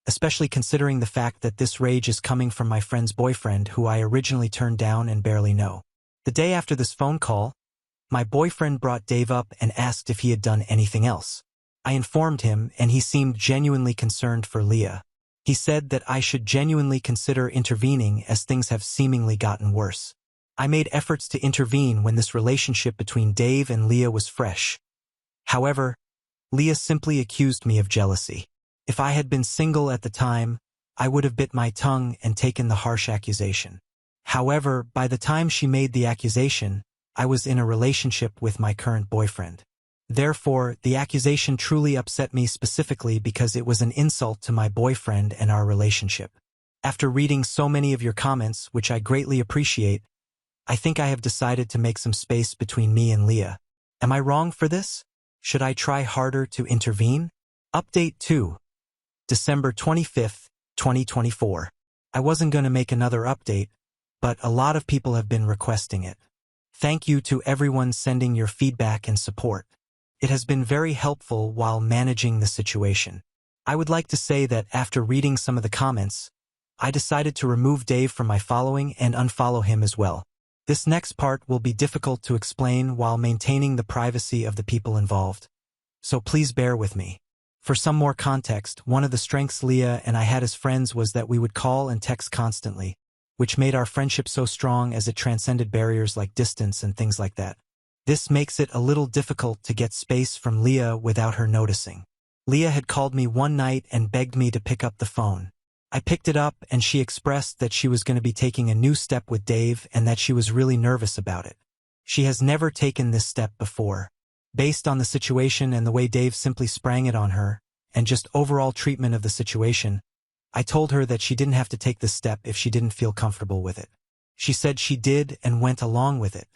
especially considering the fact that this rage is coming from my friend's boyfriend who I originally turned down and barely know. The day after this phone call, my boyfriend brought Dave up and asked if he had done anything else. I informed him, and he seemed genuinely concerned for Leah. He said that I should genuinely consider intervening as things have seemingly gotten worse. I made efforts to intervene when this relationship between Dave and Leah was fresh. However, Leah simply accused me of jealousy. If I had been single at the time, I would have bit my tongue and taken the harsh accusation. However, by the time she made the accusation, I was in a relationship with my current boyfriend. Therefore, the accusation truly upset me specifically because it was an insult to my boyfriend and our relationship. After reading so many of your comments, which I greatly appreciate, I think I have decided to make some space between me and Leah. Am I wrong for this? Should I try harder to intervene? Update 2. December 25th, 2024. I wasn't going to make another update, but a lot of people have been requesting it. Thank you to everyone sending your feedback and support. It has been very helpful while managing the situation. I would like to say that after reading some of the comments, I decided to remove Dave from my following and unfollow him as well. This next part will be difficult to explain while maintaining the privacy of the people involved, so please bear with me. For some more context, one of the strengths Leah and I had as friends was that we would call and text constantly, which made our friendship so strong as it transcended barriers like distance and things like that. This makes it a little difficult to get space from Leah without her noticing. Leah had called me one night and begged me to pick up the phone. I picked it up and she expressed that she was going to be taking a new step with Dave and that she was really nervous about it. She has never taken this step before. Based on the situation and the way Dave simply sprang it on her, and just overall treatment of the situation, I told her that she didn't have to take this step if she didn't feel comfortable with it. She said she did and went along with it.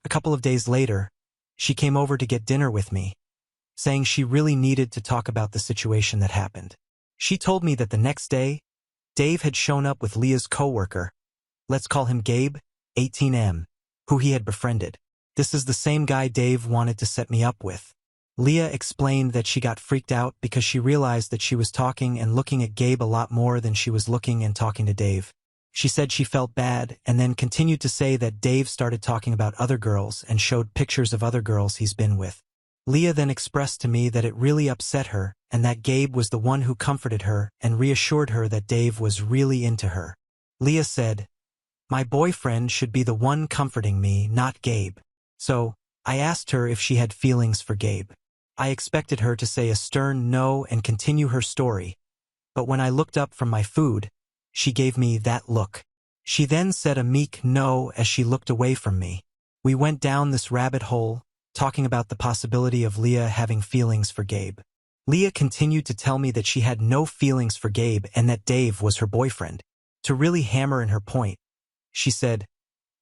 A couple of days later, she came over to get dinner with me, saying she really needed to talk about the situation that happened. She told me that the next day, Dave had shown up with Leah's coworker, let's call him Gabe, 18M, who he had befriended. This is the same guy Dave wanted to set me up with. Leah explained that she got freaked out because she realized that she was talking and looking at Gabe a lot more than she was looking and talking to Dave. She said she felt bad and then continued to say that Dave started talking about other girls and showed pictures of other girls he's been with. Leah then expressed to me that it really upset her and that Gabe was the one who comforted her and reassured her that Dave was really into her. Leah said, "My boyfriend should be the one comforting me, not Gabe." So, I asked her if she had feelings for Gabe. I expected her to say a stern no and continue her story, but when I looked up from my food, she gave me that look. She then said a meek no as she looked away from me. We went down this rabbit hole, talking about the possibility of Leah having feelings for Gabe. Leah continued to tell me that she had no feelings for Gabe and that Dave was her boyfriend. To really hammer in her point, she said,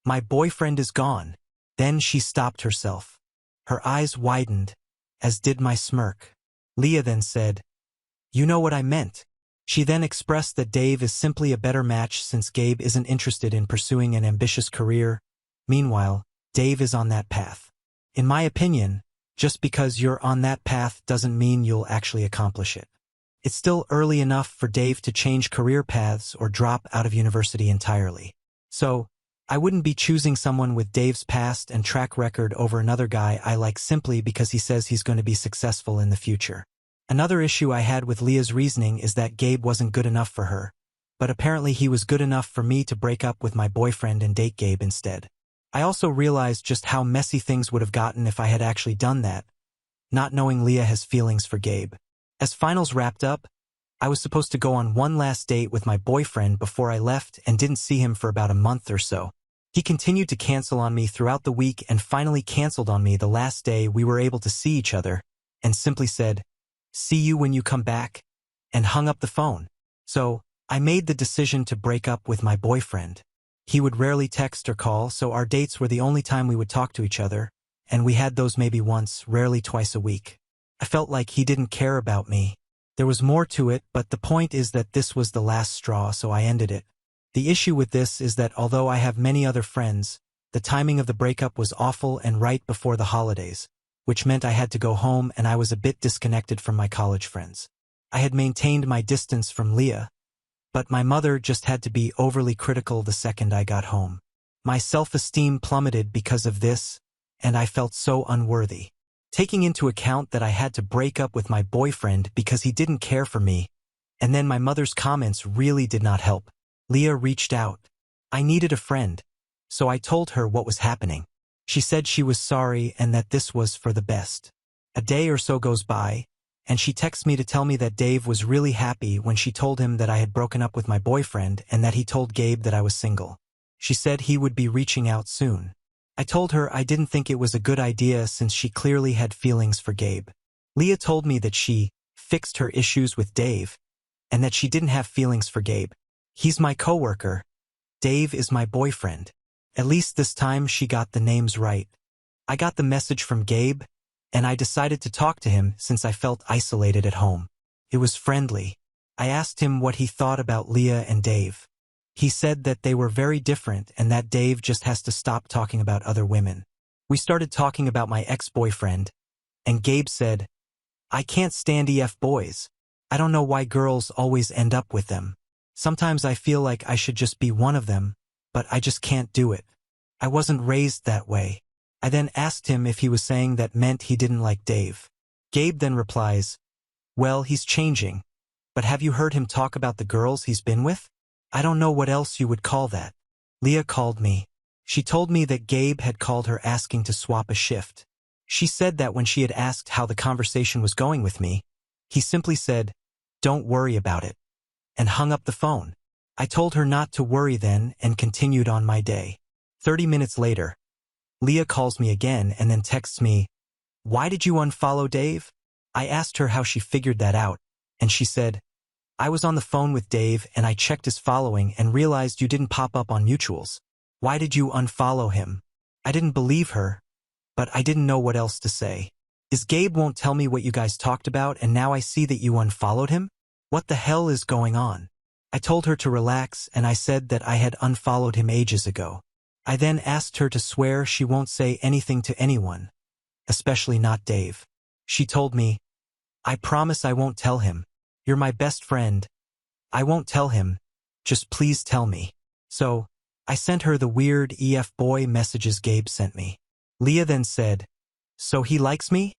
"My boyfriend is gone." Then she stopped herself. Her eyes widened, as did my smirk. Leah then said, "You know what I meant." She then expressed that Dave is simply a better match since Gabe isn't interested in pursuing an ambitious career. Meanwhile, Dave is on that path. In my opinion, just because you're on that path doesn't mean you'll actually accomplish it. It's still early enough for Dave to change career paths or drop out of university entirely. So, I wouldn't be choosing someone with Dave's past and track record over another guy I like simply because he says he's going to be successful in the future. Another issue I had with Leah's reasoning is that Gabe wasn't good enough for her, but apparently he was good enough for me to break up with my boyfriend and date Gabe instead. I also realized just how messy things would have gotten if I had actually done that, not knowing Leah has feelings for Gabe. As finals wrapped up, I was supposed to go on one last date with my boyfriend before I left and didn't see him for about a month or so. He continued to cancel on me throughout the week and finally canceled on me the last day we were able to see each other and simply said, "See you when you come back," and hung up the phone. So, I made the decision to break up with my boyfriend. He would rarely text or call, so our dates were the only time we would talk to each other, and we had those maybe once, rarely twice a week. I felt like he didn't care about me. There was more to it, but the point is that this was the last straw, so I ended it. The issue with this is that although I have many other friends, the timing of the breakup was awful and right before the holidays, which meant I had to go home and I was a bit disconnected from my college friends. I had maintained my distance from Leah, but my mother just had to be overly critical the second I got home. My self-esteem plummeted because of this, and I felt so unworthy. Taking into account that I had to break up with my boyfriend because he didn't care for me, and then my mother's comments really did not help. Leah reached out. I needed a friend, so I told her what was happening. She said she was sorry and that this was for the best. A day or so goes by, and she texts me to tell me that Dave was really happy when she told him that I had broken up with my boyfriend and that he told Gabe that I was single. She said he would be reaching out soon. I told her I didn't think it was a good idea since she clearly had feelings for Gabe. Leah told me that she fixed her issues with Dave and that she didn't have feelings for Gabe. He's my coworker. Dave is my boyfriend. At least this time she got the names right. I got the message from Gabe, and I decided to talk to him since I felt isolated at home. It was friendly. I asked him what he thought about Leah and Dave. He said that they were very different and that Dave just has to stop talking about other women. We started talking about my ex-boyfriend, and Gabe said, "I can't stand EF boys. I don't know why girls always end up with them. Sometimes I feel like I should just be one of them, but I just can't do it. I wasn't raised that way." I then asked him if he was saying that meant he didn't like Dave. Gabe then replies, "Well, he's changing, but have you heard him talk about the girls he's been with? I don't know what else you would call that." Leah called me. She told me that Gabe had called her asking to swap a shift. She said that when she had asked how the conversation was going with me, he simply said, "Don't worry about it," and hung up the phone. I told her not to worry then and continued on my day. 30 minutes later, Leah calls me again and then texts me, "Why did you unfollow Dave?" I asked her how she figured that out, and she said, I was on the phone with Dave and I checked his following and realized you didn't pop up on mutuals. Why did you unfollow him? I didn't believe her, but I didn't know what else to say. Is Gabe won't tell me what you guys talked about and now I see that you unfollowed him? What the hell is going on? I told her to relax and I said that I had unfollowed him ages ago. I then asked her to swear she won't say anything to anyone, especially not Dave. She told me, I promise I won't tell him. You're my best friend. I won't tell him. Just please tell me. So, I sent her the weird EF boy messages Gabe sent me. Leah then said, so he likes me?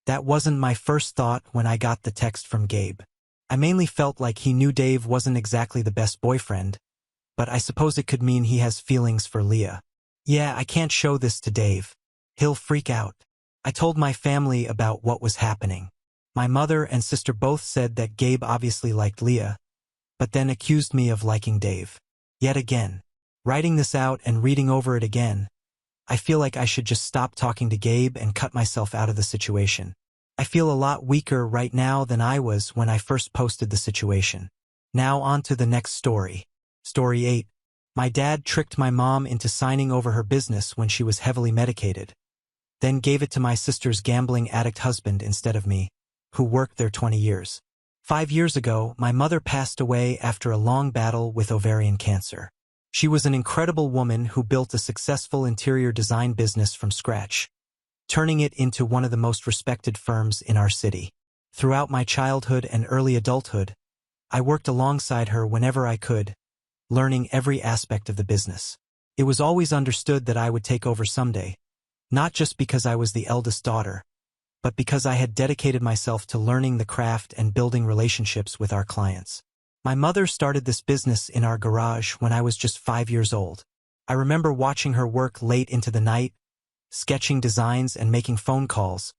That wasn't my first thought when I got the text from Gabe. I mainly felt like he knew Dave wasn't exactly the best boyfriend, but I suppose it could mean he has feelings for Leah. Yeah, I can't show this to Dave. He'll freak out. I told my family about what was happening. My mother and sister both said that Gabe obviously liked Leah, but then accused me of liking Dave. Yet again, writing this out and reading over it again, I feel like I should just stop talking to Gabe and cut myself out of the situation. I feel a lot weaker right now than I was when I first posted the situation. Now on to the next story. Story 8. My dad tricked my mom into signing over her business when she was heavily medicated, then gave it to my sister's gambling addict husband instead of me, who worked there 20 years. 5 years ago, my mother passed away after a long battle with ovarian cancer. She was an incredible woman who built a successful interior design business from scratch, turning it into one of the most respected firms in our city. Throughout my childhood and early adulthood, I worked alongside her whenever I could, learning every aspect of the business. It was always understood that I would take over someday, not just because I was the eldest daughter, but because I had dedicated myself to learning the craft and building relationships with our clients. My mother started this business in our garage when I was just 5 years old. I remember watching her work late into the night, sketching designs and making phone calls,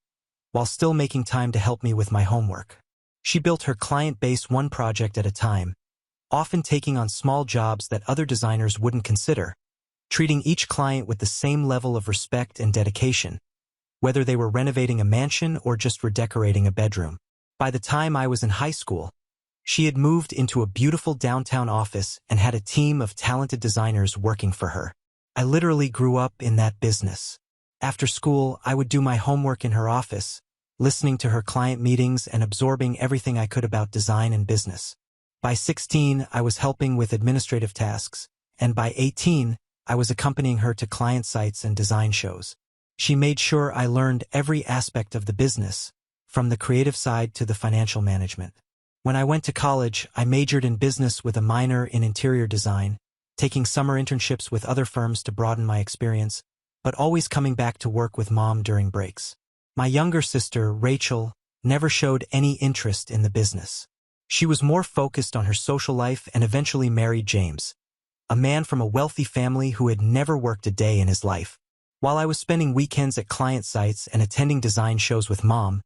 while still making time to help me with my homework. She built her client base one project at a time, often taking on small jobs that other designers wouldn't consider, treating each client with the same level of respect and dedication, whether they were renovating a mansion or just redecorating a bedroom. By the time I was in high school, she had moved into a beautiful downtown office and had a team of talented designers working for her. I literally grew up in that business. After school, I would do my homework in her office, listening to her client meetings and absorbing everything I could about design and business. By 16, I was helping with administrative tasks, and by 18, I was accompanying her to client sites and design shows. She made sure I learned every aspect of the business, from the creative side to the financial management. When I went to college, I majored in business with a minor in interior design, taking summer internships with other firms to broaden my experience, but always coming back to work with Mom during breaks. My younger sister, Rachel, never showed any interest in the business. She was more focused on her social life and eventually married James, a man from a wealthy family who had never worked a day in his life. While I was spending weekends at client sites and attending design shows with Mom,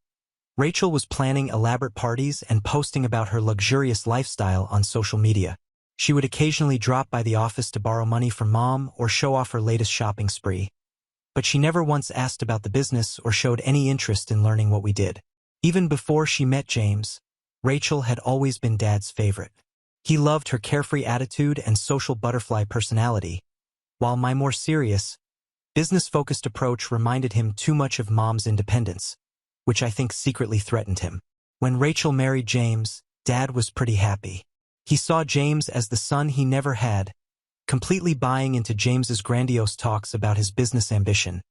Rachel was planning elaborate parties and posting about her luxurious lifestyle on social media. She would occasionally drop by the office to borrow money from Mom or show off her latest shopping spree, but she never once asked about the business or showed any interest in learning what we did. Even before she met James, Rachel had always been Dad's favorite. He loved her carefree attitude and social butterfly personality, while my more serious, business-focused approach reminded him too much of Mom's independence, which I think secretly threatened him. When Rachel married James, Dad was pretty happy. He saw James as the son he never had, completely buying into James's grandiose talks about his business ambition,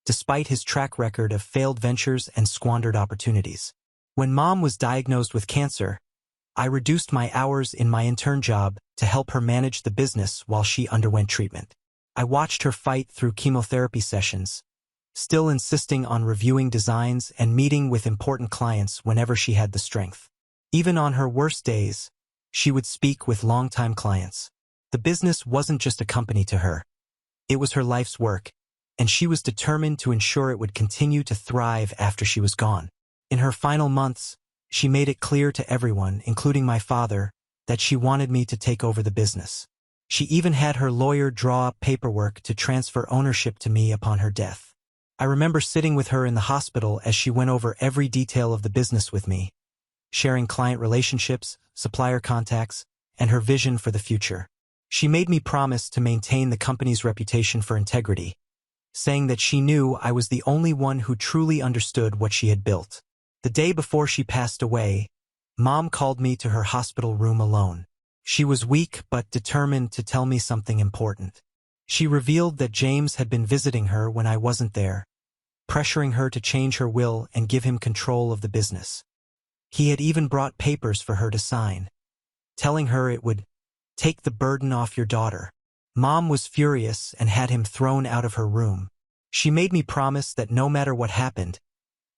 despite his track record of failed ventures and squandered opportunities. When Mom was diagnosed with cancer, I reduced my hours in my intern job to help her manage the business while she underwent treatment. I watched her fight through chemotherapy sessions, still insisting on reviewing designs and meeting with important clients whenever she had the strength. Even on her worst days, she would speak with longtime clients. The business wasn't just a company to her. It was her life's work, and she was determined to ensure it would continue to thrive after she was gone. In her final months, she made it clear to everyone, including my father, that she wanted me to take over the business. She even had her lawyer draw up paperwork to transfer ownership to me upon her death. I remember sitting with her in the hospital as she went over every detail of the business with me, sharing client relationships, supplier contacts, and her vision for the future. She made me promise to maintain the company's reputation for integrity, saying that she knew I was the only one who truly understood what she had built. The day before she passed away, Mom called me to her hospital room alone. She was weak but determined to tell me something important. She revealed that James had been visiting her when I wasn't there, pressuring her to change her will and give him control of the business. He had even brought papers for her to sign, telling her it would take the burden off your daughter. Mom was furious and had him thrown out of her room. She made me promise that no matter what happened,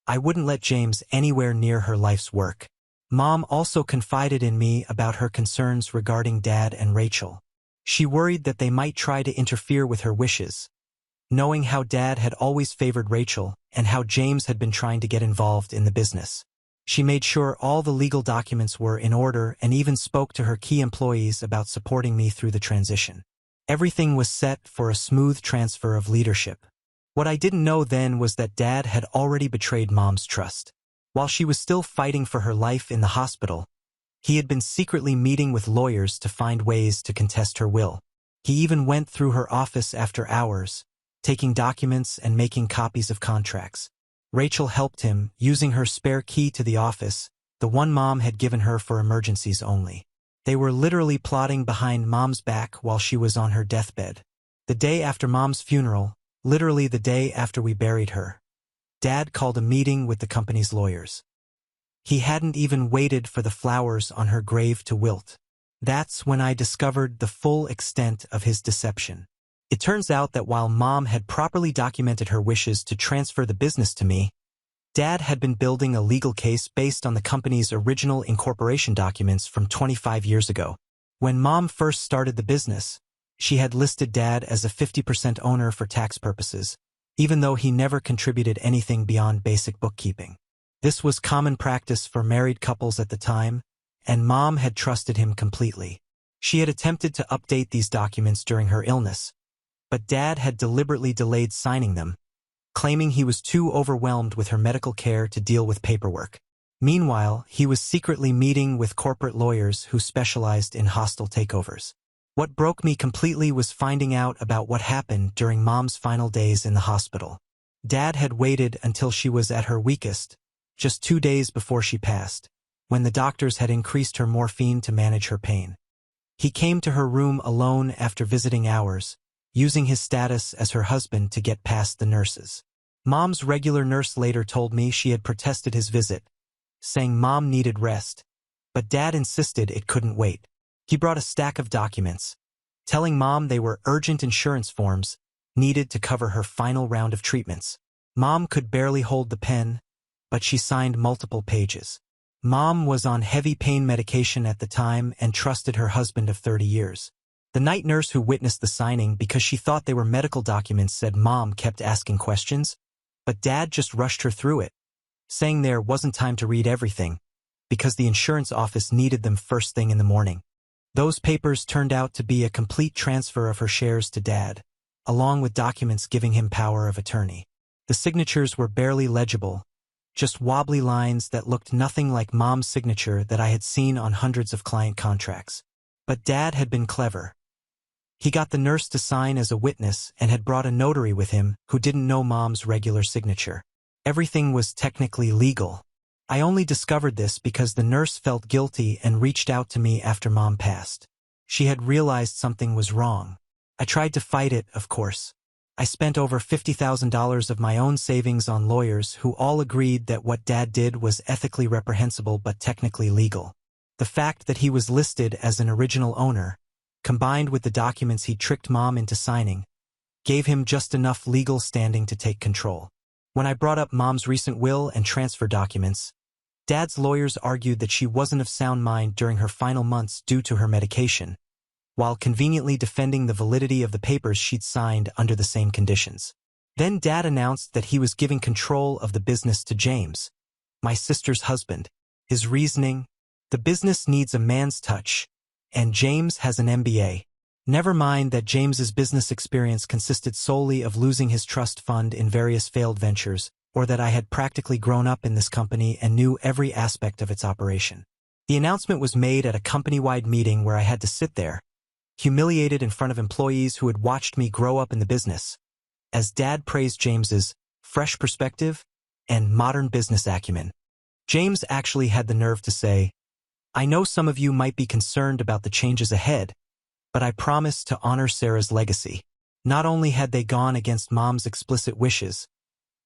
I wouldn't let James anywhere near her life's work. Mom also confided in me about her concerns regarding Dad and Rachel. She worried that they might try to interfere with her wishes, knowing how Dad had always favored Rachel and how James had been trying to get involved in the business. She made sure all the legal documents were in order and even spoke to her key employees about supporting me through the transition. Everything was set for a smooth transfer of leadership. What I didn't know then was that Dad had already betrayed Mom's trust. While she was still fighting for her life in the hospital, he had been secretly meeting with lawyers to find ways to contest her will. He even went through her office after hours, taking documents and making copies of contracts. Rachel helped him, using her spare key to the office, the one Mom had given her for emergencies only. They were literally plotting behind Mom's back while she was on her deathbed. The day after Mom's funeral, literally the day after we buried her, Dad called a meeting with the company's lawyers. He hadn't even waited for the flowers on her grave to wilt. That's when I discovered the full extent of his deception. It turns out that while Mom had properly documented her wishes to transfer the business to me, Dad had been building a legal case based on the company's original incorporation documents from 25 years ago. When Mom first started the business, she had listed Dad as a 50% owner for tax purposes, even though he never contributed anything beyond basic bookkeeping. This was common practice for married couples at the time, and Mom had trusted him completely. She had attempted to update these documents during her illness, but Dad had deliberately delayed signing them, claiming he was too overwhelmed with her medical care to deal with paperwork. Meanwhile, he was secretly meeting with corporate lawyers who specialized in hostile takeovers. What broke me completely was finding out about what happened during Mom's final days in the hospital. Dad had waited until she was at her weakest, just 2 days before she passed, when the doctors had increased her morphine to manage her pain. He came to her room alone after visiting hours, using his status as her husband to get past the nurses. Mom's regular nurse later told me she had protested his visit, saying Mom needed rest, but Dad insisted it couldn't wait. He brought a stack of documents, telling Mom they were urgent insurance forms needed to cover her final round of treatments. Mom could barely hold the pen, but she signed multiple pages. Mom was on heavy pain medication at the time and trusted her husband of 30 years. The night nurse who witnessed the signing because she thought they were medical documents said Mom kept asking questions, but Dad just rushed her through it, saying there wasn't time to read everything, because the insurance office needed them first thing in the morning. Those papers turned out to be a complete transfer of her shares to Dad, along with documents giving him power of attorney. The signatures were barely legible, just wobbly lines that looked nothing like Mom's signature that I had seen on hundreds of client contracts. But Dad had been clever. He got the nurse to sign as a witness and had brought a notary with him who didn't know Mom's regular signature. Everything was technically legal. I only discovered this because the nurse felt guilty and reached out to me after Mom passed. She had realized something was wrong. I tried to fight it, of course. I spent over $50,000 of my own savings on lawyers who all agreed that what Dad did was ethically reprehensible but technically legal. The fact that he was listed as an original owner, combined with the documents he tricked Mom into signing, gave him just enough legal standing to take control. When I brought up Mom's recent will and transfer documents, Dad's lawyers argued that she wasn't of sound mind during her final months due to her medication, while conveniently defending the validity of the papers she'd signed under the same conditions. Then Dad announced that he was giving control of the business to James, my sister's husband. His reasoning: the business needs a man's touch, and James has an MBA. Never mind that James's business experience consisted solely of losing his trust fund in various failed ventures, or that I had practically grown up in this company and knew every aspect of its operation. The announcement was made at a company-wide meeting where I had to sit there, humiliated in front of employees who had watched me grow up in the business, as Dad praised James's fresh perspective and modern business acumen. James actually had the nerve to say, "I know some of you might be concerned about the changes ahead, but I promise to honor Sarah's legacy." Not only had they gone against Mom's explicit wishes,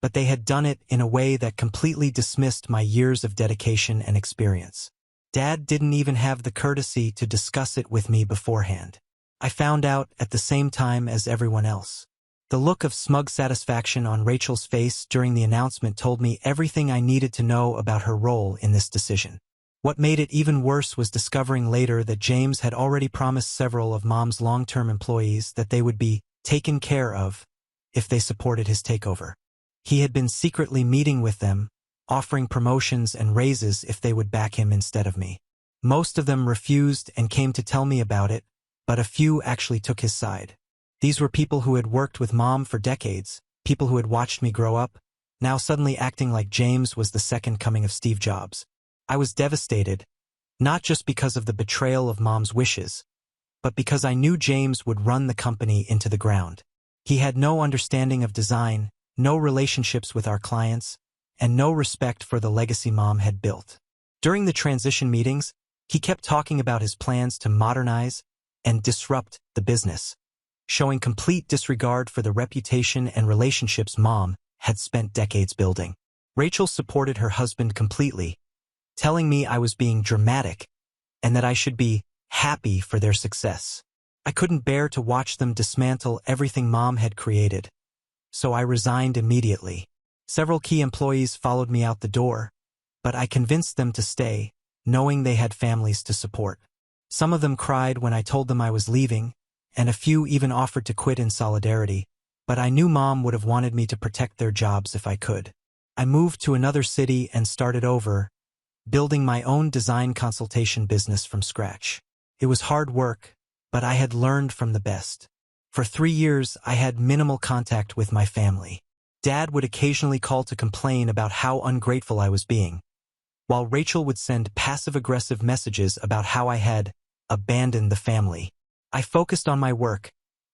but they had done it in a way that completely dismissed my years of dedication and experience. Dad didn't even have the courtesy to discuss it with me beforehand. I found out at the same time as everyone else. The look of smug satisfaction on Rachel's face during the announcement told me everything I needed to know about her role in this decision. What made it even worse was discovering later that James had already promised several of Mom's long-term employees that they would be taken care of if they supported his takeover. He had been secretly meeting with them, offering promotions and raises if they would back him instead of me. Most of them refused and came to tell me about it, but a few actually took his side. These were people who had worked with Mom for decades, people who had watched me grow up, now suddenly acting like James was the second coming of Steve Jobs. I was devastated, not just because of the betrayal of Mom's wishes, but because I knew James would run the company into the ground. He had no understanding of design, no relationships with our clients, and no respect for the legacy Mom had built. During the transition meetings, he kept talking about his plans to modernize and disrupt the business, showing complete disregard for the reputation and relationships Mom had spent decades building. Rachel supported her husband completely, telling me I was being dramatic and that I should be happy for their success. I couldn't bear to watch them dismantle everything Mom had created, so I resigned immediately. Several key employees followed me out the door, but I convinced them to stay, knowing they had families to support. Some of them cried when I told them I was leaving, and a few even offered to quit in solidarity, but I knew Mom would have wanted me to protect their jobs if I could. I moved to another city and started over, building my own design consultation business from scratch. It was hard work, but I had learned from the best. For 3 years, I had minimal contact with my family. Dad would occasionally call to complain about how ungrateful I was being, while Rachel would send passive-aggressive messages about how I had abandoned the family. I focused on my work,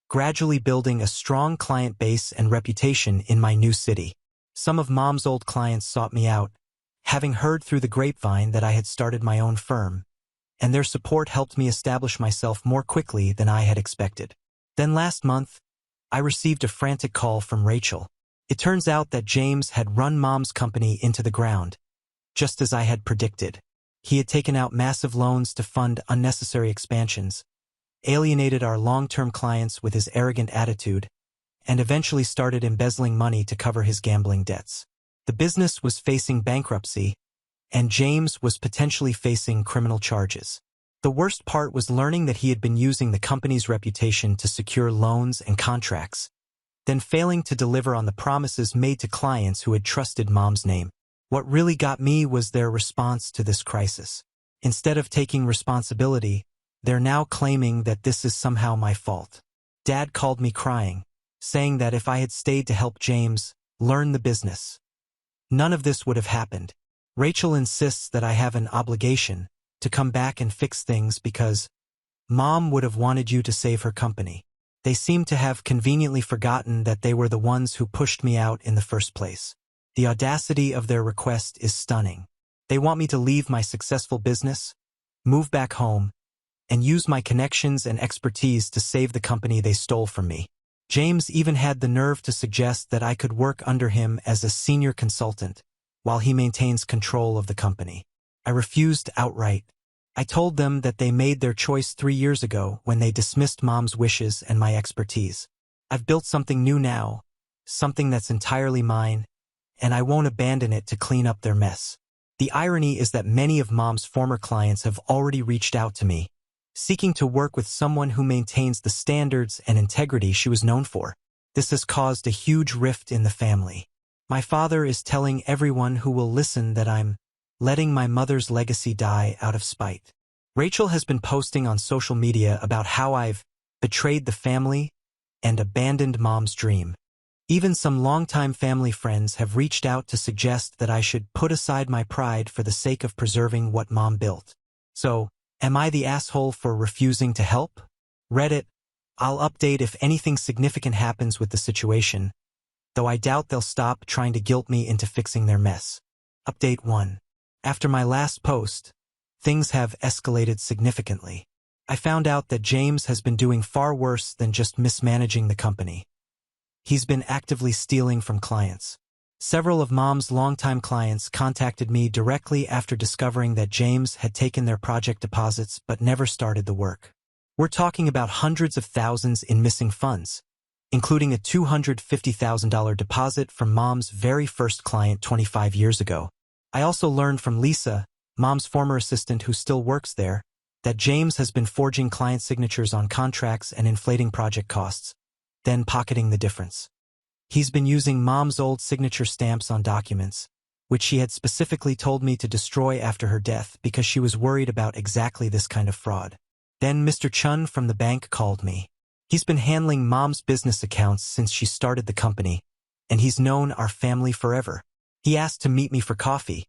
gradually building a strong client base and reputation in my new city. Some of Mom's old clients sought me out, having heard through the grapevine that I had started my own firm, and their support helped me establish myself more quickly than I had expected. Then last month, I received a frantic call from Rachel. It turns out that James had run Mom's company into the ground, just as I had predicted. He had taken out massive loans to fund unnecessary expansions, alienated our long-term clients with his arrogant attitude, and eventually started embezzling money to cover his gambling debts. The business was facing bankruptcy, and James was potentially facing criminal charges. The worst part was learning that he had been using the company's reputation to secure loans and contracts, then failing to deliver on the promises made to clients who had trusted Mom's name. What really got me was their response to this crisis. Instead of taking responsibility, they're now claiming that this is somehow my fault. Dad called me crying, saying that if I had stayed to help James learn the business, none of this would have happened. Rachel insists that I have an obligation to come back and fix things because Mom would have wanted you to save her company. They seem to have conveniently forgotten that they were the ones who pushed me out in the first place. The audacity of their request is stunning. They want me to leave my successful business, move back home, and use my connections and expertise to save the company they stole from me. James even had the nerve to suggest that I could work under him as a senior consultant, while he maintains control of the company. I refused outright. I told them that they made their choice 3 years ago when they dismissed Mom's wishes and my expertise. I've built something new now, something that's entirely mine, and I won't abandon it to clean up their mess. The irony is that many of Mom's former clients have already reached out to me, seeking to work with someone who maintains the standards and integrity she was known for. This has caused a huge rift in the family. My father is telling everyone who will listen that I'm letting my mother's legacy die out of spite. Rachel has been posting on social media about how I've betrayed the family and abandoned Mom's dream. Even some longtime family friends have reached out to suggest that I should put aside my pride for the sake of preserving what Mom built. So, am I the asshole for refusing to help? Reddit, I'll update if anything significant happens with the situation, though I doubt they'll stop trying to guilt me into fixing their mess. Update 1. After my last post, things have escalated significantly. I found out that James has been doing far worse than just mismanaging the company. He's been actively stealing from clients. Several of Mom's longtime clients contacted me directly after discovering that James had taken their project deposits but never started the work. We're talking about hundreds of thousands in missing funds, including a $250,000 deposit from Mom's very first client 25 years ago. I also learned from Lisa, Mom's former assistant who still works there, that James has been forging client signatures on contracts and inflating project costs, then pocketing the difference. He's been using Mom's old signature stamps on documents, which she had specifically told me to destroy after her death because she was worried about exactly this kind of fraud. Then Mr. Chun from the bank called me. He's been handling Mom's business accounts since she started the company, and he's known our family forever. He asked to meet me for coffee,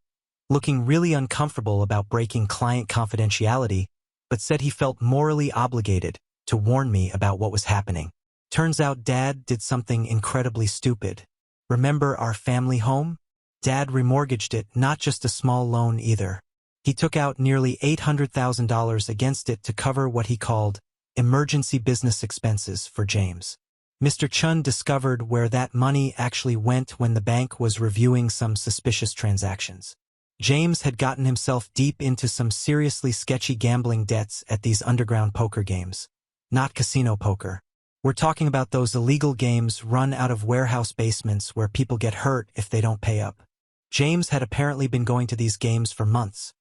looking really uncomfortable about breaking client confidentiality, but said he felt morally obligated to warn me about what was happening. Turns out Dad did something incredibly stupid. Remember our family home? Dad remortgaged it, not just a small loan either. He took out nearly $800,000 against it to cover what he called emergency business expenses for James. Mr. Chun discovered where that money actually went when the bank was reviewing some suspicious transactions. James had gotten himself deep into some seriously sketchy gambling debts at these underground poker games. Not casino poker. We're talking about those illegal games run out of warehouse basements where people get hurt if they don't pay up. James had apparently been going to these games for months,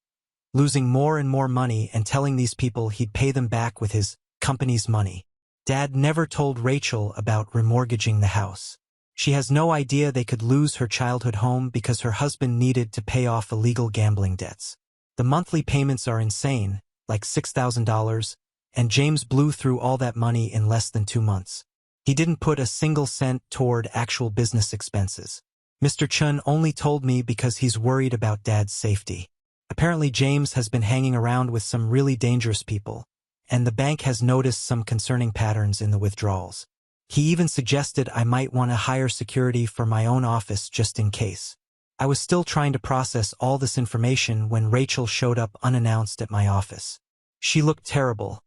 losing more and more money and telling these people he'd pay them back with his company's money. Dad never told Rachel about remortgaging the house. She has no idea they could lose her childhood home because her husband needed to pay off illegal gambling debts. The monthly payments are insane, like $6,000, and James blew through all that money in less than 2 months. He didn't put a single cent toward actual business expenses. Mr. Chun only told me because he's worried about Dad's safety. Apparently James has been hanging around with some really dangerous people, and the bank has noticed some concerning patterns in the withdrawals. He even suggested I might want to hire security for my own office just in case. I was still trying to process all this information when Rachel showed up unannounced at my office. She looked terrible,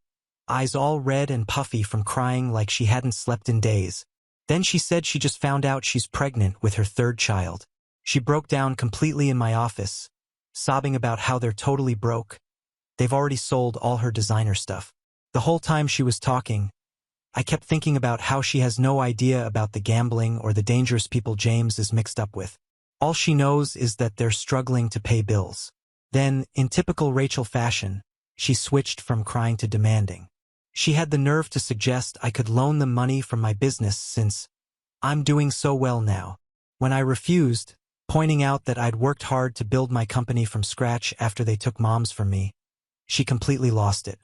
eyes all red and puffy from crying like she hadn't slept in days. Then she said she just found out she's pregnant with her 3rd child. She broke down completely in my office, sobbing about how they're totally broke. They've already sold all her designer stuff. The whole time she was talking, I kept thinking about how she has no idea about the gambling or the dangerous people James is mixed up with. All she knows is that they're struggling to pay bills. Then, in typical Rachel fashion, she switched from crying to demanding. She had the nerve to suggest I could loan them money from my business since I'm doing so well now. When I refused, pointing out that I'd worked hard to build my company from scratch after they took Mom's from me, she completely lost it.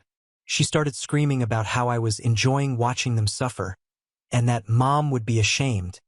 She started screaming about how I was enjoying watching them suffer, and that Mom would be ashamed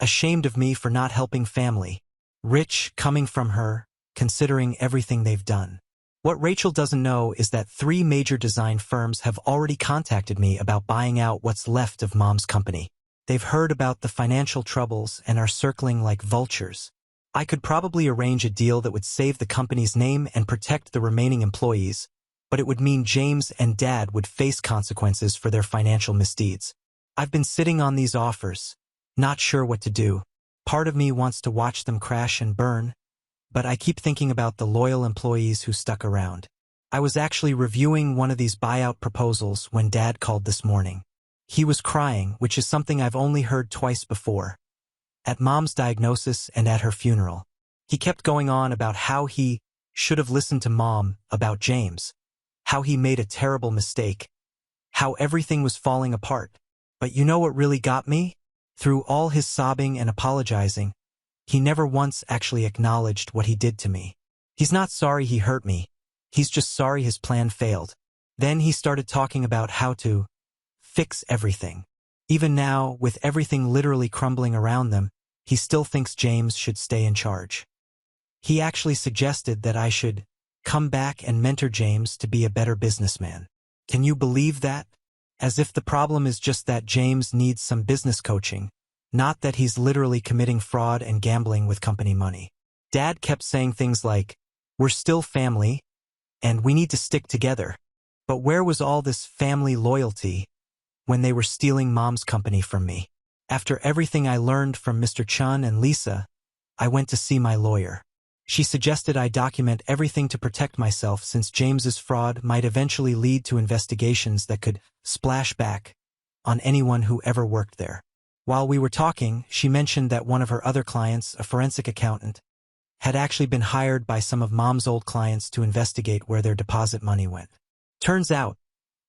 of me for not helping family. Rich coming from her, considering everything they've done. What Rachel doesn't know is that 3 major design firms have already contacted me about buying out what's left of Mom's company. They've heard about the financial troubles and are circling like vultures. I could probably arrange a deal that would save the company's name and protect the remaining employees, but it would mean James and Dad would face consequences for their financial misdeeds. I've been sitting on these offers, not sure what to do. Part of me wants to watch them crash and burn, but I keep thinking about the loyal employees who stuck around. I was actually reviewing one of these buyout proposals when Dad called this morning. He was crying, which is something I've only heard twice before. At Mom's diagnosis and at her funeral. He kept going on about how he should have listened to Mom about James, how he made a terrible mistake, how everything was falling apart. But you know what really got me? Through all his sobbing and apologizing, he never once actually acknowledged what he did to me. He's not sorry he hurt me. He's just sorry his plan failed. Then he started talking about how to fix everything. Even now, with everything literally crumbling around them, he still thinks James should stay in charge. He actually suggested that I should come back and mentor James to be a better businessman. Can you believe that? As if the problem is just that James needs some business coaching, not that he's literally committing fraud and gambling with company money. Dad kept saying things like, "We're still family, and we need to stick together." But where was all this family loyalty when they were stealing Mom's company from me? After everything I learned from Mr. Chun and Lisa, I went to see my lawyer. She suggested I document everything to protect myself since James's fraud might eventually lead to investigations that could splash back on anyone who ever worked there. While we were talking, she mentioned that one of her other clients, a forensic accountant, had actually been hired by some of Mom's old clients to investigate where their deposit money went. Turns out,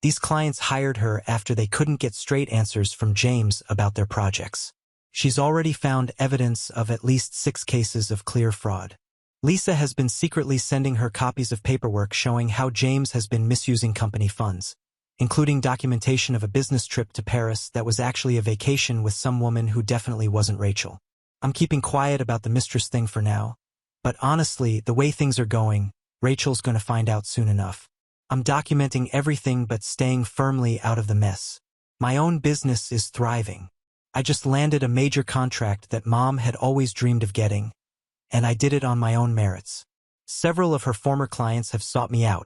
these clients hired her after they couldn't get straight answers from James about their projects. She's already found evidence of at least 6 cases of clear fraud. Lisa has been secretly sending her copies of paperwork showing how James has been misusing company funds, including documentation of a business trip to Paris that was actually a vacation with some woman who definitely wasn't Rachel. I'm keeping quiet about the mistress thing for now, but honestly, the way things are going, Rachel's going to find out soon enough. I'm documenting everything but staying firmly out of the mess. My own business is thriving. I just landed a major contract that Mom had always dreamed of getting, and I did it on my own merits. Several of her former clients have sought me out,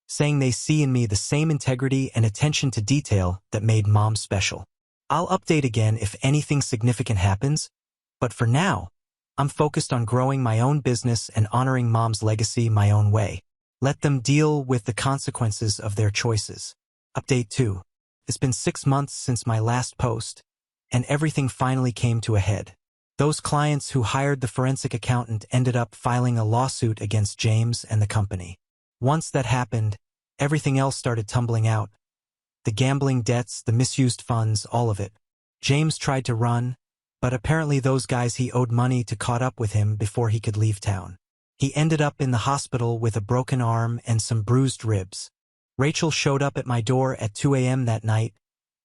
saying they see in me the same integrity and attention to detail that made Mom special. I'll update again if anything significant happens, but for now, I'm focused on growing my own business and honoring Mom's legacy my own way. Let them deal with the consequences of their choices. Update 2. It's been 6 months since my last post, and everything finally came to a head. Those clients who hired the forensic accountant ended up filing a lawsuit against James and the company. Once that happened, everything else started tumbling out. The gambling debts, the misused funds, all of it. James tried to run, but apparently those guys he owed money to caught up with him before he could leave town. He ended up in the hospital with a broken arm and some bruised ribs. Rachel showed up at my door at 2 a.m. that night,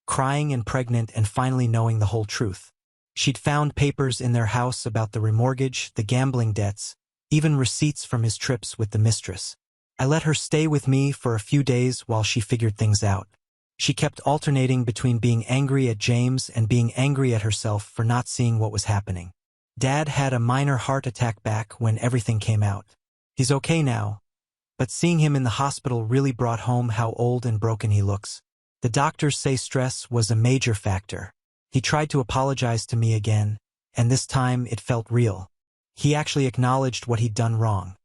crying and pregnant and finally knowing the whole truth. She'd found papers in their house about the remortgage, the gambling debts, even receipts from his trips with the mistress. I let her stay with me for a few days while she figured things out. She kept alternating between being angry at James and being angry at herself for not seeing what was happening. Dad had a minor heart attack back when everything came out. He's okay now, but seeing him in the hospital really brought home how old and broken he looks. The doctors say stress was a major factor. He tried to apologize to me again, and this time it felt real. He actually acknowledged what he'd done wrong.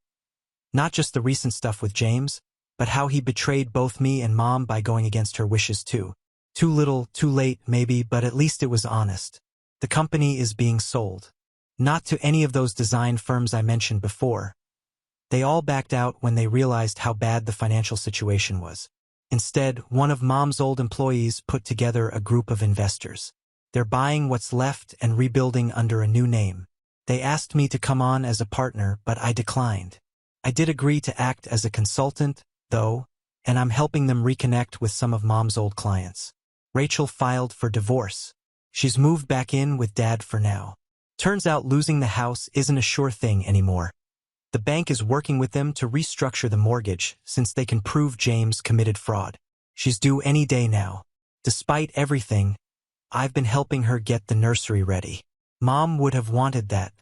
Not just the recent stuff with James, but how he betrayed both me and Mom by going against her wishes too. Too little, too late, maybe, but at least it was honest. The company is being sold. Not to any of those design firms I mentioned before. They all backed out when they realized how bad the financial situation was. Instead, one of Mom's old employees put together a group of investors. They're buying what's left and rebuilding under a new name. They asked me to come on as a partner, but I declined. I did agree to act as a consultant, though, and I'm helping them reconnect with some of Mom's old clients. Rachel filed for divorce. She's moved back in with Dad for now. Turns out losing the house isn't a sure thing anymore. The bank is working with them to restructure the mortgage since they can prove James committed fraud. She's due any day now. Despite everything, I've been helping her get the nursery ready. Mom would have wanted that.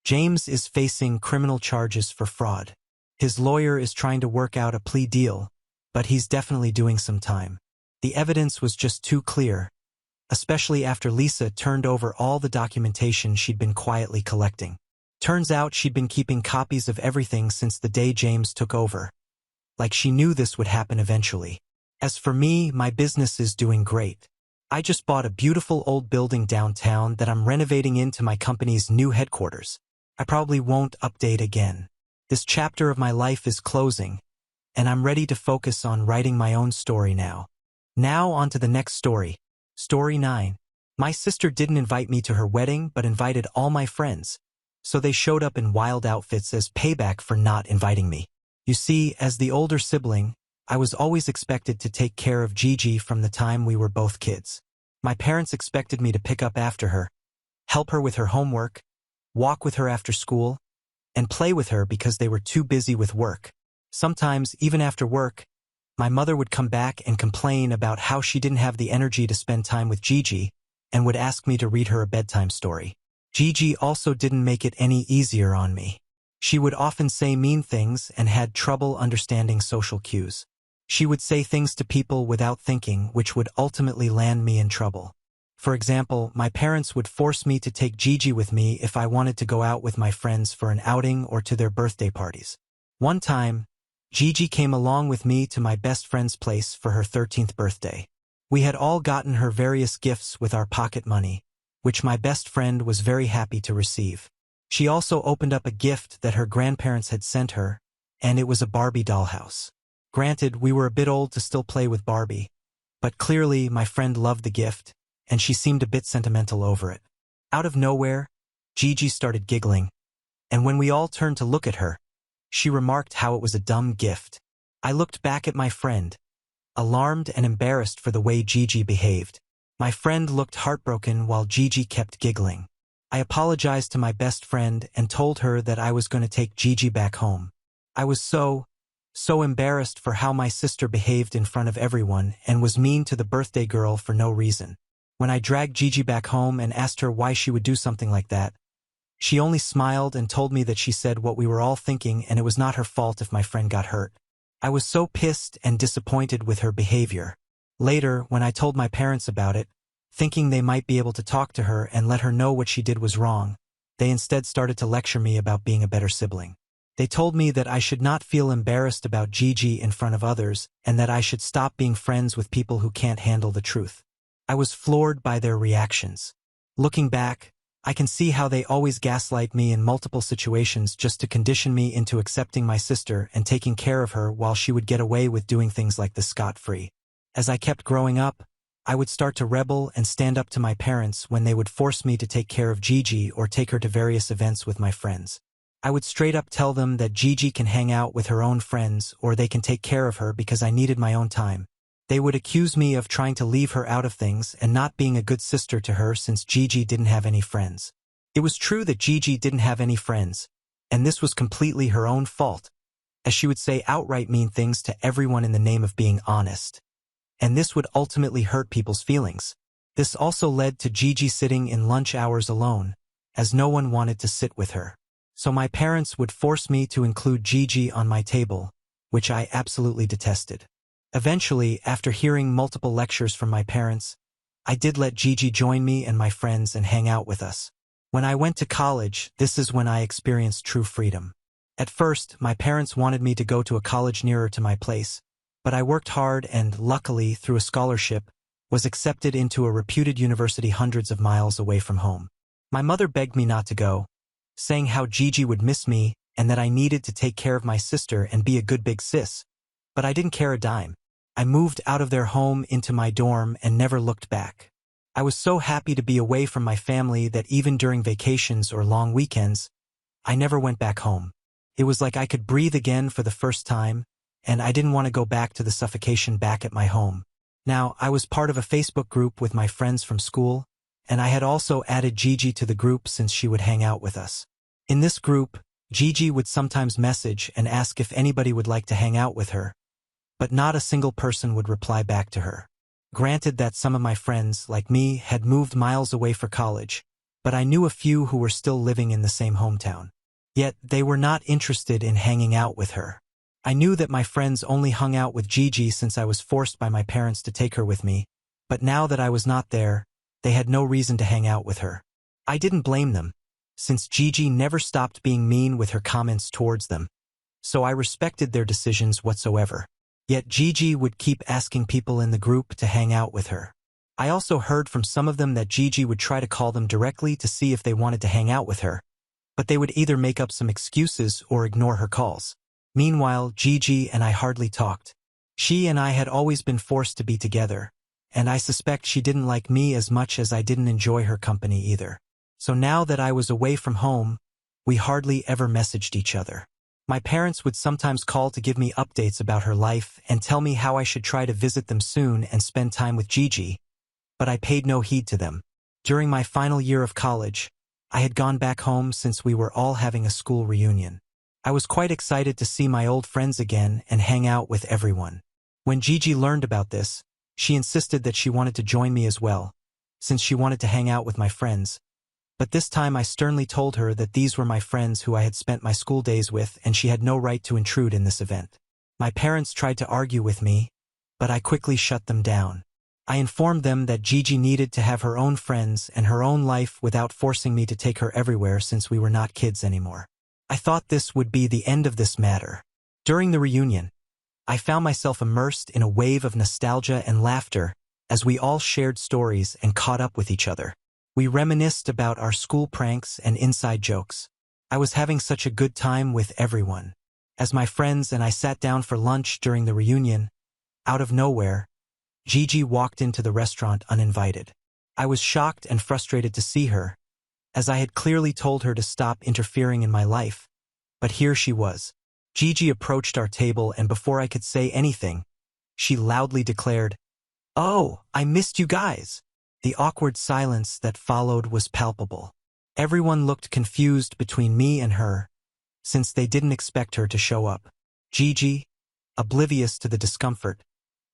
James is facing criminal charges for fraud. His lawyer is trying to work out a plea deal, but he's definitely doing some time. The evidence was just too clear, especially after Lisa turned over all the documentation she'd been quietly collecting. Turns out she'd been keeping copies of everything since the day James took over. Like she knew this would happen eventually. As for me, my business is doing great. I just bought a beautiful old building downtown that I'm renovating into my company's new headquarters. I probably won't update again. This chapter of my life is closing, and I'm ready to focus on writing my own story now. Now on to the next story. Story 9. My sister didn't invite me to her wedding but invited all my friends, so they showed up in wild outfits as payback for not inviting me. You see, as the older sibling, I was always expected to take care of Gigi from the time we were both kids. My parents expected me to pick up after her, help her with her homework, walk with her after school, and play with her because they were too busy with work. Sometimes, even after work, my mother would come back and complain about how she didn't have the energy to spend time with Gigi and would ask me to read her a bedtime story. Gigi also didn't make it any easier on me. She would often say mean things and had trouble understanding social cues. She would say things to people without thinking, which would ultimately land me in trouble. For example, my parents would force me to take Gigi with me if I wanted to go out with my friends for an outing or to their birthday parties. One time, Gigi came along with me to my best friend's place for her 13th birthday. We had all gotten her various gifts with our pocket money, which my best friend was very happy to receive. She also opened up a gift that her grandparents had sent her, and it was a Barbie dollhouse. Granted, we were a bit old to still play with Barbie, but clearly my friend loved the gift, and she seemed a bit sentimental over it. Out of nowhere, Gigi started giggling, and when we all turned to look at her, she remarked how it was a dumb gift. I looked back at my friend, alarmed and embarrassed for the way Gigi behaved. My friend looked heartbroken while Gigi kept giggling. I apologized to my best friend and told her that I was going to take Gigi back home. I was so embarrassed for how my sister behaved in front of everyone and was mean to the birthday girl for no reason. When I dragged Gigi back home and asked her why she would do something like that, she only smiled and told me that she said what we were all thinking and it was not her fault if my friend got hurt. I was so pissed and disappointed with her behavior. Later, when I told my parents about it, thinking they might be able to talk to her and let her know what she did was wrong, they instead started to lecture me about being a better sibling. They told me that I should not feel embarrassed about Gigi in front of others and that I should stop being friends with people who can't handle the truth. I was floored by their reactions. Looking back, I can see how they always gaslight me in multiple situations just to condition me into accepting my sister and taking care of her while she would get away with doing things like this scot-free. As I kept growing up, I would start to rebel and stand up to my parents when they would force me to take care of Gigi or take her to various events with my friends. I would straight up tell them that Gigi can hang out with her own friends or they can take care of her because I needed my own time. They would accuse me of trying to leave her out of things and not being a good sister to her since Gigi didn't have any friends. It was true that Gigi didn't have any friends, and this was completely her own fault, as she would say outright mean things to everyone in the name of being honest. And this would ultimately hurt people's feelings. This also led to Gigi sitting in lunch hours alone, as no one wanted to sit with her. So my parents would force me to include Gigi on my table, which I absolutely detested. Eventually, after hearing multiple lectures from my parents, I did let Gigi join me and my friends and hang out with us. When I went to college, this is when I experienced true freedom. At first, my parents wanted me to go to a college nearer to my place, but I worked hard and, luckily, through a scholarship, was accepted into a reputed university hundreds of miles away from home. My mother begged me not to go, saying how Gigi would miss me and that I needed to take care of my sister and be a good big sis. But I didn't care a dime. I moved out of their home into my dorm and never looked back. I was so happy to be away from my family that even during vacations or long weekends, I never went back home. It was like I could breathe again for the first time, and I didn't want to go back to the suffocation back at my home. Now, I was part of a Facebook group with my friends from school, and I had also added Gigi to the group since she would hang out with us. In this group, Gigi would sometimes message and ask if anybody would like to hang out with her, but not a single person would reply back to her. Granted that some of my friends, like me, had moved miles away for college, but I knew a few who were still living in the same hometown. Yet, they were not interested in hanging out with her. I knew that my friends only hung out with Gigi since I was forced by my parents to take her with me, but now that I was not there, they had no reason to hang out with her. I didn't blame them, since Gigi never stopped being mean with her comments towards them, so I respected their decisions whatsoever. Yet Gigi would keep asking people in the group to hang out with her. I also heard from some of them that Gigi would try to call them directly to see if they wanted to hang out with her, but they would either make up some excuses or ignore her calls. Meanwhile, Gigi and I hardly talked. She and I had always been forced to be together, and I suspect she didn't like me as much as I didn't enjoy her company either. So now that I was away from home, we hardly ever messaged each other. My parents would sometimes call to give me updates about her life and tell me how I should try to visit them soon and spend time with Gigi, but I paid no heed to them. During my final year of college, I had gone back home since we were all having a school reunion. I was quite excited to see my old friends again and hang out with everyone. When Gigi learned about this, she insisted that she wanted to join me as well, since she wanted to hang out with my friends. But this time I sternly told her that these were my friends who I had spent my school days with and she had no right to intrude in this event. My parents tried to argue with me, but I quickly shut them down. I informed them that Gigi needed to have her own friends and her own life without forcing me to take her everywhere since we were not kids anymore. I thought this would be the end of this matter. During the reunion, I found myself immersed in a wave of nostalgia and laughter as we all shared stories and caught up with each other. We reminisced about our school pranks and inside jokes. I was having such a good time with everyone. As my friends and I sat down for lunch during the reunion, out of nowhere, Gigi walked into the restaurant uninvited. I was shocked and frustrated to see her, as I had clearly told her to stop interfering in my life. But here she was. Gigi approached our table and before I could say anything, she loudly declared, "Oh, I missed you guys." The awkward silence that followed was palpable. Everyone looked confused between me and her, since they didn't expect her to show up. Gigi, oblivious to the discomfort,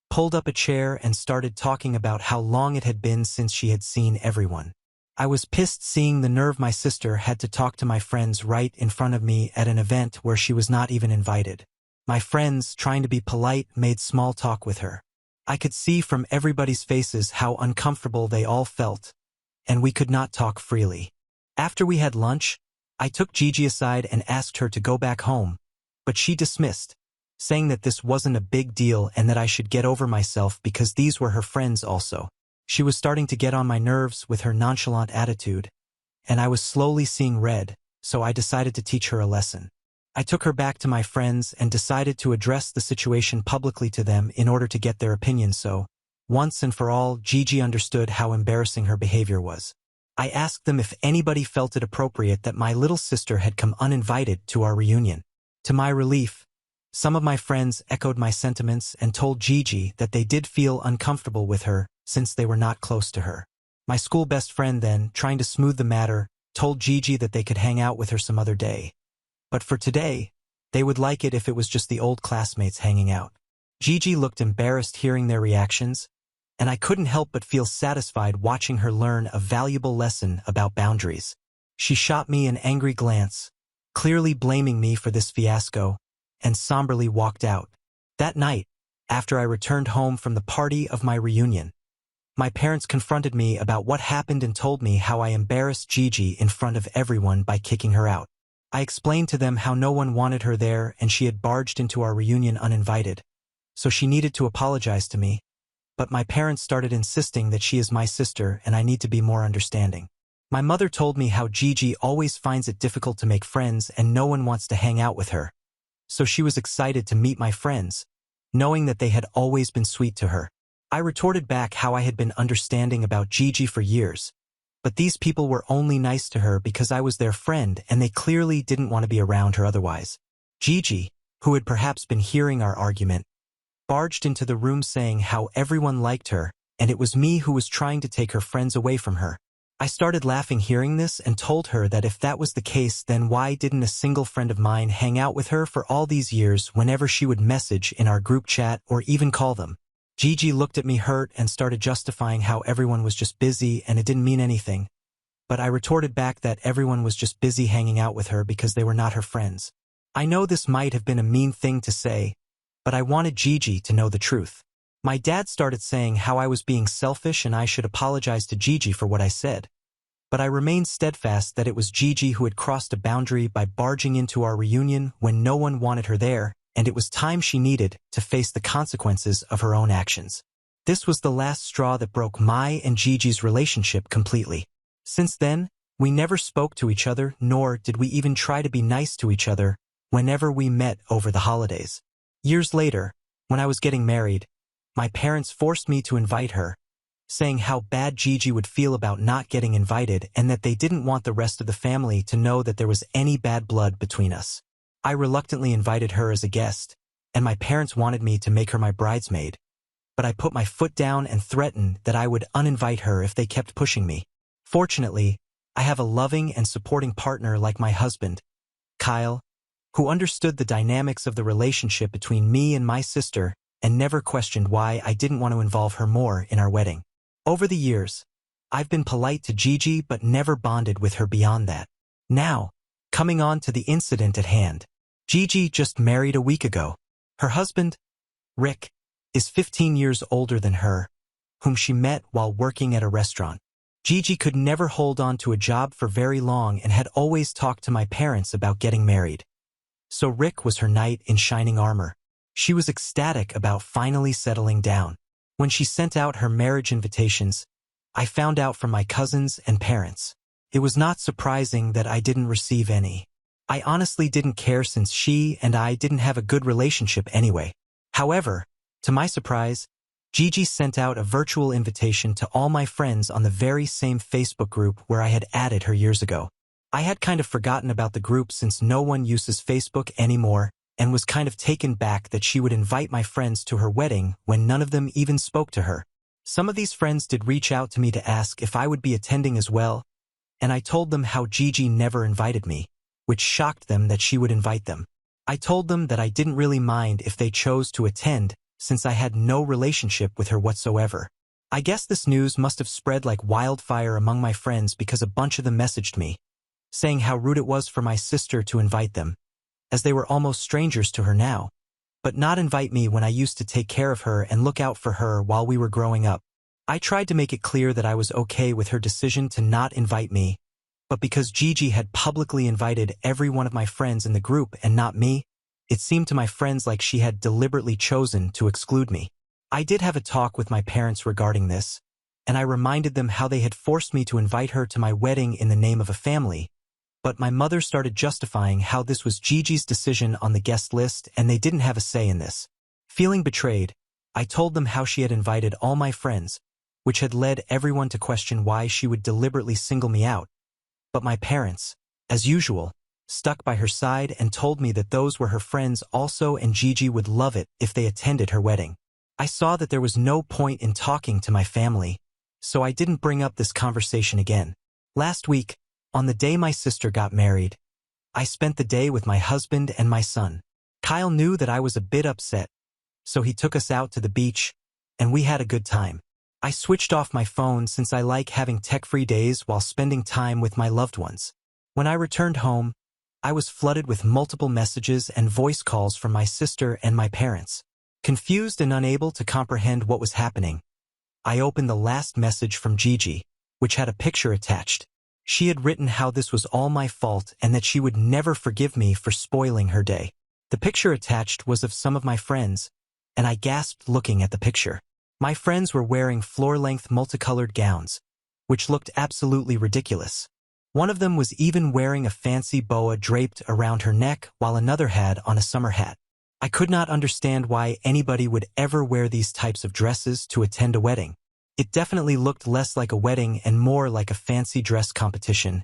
pulled up a chair and started talking about how long it had been since she had seen everyone. I was pissed seeing the nerve my sister had to talk to my friends right in front of me at an event where she was not even invited. My friends, trying to be polite, made small talk with her. I could see from everybody's faces how uncomfortable they all felt, and we could not talk freely. After we had lunch, I took Gigi aside and asked her to go back home, but she dismissed, saying that this wasn't a big deal and that I should get over myself because these were her friends also. She was starting to get on my nerves with her nonchalant attitude, and I was slowly seeing red, so I decided to teach her a lesson. I took her back to my friends and decided to address the situation publicly to them in order to get their opinion so, once and for all, Gigi understood how embarrassing her behavior was. I asked them if anybody felt it appropriate that my little sister had come uninvited to our reunion. To my relief, some of my friends echoed my sentiments and told Gigi that they did feel uncomfortable with her since they were not close to her. My school best friend then, trying to smooth the matter, told Gigi that they could hang out with her some other day. But for today, they would like it if it was just the old classmates hanging out. Gigi looked embarrassed hearing their reactions, and I couldn't help but feel satisfied watching her learn a valuable lesson about boundaries. She shot me an angry glance, clearly blaming me for this fiasco, and somberly walked out. That night, after I returned home from the party of my reunion, my parents confronted me about what happened and told me how I embarrassed Gigi in front of everyone by kicking her out. I explained to them how no one wanted her there and she had barged into our reunion uninvited, so she needed to apologize to me. But my parents started insisting that she is my sister and I need to be more understanding. My mother told me how Gigi always finds it difficult to make friends and no one wants to hang out with her. So she was excited to meet my friends, knowing that they had always been sweet to her. I retorted back how I had been understanding about Gigi for years, but these people were only nice to her because I was their friend and they clearly didn't want to be around her otherwise. Gigi, who had perhaps been hearing our argument, barged into the room saying how everyone liked her and it was me who was trying to take her friends away from her. I started laughing hearing this and told her that if that was the case, then why didn't a single friend of mine hang out with her for all these years whenever she would message in our group chat or even call them? Gigi looked at me hurt and started justifying how everyone was just busy and it didn't mean anything. But I retorted back that everyone was just busy hanging out with her because they were not her friends. I know this might have been a mean thing to say, but I wanted Gigi to know the truth. My dad started saying how I was being selfish and I should apologize to Gigi for what I said. But I remained steadfast that it was Gigi who had crossed a boundary by barging into our reunion when no one wanted her there, and it was time she needed to face the consequences of her own actions. This was the last straw that broke my and Gigi's relationship completely. Since then, we never spoke to each other, nor did we even try to be nice to each other whenever we met over the holidays. Years later, when I was getting married, my parents forced me to invite her, saying how bad Gigi would feel about not getting invited and that they didn't want the rest of the family to know that there was any bad blood between us. I reluctantly invited her as a guest, and my parents wanted me to make her my bridesmaid. but I put my foot down and threatened that I would uninvite her if they kept pushing me. Fortunately, I have a loving and supporting partner like my husband, Kyle, who understood the dynamics of the relationship between me and my sister and never questioned why I didn't want to involve her more in our wedding. Over the years, I've been polite to Gigi but never bonded with her beyond that. Now, coming on to the incident at hand. Gigi just married a week ago. Her husband, Rick, is 15 years older than her, whom she met while working at a restaurant. Gigi could never hold on to a job for very long and had always talked to my parents about getting married. So Rick was her knight in shining armor. She was ecstatic about finally settling down. When she sent out her marriage invitations, I found out from my cousins and parents. It was not surprising that I didn't receive any. I honestly didn't care since she and I didn't have a good relationship anyway. However, to my surprise, Gigi sent out a virtual invitation to all my friends on the very same Facebook group where I had added her years ago. I had kind of forgotten about the group since no one uses Facebook anymore and was kind of taken back that she would invite my friends to her wedding when none of them even spoke to her. Some of these friends did reach out to me to ask if I would be attending as well, and I told them how Gigi never invited me, which shocked them that she would invite them. I told them that I didn't really mind if they chose to attend since I had no relationship with her whatsoever. I guess this news must have spread like wildfire among my friends because a bunch of them messaged me, saying how rude it was for my sister to invite them, as they were almost strangers to her now, but not invite me when I used to take care of her and look out for her while we were growing up. I tried to make it clear that I was okay with her decision to not invite me, but because Gigi had publicly invited every one of my friends in the group and not me, it seemed to my friends like she had deliberately chosen to exclude me. I did have a talk with my parents regarding this, and I reminded them how they had forced me to invite her to my wedding in the name of a family, but my mother started justifying how this was Gigi's decision on the guest list and they didn't have a say in this. Feeling betrayed, I told them how she had invited all my friends, which had led everyone to question why she would deliberately single me out. But my parents, as usual, stuck by her side and told me that those were her friends also and Gigi would love it if they attended her wedding. I saw that there was no point in talking to my family, so I didn't bring up this conversation again. Last week, on the day my sister got married, I spent the day with my husband and my son. Kyle knew that I was a bit upset, so he took us out to the beach, and we had a good time. I switched off my phone since I like having tech-free days while spending time with my loved ones. When I returned home, I was flooded with multiple messages and voice calls from my sister and my parents. Confused and unable to comprehend what was happening, I opened the last message from Gigi, which had a picture attached. She had written how this was all my fault and that she would never forgive me for spoiling her day. The picture attached was of some of my friends, and I gasped looking at the picture. My friends were wearing floor-length multicolored gowns, which looked absolutely ridiculous. One of them was even wearing a fancy boa draped around her neck while another had on a summer hat. I could not understand why anybody would ever wear these types of dresses to attend a wedding. It definitely looked less like a wedding and more like a fancy dress competition,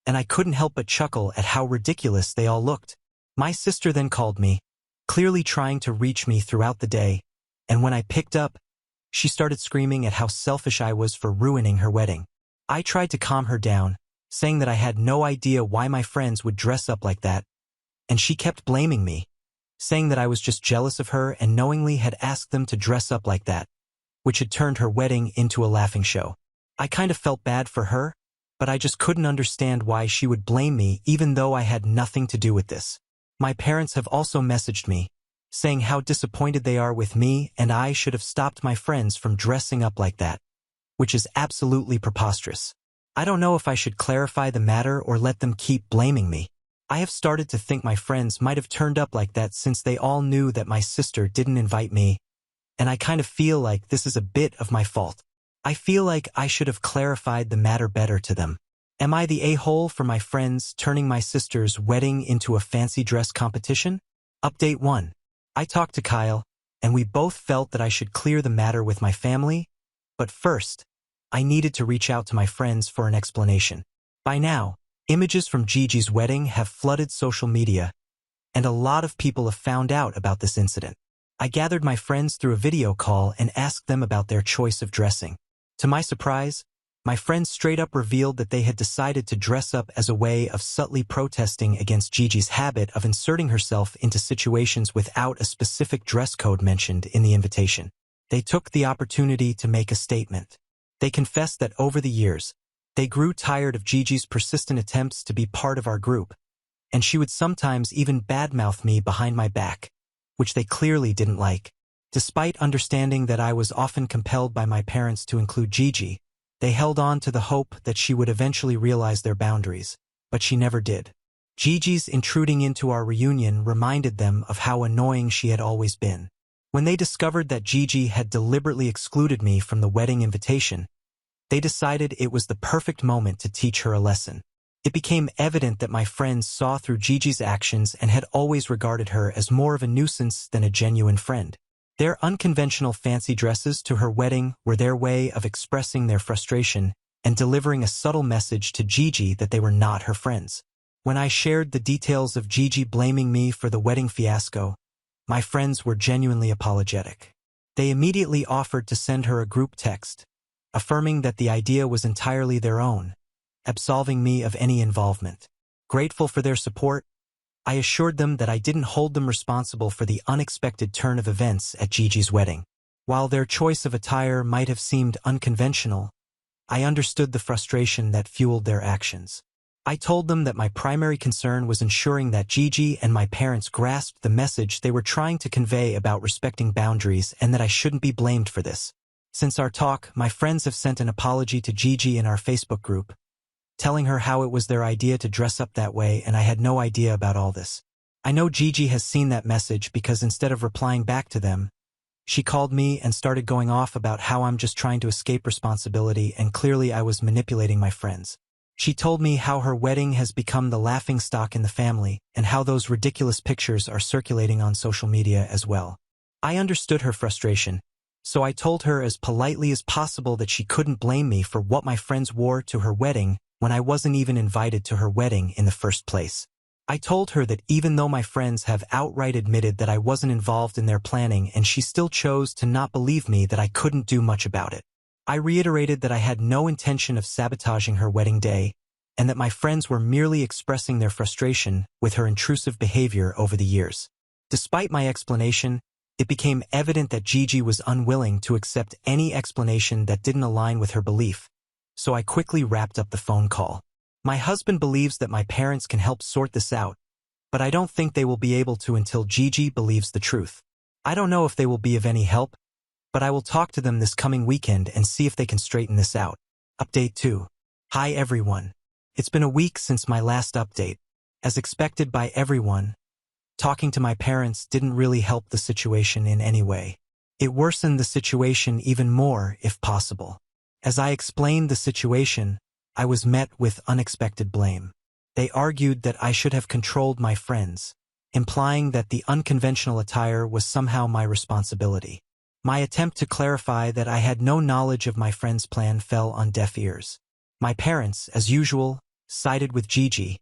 and I couldn't help but chuckle at how ridiculous they all looked. My sister then called me, clearly trying to reach me throughout the day, and when I picked up, she started screaming at how selfish I was for ruining her wedding. I tried to calm her down, saying that I had no idea why my friends would dress up like that, and she kept blaming me, saying that I was just jealous of her and knowingly had asked them to dress up like that, which had turned her wedding into a laughing show. I kind of felt bad for her, but I just couldn't understand why she would blame me even though I had nothing to do with this. My parents have also messaged me, saying how disappointed they are with me and I should have stopped my friends from dressing up like that, which is absolutely preposterous. I don't know if I should clarify the matter or let them keep blaming me. I have started to think my friends might have turned up like that since they all knew that my sister didn't invite me, and I kind of feel like this is a bit of my fault. I feel like I should have clarified the matter better to them. Am I the a-hole for my friends turning my sister's wedding into a fancy dress competition? Update 1. I talked to Kyle, and we both felt that I should clear the matter with my family, but first, I needed to reach out to my friends for an explanation. By now, images from Gigi's wedding have flooded social media, and a lot of people have found out about this incident. I gathered my friends through a video call and asked them about their choice of dressing. To my surprise, my friends straight up revealed that they had decided to dress up as a way of subtly protesting against Gigi's habit of inserting herself into situations without a specific dress code mentioned in the invitation. They took the opportunity to make a statement. They confessed that over the years, they grew tired of Gigi's persistent attempts to be part of our group, and she would sometimes even badmouth me behind my back, which they clearly didn't like. Despite understanding that I was often compelled by my parents to include Gigi, they held on to the hope that she would eventually realize their boundaries, but she never did. Gigi's intruding into our reunion reminded them of how annoying she had always been. When they discovered that Gigi had deliberately excluded me from the wedding invitation, they decided it was the perfect moment to teach her a lesson. It became evident that my friends saw through Gigi's actions and had always regarded her as more of a nuisance than a genuine friend. Their unconventional fancy dresses to her wedding were their way of expressing their frustration and delivering a subtle message to Gigi that they were not her friends. When I shared the details of Gigi blaming me for the wedding fiasco, my friends were genuinely apologetic. They immediately offered to send her a group text, affirming that the idea was entirely their own, absolving me of any involvement. Grateful for their support, I assured them that I didn't hold them responsible for the unexpected turn of events at Gigi's wedding. While their choice of attire might have seemed unconventional, I understood the frustration that fueled their actions. I told them that my primary concern was ensuring that Gigi and my parents grasped the message they were trying to convey about respecting boundaries and that I shouldn't be blamed for this. Since our talk, my friends have sent an apology to Gigi in our Facebook group, telling her how it was their idea to dress up that way and I had no idea about all this. I know Gigi has seen that message because instead of replying back to them, she called me and started going off about how I'm just trying to escape responsibility and clearly I was manipulating my friends. She told me how her wedding has become the laughingstock in the family and how those ridiculous pictures are circulating on social media as well. I understood her frustration, so I told her as politely as possible that she couldn't blame me for what my friends wore to her wedding when I wasn't even invited to her wedding in the first place. I told her that even though my friends have outright admitted that I wasn't involved in their planning and she still chose to not believe me, that I couldn't do much about it. I reiterated that I had no intention of sabotaging her wedding day and that my friends were merely expressing their frustration with her intrusive behavior over the years. Despite my explanation, it became evident that Gigi was unwilling to accept any explanation that didn't align with her belief, so I quickly wrapped up the phone call. My husband believes that my parents can help sort this out, but I don't think they will be able to until Gigi believes the truth. I don't know if they will be of any help, but I will talk to them this coming weekend and see if they can straighten this out. Update 2. Hi everyone. It's been a week since my last update. As expected by everyone, talking to my parents didn't really help the situation in any way. It worsened the situation even more if possible. As I explained the situation, I was met with unexpected blame. They argued that I should have controlled my friends, implying that the unconventional attire was somehow my responsibility. My attempt to clarify that I had no knowledge of my friend's plan fell on deaf ears. My parents, as usual, sided with Gigi,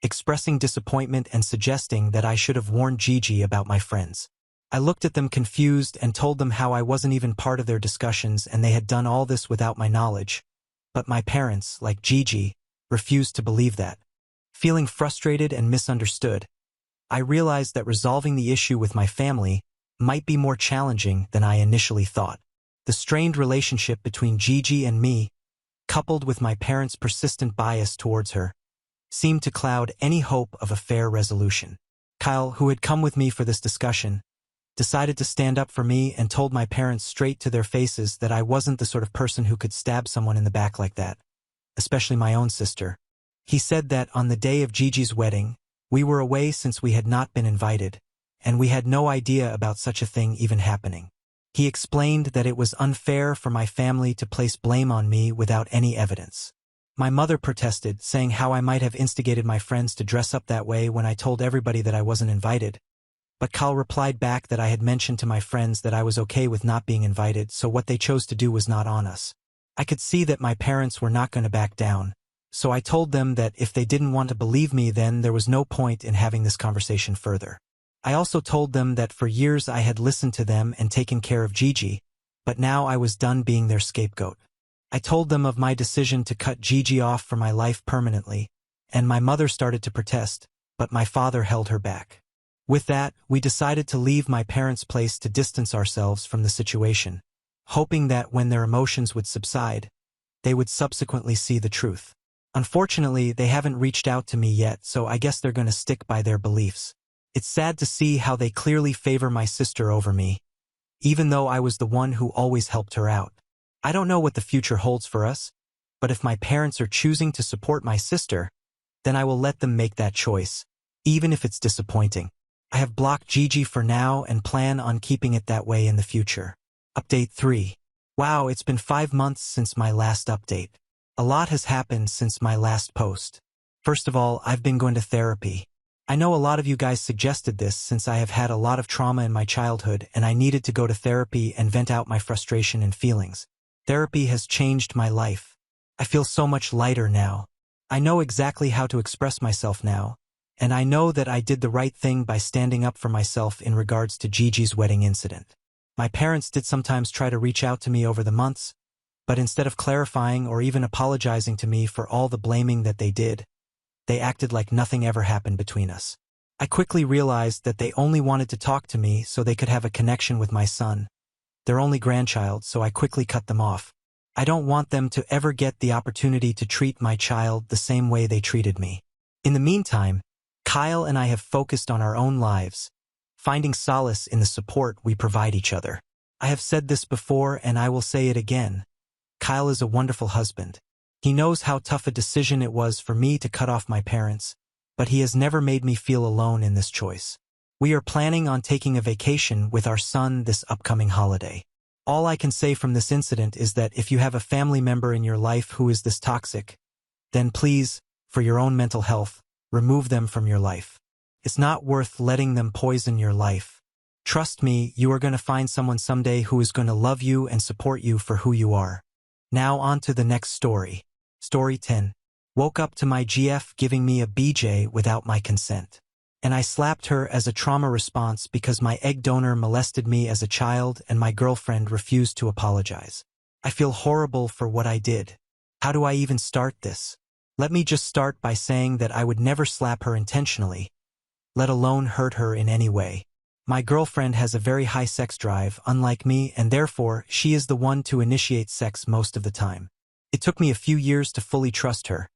expressing disappointment and suggesting that I should have warned Gigi about my friends. I looked at them confused and told them how I wasn't even part of their discussions and they had done all this without my knowledge. But my parents, like Gigi, refused to believe that. Feeling frustrated and misunderstood, I realized that resolving the issue with my family might be more challenging than I initially thought. The strained relationship between Gigi and me, coupled with my parents' persistent bias towards her, seemed to cloud any hope of a fair resolution. Kyle, who had come with me for this discussion, decided to stand up for me and told my parents straight to their faces that I wasn't the sort of person who could stab someone in the back like that, especially my own sister. He said that on the day of Gigi's wedding, we were away since we had not been invited, and we had no idea about such a thing even happening. He explained that it was unfair for my family to place blame on me without any evidence. My mother protested, saying how I might have instigated my friends to dress up that way when I told everybody that I wasn't invited. But Kyle replied back that I had mentioned to my friends that I was okay with not being invited, so what they chose to do was not on us. I could see that my parents were not going to back down, so I told them that if they didn't want to believe me, then there was no point in having this conversation further. I also told them that for years I had listened to them and taken care of Gigi, but now I was done being their scapegoat. I told them of my decision to cut Gigi off from my life permanently, and my mother started to protest, but my father held her back. With that, we decided to leave my parents' place to distance ourselves from the situation, hoping that when their emotions would subside, they would subsequently see the truth. Unfortunately, they haven't reached out to me yet, so I guess they're going to stick by their beliefs. It's sad to see how they clearly favor my sister over me, even though I was the one who always helped her out. I don't know what the future holds for us, but if my parents are choosing to support my sister, then I will let them make that choice, even if it's disappointing. I have blocked Gigi for now and plan on keeping it that way in the future. Update 3. Wow, it's been 5 months since my last update. A lot has happened since my last post. First of all, I've been going to therapy. I know a lot of you guys suggested this since I have had a lot of trauma in my childhood and I needed to go to therapy and vent out my frustration and feelings. Therapy has changed my life. I feel so much lighter now. I know exactly how to express myself now, and I know that I did the right thing by standing up for myself in regards to Gigi's wedding incident. My parents did sometimes try to reach out to me over the months, but instead of clarifying or even apologizing to me for all the blaming that they did, they acted like nothing ever happened between us. I quickly realized that they only wanted to talk to me so they could have a connection with my son, their only grandchild, so I quickly cut them off. I don't want them to ever get the opportunity to treat my child the same way they treated me. In the meantime, Kyle and I have focused on our own lives, finding solace in the support we provide each other. I have said this before and I will say it again. Kyle is a wonderful husband. He knows how tough a decision it was for me to cut off my parents, but he has never made me feel alone in this choice. We are planning on taking a vacation with our son this upcoming holiday. All I can say from this incident is that if you have a family member in your life who is this toxic, then please, for your own mental health, remove them from your life. It's not worth letting them poison your life. Trust me, you are going to find someone someday who is going to love you and support you for who you are. Now on to the next story. Story 10. Woke up to my GF giving me a BJ without my consent. And I slapped her as a trauma response because my egg donor molested me as a child and my girlfriend refused to apologize. I feel horrible for what I did. How do I even start this? Let me just start by saying that I would never slap her intentionally, let alone hurt her in any way. My girlfriend has a very high sex drive, unlike me, and therefore, she is the one to initiate sex most of the time. It took me a few years to fully trust her,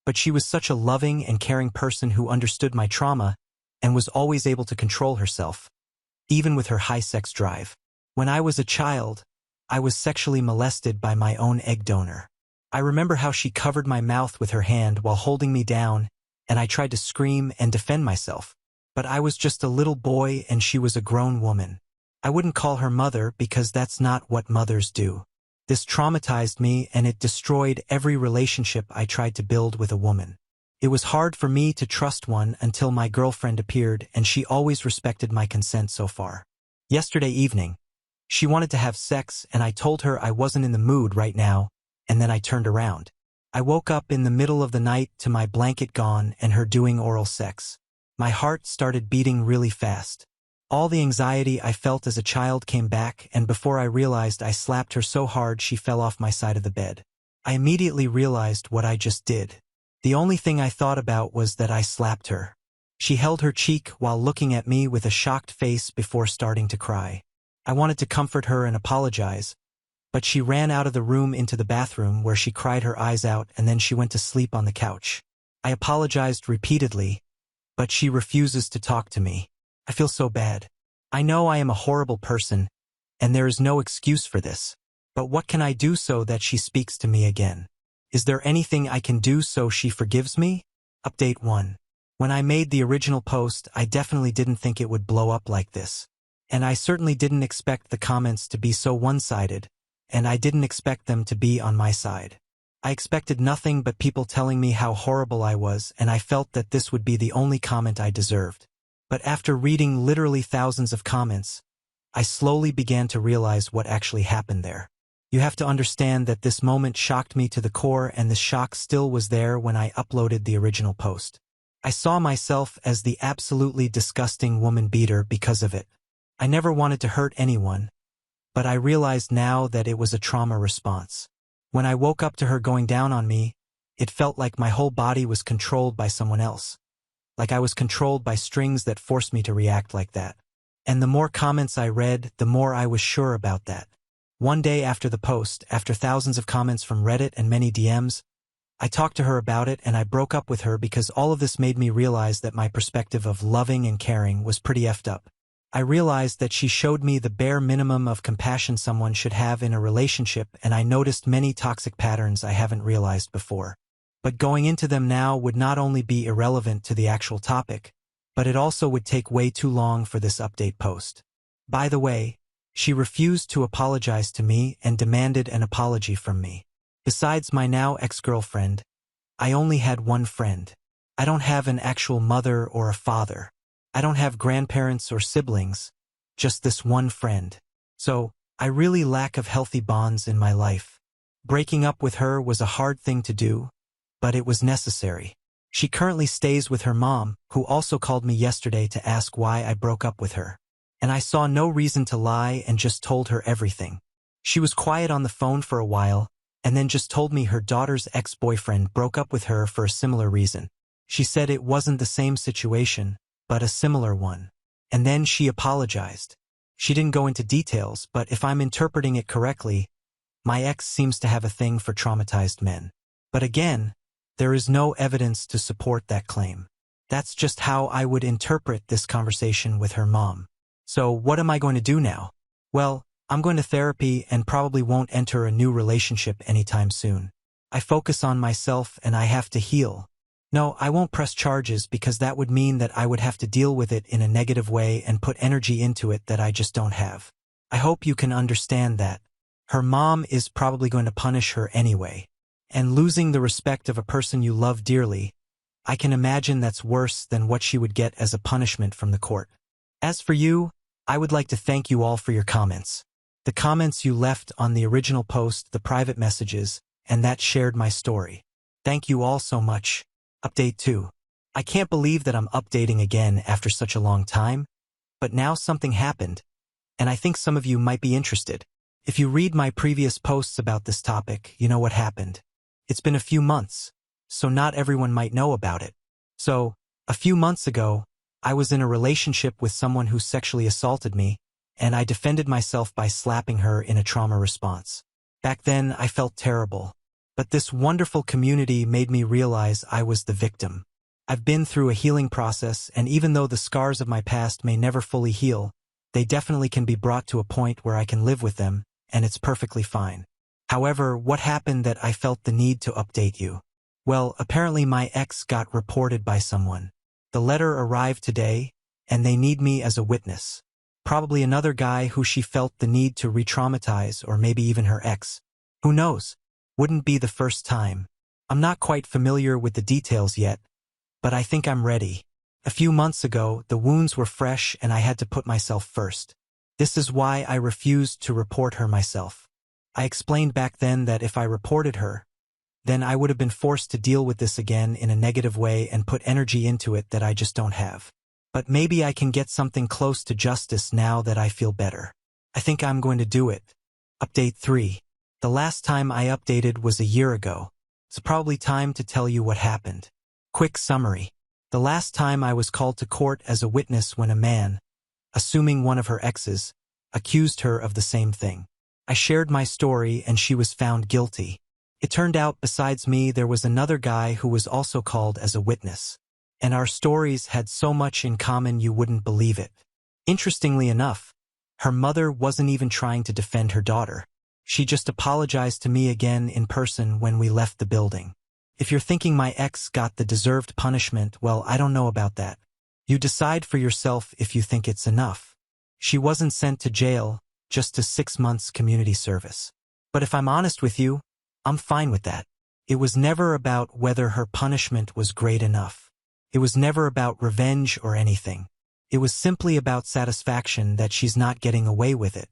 but she was such a loving and caring person who understood my trauma and was always able to control herself, even with her high sex drive. When I was a child, I was sexually molested by my own egg donor. I remember how she covered my mouth with her hand while holding me down, and I tried to scream and defend myself. But I was just a little boy and she was a grown woman. I wouldn't call her mother because that's not what mothers do. This traumatized me and it destroyed every relationship I tried to build with a woman. It was hard for me to trust one until my girlfriend appeared and she always respected my consent so far. Yesterday evening, she wanted to have sex and I told her I wasn't in the mood right now, and then I turned around. I woke up in the middle of the night to my blanket gone and her doing oral sex. My heart started beating really fast. All the anxiety I felt as a child came back, and before I realized, I slapped her so hard she fell off my side of the bed. I immediately realized what I just did. The only thing I thought about was that I slapped her. She held her cheek while looking at me with a shocked face before starting to cry. I wanted to comfort her and apologize, but she ran out of the room into the bathroom where she cried her eyes out and then she went to sleep on the couch. I apologized repeatedly, but she refuses to talk to me. I feel so bad. I know I am a horrible person, and there is no excuse for this. But what can I do so that she speaks to me again? Is there anything I can do so she forgives me? Update 1. When I made the original post, I definitely didn't think it would blow up like this. And I certainly didn't expect the comments to be so one-sided, and I didn't expect them to be on my side. I expected nothing but people telling me how horrible I was, and I felt that this would be the only comment I deserved. But after reading literally thousands of comments, I slowly began to realize what actually happened there. You have to understand that this moment shocked me to the core, and the shock still was there when I uploaded the original post. I saw myself as the absolutely disgusting woman beater because of it. I never wanted to hurt anyone, but I realized now that it was a trauma response. When I woke up to her going down on me, it felt like my whole body was controlled by someone else. Like I was controlled by strings that forced me to react like that. And the more comments I read, the more I was sure about that. One day after the post, after thousands of comments from Reddit and many DMs, I talked to her about it and I broke up with her because all of this made me realize that my perspective of loving and caring was pretty effed up. I realized that she showed me the bare minimum of compassion someone should have in a relationship, and I noticed many toxic patterns I haven't realized before. But going into them now would not only be irrelevant to the actual topic, but it also would take way too long for this update post. By the way, she refused to apologize to me and demanded an apology from me. Besides my now ex-girlfriend, I only had one friend. I don't have an actual mother or a father. I don't have grandparents or siblings, just this one friend. So, I really lack of healthy bonds in my life. Breaking up with her was a hard thing to do, but it was necessary. She currently stays with her mom, who also called me yesterday to ask why I broke up with her. And I saw no reason to lie and just told her everything. She was quiet on the phone for a while, and then just told me her daughter's ex-boyfriend broke up with her for a similar reason. She said it wasn't the same situation, but a similar one. And then she apologized. She didn't go into details, but if I'm interpreting it correctly, my ex seems to have a thing for traumatized men. But again, there is no evidence to support that claim. That's just how I would interpret this conversation with her mom. So what am I going to do now? Well, I'm going to therapy and probably won't enter a new relationship anytime soon. I focus on myself and I have to heal. No, I won't press charges because that would mean that I would have to deal with it in a negative way and put energy into it that I just don't have. I hope you can understand that. Her mom is probably going to punish her anyway. And losing the respect of a person you love dearly, I can imagine that's worse than what she would get as a punishment from the court. As for you, I would like to thank you all for your comments. The comments you left on the original post, the private messages, and that shared my story. Thank you all so much. Update 2. I can't believe that I'm updating again after such a long time, but now something happened, and I think some of you might be interested. If you read my previous posts about this topic, you know what happened. It's been a few months, so not everyone might know about it. So, a few months ago, I was in a relationship with someone who sexually assaulted me, and I defended myself by slapping her in a trauma response. Back then, I felt terrible. But this wonderful community made me realize I was the victim. I've been through a healing process, and even though the scars of my past may never fully heal, they definitely can be brought to a point where I can live with them, and it's perfectly fine. However, what happened that I felt the need to update you? Well, apparently my ex got reported by someone. The letter arrived today, and they need me as a witness. Probably another guy who she felt the need to re-traumatize, or maybe even her ex. Who knows? Wouldn't be the first time. I'm not quite familiar with the details yet, but I think I'm ready. A few months ago, the wounds were fresh and I had to put myself first. This is why I refused to report her myself. I explained back then that if I reported her, then I would have been forced to deal with this again in a negative way and put energy into it that I just don't have. But maybe I can get something close to justice now that I feel better. I think I'm going to do it. Update 3. The last time I updated was a year ago. It's probably time to tell you what happened. Quick summary. The last time I was called to court as a witness when a man, assuming one of her exes, accused her of the same thing. I shared my story and she was found guilty. It turned out besides me there was another guy who was also called as a witness. And our stories had so much in common you wouldn't believe it. Interestingly enough, her mother wasn't even trying to defend her daughter. She just apologized to me again in person when we left the building. If you're thinking my ex got the deserved punishment, well, I don't know about that. You decide for yourself if you think it's enough. She wasn't sent to jail, just to 6 months community service. But if I'm honest with you, I'm fine with that. It was never about whether her punishment was great enough. It was never about revenge or anything. It was simply about satisfaction that she's not getting away with it.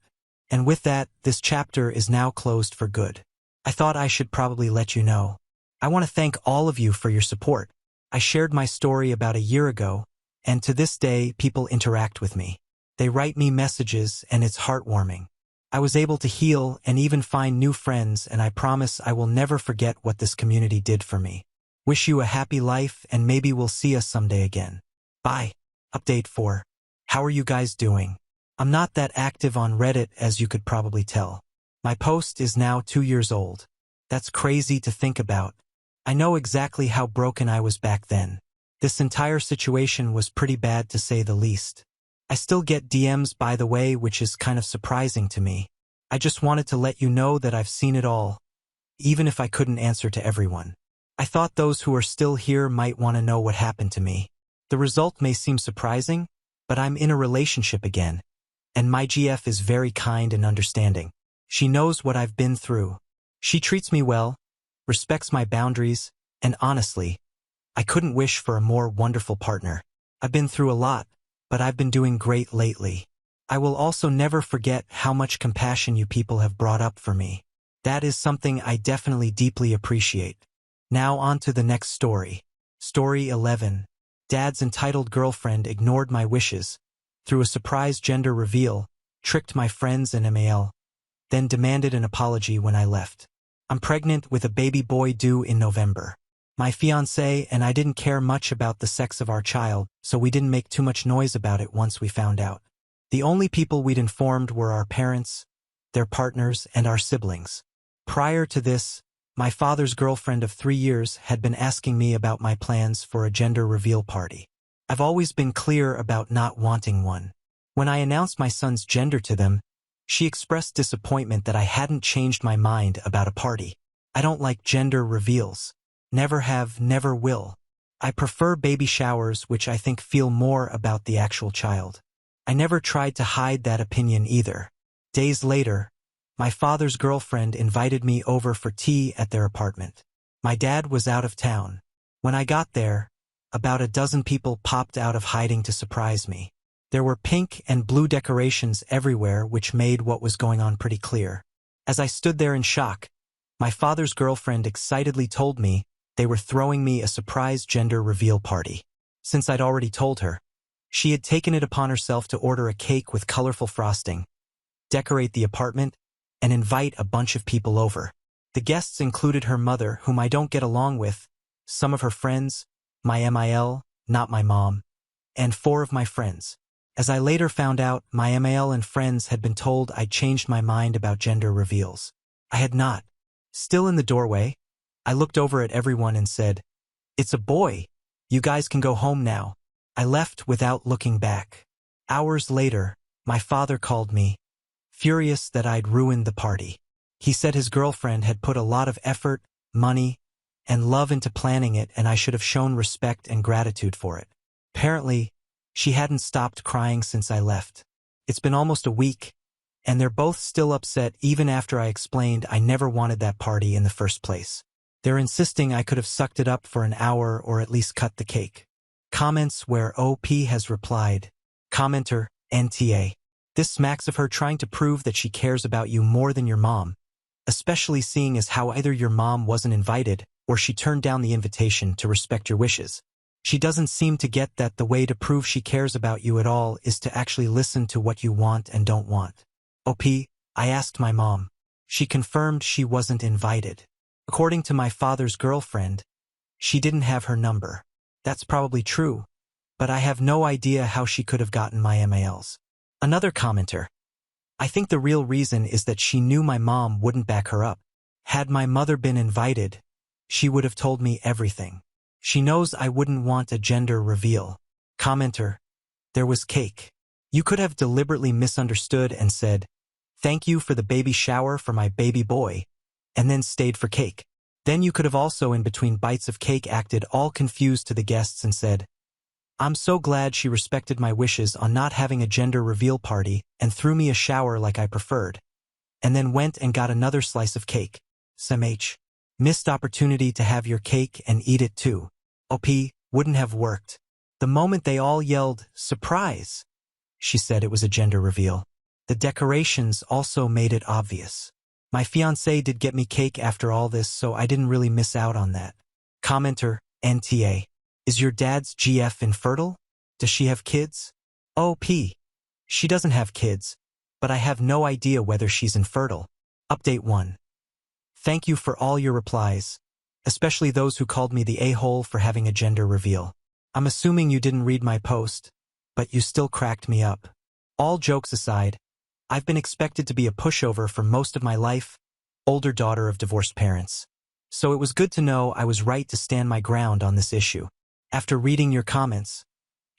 And with that, this chapter is now closed for good. I thought I should probably let you know. I want to thank all of you for your support. I shared my story about a year ago, and to this day people interact with me. They write me messages and it's heartwarming. I was able to heal and even find new friends, and I promise I will never forget what this community did for me. Wish you a happy life and maybe we'll see us someday again. Bye. Update 4. How are you guys doing? I'm not that active on Reddit, as you could probably tell. My post is now 2 years old. That's crazy to think about. I know exactly how broken I was back then. This entire situation was pretty bad to say the least. I still get DMs, by the way, which is kind of surprising to me. I just wanted to let you know that I've seen it all, even if I couldn't answer to everyone. I thought those who are still here might want to know what happened to me. The result may seem surprising, but I'm in a relationship again, and my GF is very kind and understanding. She knows what I've been through. She treats me well, respects my boundaries, and honestly, I couldn't wish for a more wonderful partner. I've been through a lot, but I've been doing great lately. I will also never forget how much compassion you people have brought up for me. That is something I definitely deeply appreciate. Now on to the next story. Story 11. Dad's entitled girlfriend ignored my wishes, through a surprise gender reveal, tricked my friends and MAL, then demanded an apology when I left. I'm pregnant with a baby boy due in November. My fiancé and I didn't care much about the sex of our child, so we didn't make too much noise about it once we found out. The only people we'd informed were our parents, their partners, and our siblings. Prior to this, my father's girlfriend of 3 years had been asking me about my plans for a gender reveal party. I've always been clear about not wanting one. When I announced my son's gender to them, she expressed disappointment that I hadn't changed my mind about a party. I don't like gender reveals. Never have, never will. I prefer baby showers, which I think feel more about the actual child. I never tried to hide that opinion either. Days later, my father's girlfriend invited me over for tea at their apartment. My dad was out of town. When I got there, about a dozen people popped out of hiding to surprise me. There were pink and blue decorations everywhere, which made what was going on pretty clear. As I stood there in shock, my father's girlfriend excitedly told me they were throwing me a surprise gender reveal party. Since I'd already told her, she had taken it upon herself to order a cake with colorful frosting, decorate the apartment, and invite a bunch of people over. The guests included her mother, whom I don't get along with, some of her friends, my MIL, not my mom, and 4 of my friends. As I later found out, my MIL and friends had been told I'd changed my mind about gender reveals. I had not. Still in the doorway, I looked over at everyone and said, "It's a boy. You guys can go home now." I left without looking back. Hours later, my father called me, furious that I'd ruined the party. He said his girlfriend had put a lot of effort, money, and love into planning it, and I should have shown respect and gratitude for it. Apparently, she hadn't stopped crying since I left. It's been almost a week, and they're both still upset even after I explained I never wanted that party in the first place. They're insisting I could have sucked it up for an hour or at least cut the cake. Comments where OP has replied, Commenter, NTA. This smacks of her trying to prove that she cares about you more than your mom, especially seeing as how either your mom wasn't invited or she turned down the invitation to respect your wishes. She doesn't seem to get that the way to prove she cares about you at all is to actually listen to what you want and don't want. OP, I asked my mom. She confirmed she wasn't invited. According to my father's girlfriend, she didn't have her number. That's probably true, but I have no idea how she could have gotten my MALs. Another commenter. I think the real reason is that she knew my mom wouldn't back her up. Had my mother been invited, she would have told me everything. She knows I wouldn't want a gender reveal. Commenter. There was cake. You could have deliberately misunderstood and said, "Thank you for the baby shower for my baby boy," and then stayed for cake. Then you could have also in between bites of cake acted all confused to the guests and said, "I'm so glad she respected my wishes on not having a gender reveal party and threw me a shower like I preferred," and then went and got another slice of cake. SMH. Missed opportunity to have your cake and eat it too. OP, wouldn't have worked. The moment they all yelled, "Surprise!" she said it was a gender reveal. The decorations also made it obvious. My fiancé did get me cake after all this, so I didn't really miss out on that. Commenter, NTA. Is your dad's GF infertile? Does she have kids? OP. She doesn't have kids, but I have no idea whether she's infertile. Update 1. Thank you for all your replies, especially those who called me the a-hole for having a gender reveal. I'm assuming you didn't read my post, but you still cracked me up. All jokes aside, I've been expected to be a pushover for most of my life, older daughter of divorced parents. So it was good to know I was right to stand my ground on this issue. After reading your comments,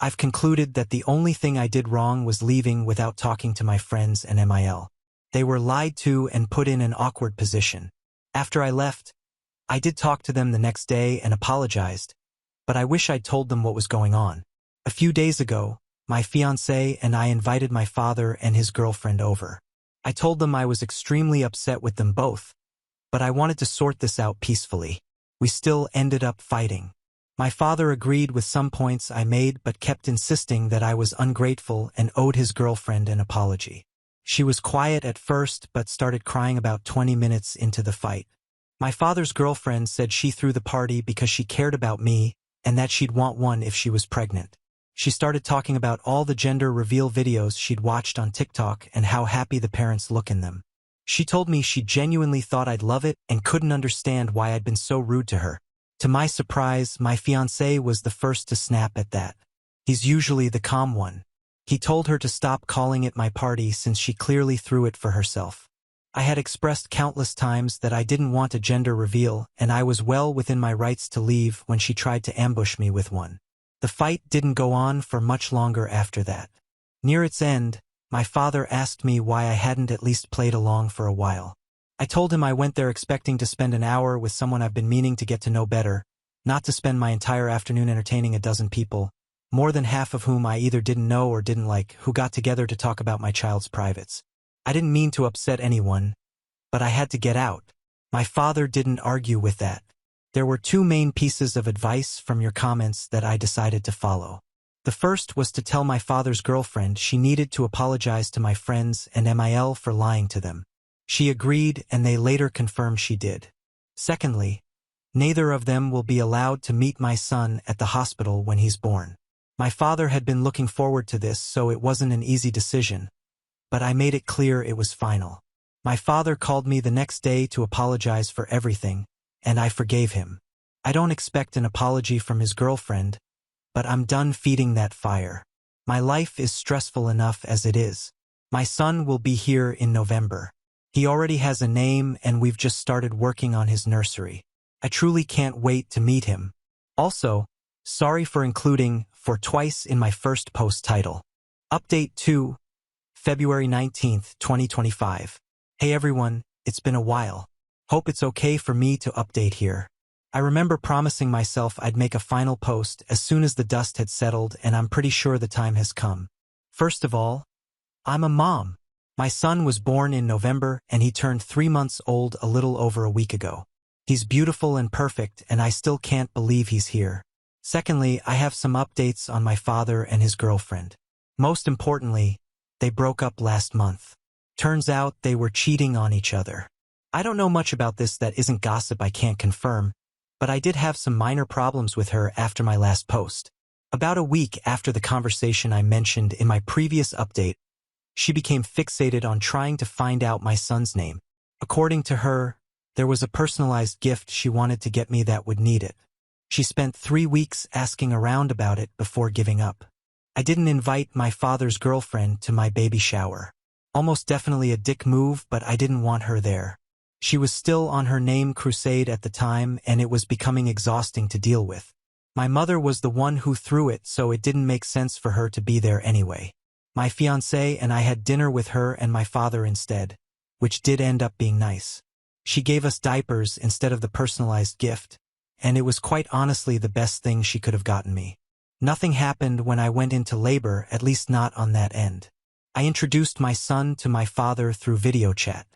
I've concluded that the only thing I did wrong was leaving without talking to my friends and MIL. They were lied to and put in an awkward position. After I left, I did talk to them the next day and apologized, but I wish I'd told them what was going on. A few days ago, my fiancé and I invited my father and his girlfriend over. I told them I was extremely upset with them both, but I wanted to sort this out peacefully. We still ended up fighting. My father agreed with some points I made but kept insisting that I was ungrateful and owed his girlfriend an apology. She was quiet at first but started crying about 20 minutes into the fight. My father's girlfriend said she threw the party because she cared about me and that she'd want one if she was pregnant. She started talking about all the gender reveal videos she'd watched on TikTok and how happy the parents look in them. She told me she genuinely thought I'd love it and couldn't understand why I'd been so rude to her. To my surprise, my fiancé was the first to snap at that. He's usually the calm one. He told her to stop calling it my party since she clearly threw it for herself. I had expressed countless times that I didn't want a gender reveal, and I was well within my rights to leave when she tried to ambush me with one. The fight didn't go on for much longer after that. Near its end, my father asked me why I hadn't at least played along for a while. I told him I went there expecting to spend an hour with someone I've been meaning to get to know better, not to spend my entire afternoon entertaining a dozen people, more than half of whom I either didn't know or didn't like, who got together to talk about my child's privates. I didn't mean to upset anyone, but I had to get out. My father didn't argue with that. There were two main pieces of advice from your comments that I decided to follow. The first was to tell my father's girlfriend she needed to apologize to my friends and MIL for lying to them. She agreed, and they later confirmed she did. Secondly, neither of them will be allowed to meet my son at the hospital when he's born. My father had been looking forward to this, so it wasn't an easy decision, but I made it clear it was final. My father called me the next day to apologize for everything, and I forgave him. I don't expect an apology from his girlfriend, but I'm done feeding that fire. My life is stressful enough as it is. My son will be here in November. He already has a name, and we've just started working on his nursery. I truly can't wait to meet him. Also, sorry for including "for" twice in my first post title. Update 2, February 19th, 2025. Hey everyone, it's been a while. Hope it's okay for me to update here. I remember promising myself I'd make a final post as soon as the dust had settled, and I'm pretty sure the time has come. First of all, I'm a mom. My son was born in November, and he turned 3 months old a little over a week ago. He's beautiful and perfect, and I still can't believe he's here. Secondly, I have some updates on my father and his girlfriend. Most importantly, they broke up last month. Turns out they were cheating on each other. I don't know much about this that isn't gossip I can't confirm, but I did have some minor problems with her after my last post. About a week after the conversation I mentioned in my previous update, she became fixated on trying to find out my son's name. According to her, there was a personalized gift she wanted to get me that would need it. She spent 3 weeks asking around about it before giving up. I didn't invite my father's girlfriend to my baby shower. Almost definitely a dick move, but I didn't want her there. She was still on her name crusade at the time, and it was becoming exhausting to deal with. My mother was the one who threw it, so it didn't make sense for her to be there anyway. My fiancé and I had dinner with her and my father instead, which did end up being nice. She gave us diapers instead of the personalized gift, and it was quite honestly the best thing she could have gotten me. Nothing happened when I went into labor, at least not on that end. I introduced my son to my father through video chat.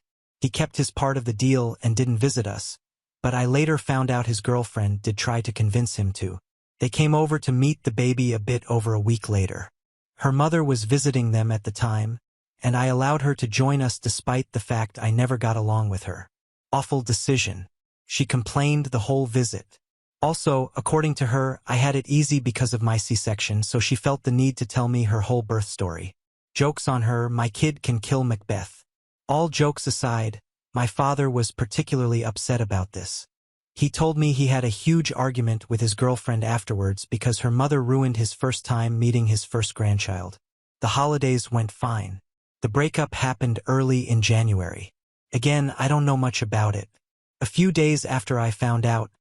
He kept his part of the deal and didn't visit us, but I later found out his girlfriend did try to convince him to. They came over to meet the baby a bit over a week later. Her mother was visiting them at the time, and I allowed her to join us despite the fact I never got along with her. Awful decision. She complained the whole visit. Also, according to her, I had it easy because of my C-section, so she felt the need to tell me her whole birth story. Jokes on her, my kid can kill Macbeth. All jokes aside, my father was particularly upset about this. He told me he had a huge argument with his girlfriend afterwards because her mother ruined his first time meeting his first grandchild. The holidays went fine. The breakup happened early in January. Again, I don't know much about it. A few days after I found out,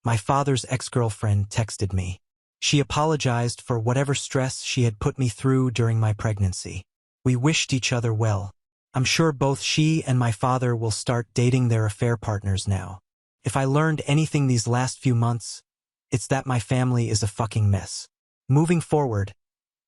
my father's ex-girlfriend texted me. She apologized for whatever stress she had put me through during my pregnancy. We wished each other well. I'm sure both she and my father will start dating their affair partners now. If I learned anything these last few months, it's that my family is a fucking mess. Moving forward,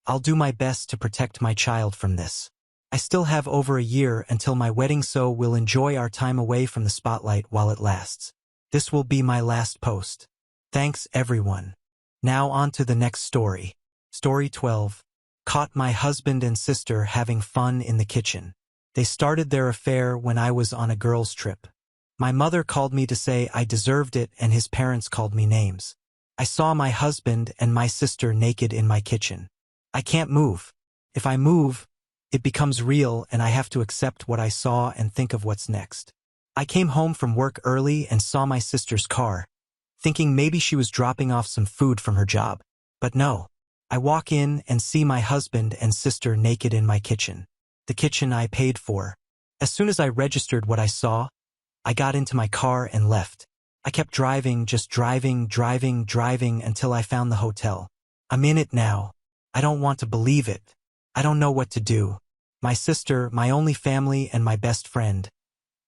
I'll do my best to protect my child from this. I still have over a year until my wedding, so we'll enjoy our time away from the spotlight while it lasts. This will be my last post. Thanks, everyone. Now on to the next story. Story 12. Caught my husband and sister having fun in the kitchen. They started their affair when I was on a girls' trip. My mother called me to say I deserved it, and his parents called me names. I saw my husband and my sister naked in my kitchen. I can't move. If I move, it becomes real, and I have to accept what I saw and think of what's next. I came home from work early and saw my sister's car, thinking maybe she was dropping off some food from her job. But no. I walk in and see my husband and sister naked in my kitchen. The kitchen I paid for. As soon as I registered what I saw, I got into my car and left. I kept driving, just driving until I found the hotel. I'm in it now. I don't want to believe it. I don't know what to do. My sister, my only family, and my best friend.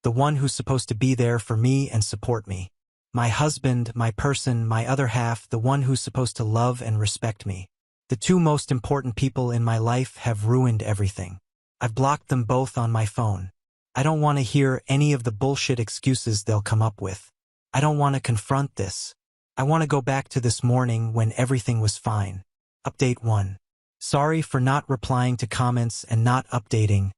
The one who's supposed to be there for me and support me. My husband, my person, my other half, the one who's supposed to love and respect me. The two most important people in my life have ruined everything. I've blocked them both on my phone. I don't want to hear any of the bullshit excuses they'll come up with. I don't want to confront this. I want to go back to this morning when everything was fine. Update 1. Sorry for not replying to comments and not updating.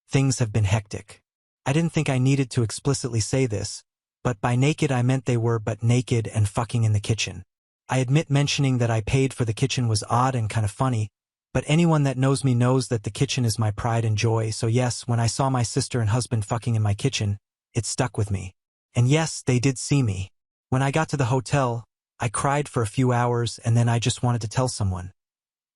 Things have been hectic. I didn't think I needed to explicitly say this, but by naked I meant they were but naked and fucking in the kitchen. I admit mentioning that I paid for the kitchen was odd and kind of funny, but anyone that knows me knows that the kitchen is my pride and joy, so yes, when I saw my sister and husband fucking in my kitchen, it stuck with me. And yes, they did see me. When I got to the hotel, I cried for a few hours and then I just wanted to tell someone.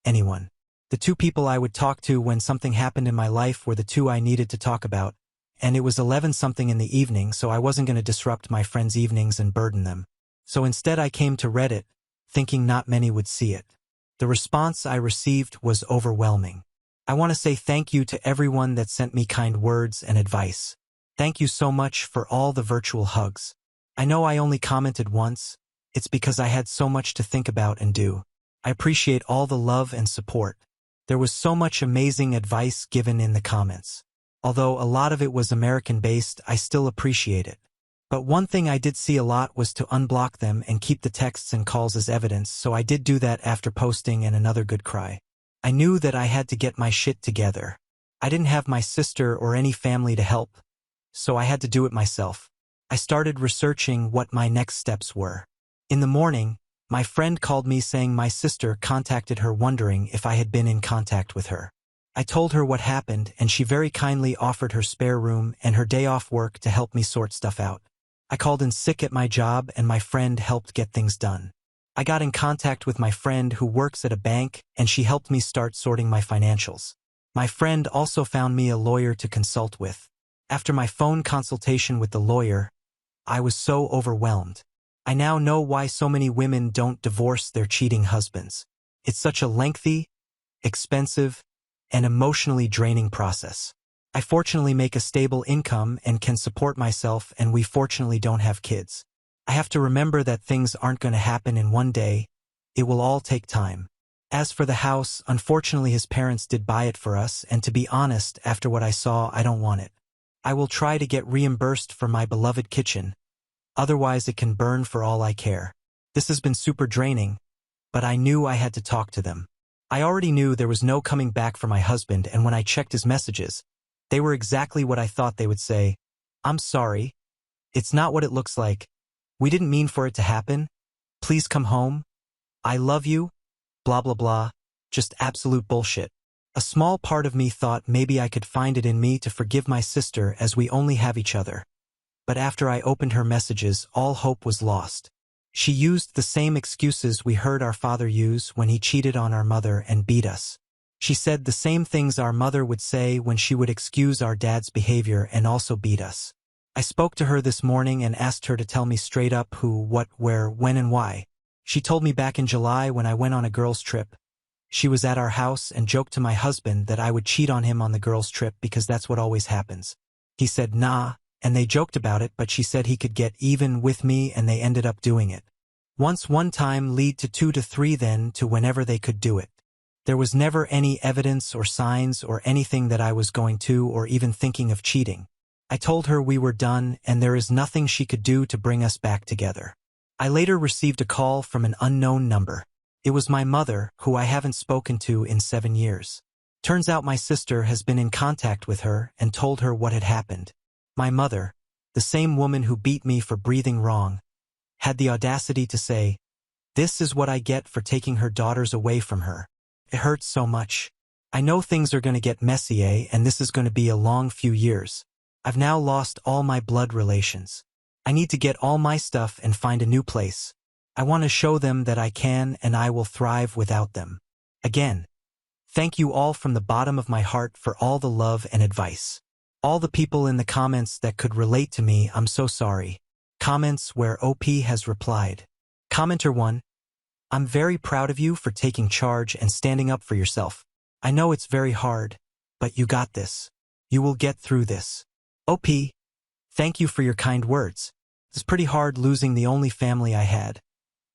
Anyone. The two people I would talk to when something happened in my life were the two I needed to talk about, and it was 11-something in the evening, so I wasn't going to disrupt my friends' evenings and burden them. So instead I came to Reddit, thinking not many would see it. The response I received was overwhelming. I want to say thank you to everyone that sent me kind words and advice. Thank you so much for all the virtual hugs. I know I only commented once. It's because I had so much to think about and do. I appreciate all the love and support. There was so much amazing advice given in the comments. Although a lot of it was American-based, I still appreciate it. But one thing I did see a lot was to unblock them and keep the texts and calls as evidence, so I did do that after posting, and another good cry. I knew that I had to get my shit together. I didn't have my sister or any family to help, so I had to do it myself. I started researching what my next steps were. In the morning, my friend called me saying my sister contacted her wondering if I had been in contact with her. I told her what happened, and she very kindly offered her spare room and her day off work to help me sort stuff out. I called in sick at my job, and my friend helped get things done. I got in contact with my friend who works at a bank, and she helped me start sorting my financials. My friend also found me a lawyer to consult with. After my phone consultation with the lawyer, I was so overwhelmed. I now know why so many women don't divorce their cheating husbands. It's such a lengthy, expensive, and emotionally draining process. I fortunately make a stable income and can support myself, and we fortunately don't have kids. I have to remember that things aren't going to happen in one day. It will all take time. As for the house, unfortunately his parents did buy it for us, and to be honest, after what I saw, I don't want it. I will try to get reimbursed for my beloved kitchen. Otherwise it can burn for all I care. This has been super draining, but I knew I had to talk to them. I already knew there was no coming back for my husband, and when I checked his messages, they were exactly what I thought they would say. I'm sorry. It's not what it looks like. We didn't mean for it to happen. Please come home. I love you. Blah blah blah. Just absolute bullshit. A small part of me thought maybe I could find it in me to forgive my sister as we only have each other. But after I opened her messages, all hope was lost. She used the same excuses we heard our father use when he cheated on our mother and beat us. She said the same things our mother would say when she would excuse our dad's behavior and also beat us. I spoke to her this morning and asked her to tell me straight up who, what, where, when and why. She told me back in July when I went on a girls' trip. She was at our house and joked to my husband that I would cheat on him on the girls' trip because that's what always happens. He said nah, and they joked about it, but she said he could get even with me and they ended up doing it. Once one time lead to 2 to 3 then to whenever they could do it. There was never any evidence or signs or anything that I was going to or even thinking of cheating. I told her we were done and there is nothing she could do to bring us back together. I later received a call from an unknown number. It was my mother, who I haven't spoken to in 7 years. Turns out my sister has been in contact with her and told her what had happened. My mother, the same woman who beat me for breathing wrong, had the audacity to say, "This is what I get for taking her daughters away from her." It hurts so much. I know things are going to get messy, and this is going to be a long few years. I've now lost all my blood relations. I need to get all my stuff and find a new place. I want to show them that I can and I will thrive without them. Again, thank you all from the bottom of my heart for all the love and advice. All the people in the comments that could relate to me, I'm so sorry. Comments where OP has replied. Commenter 1. I'm very proud of you for taking charge and standing up for yourself. I know it's very hard, but you got this. You will get through this. OP. Thank you for your kind words. It's pretty hard losing the only family I had.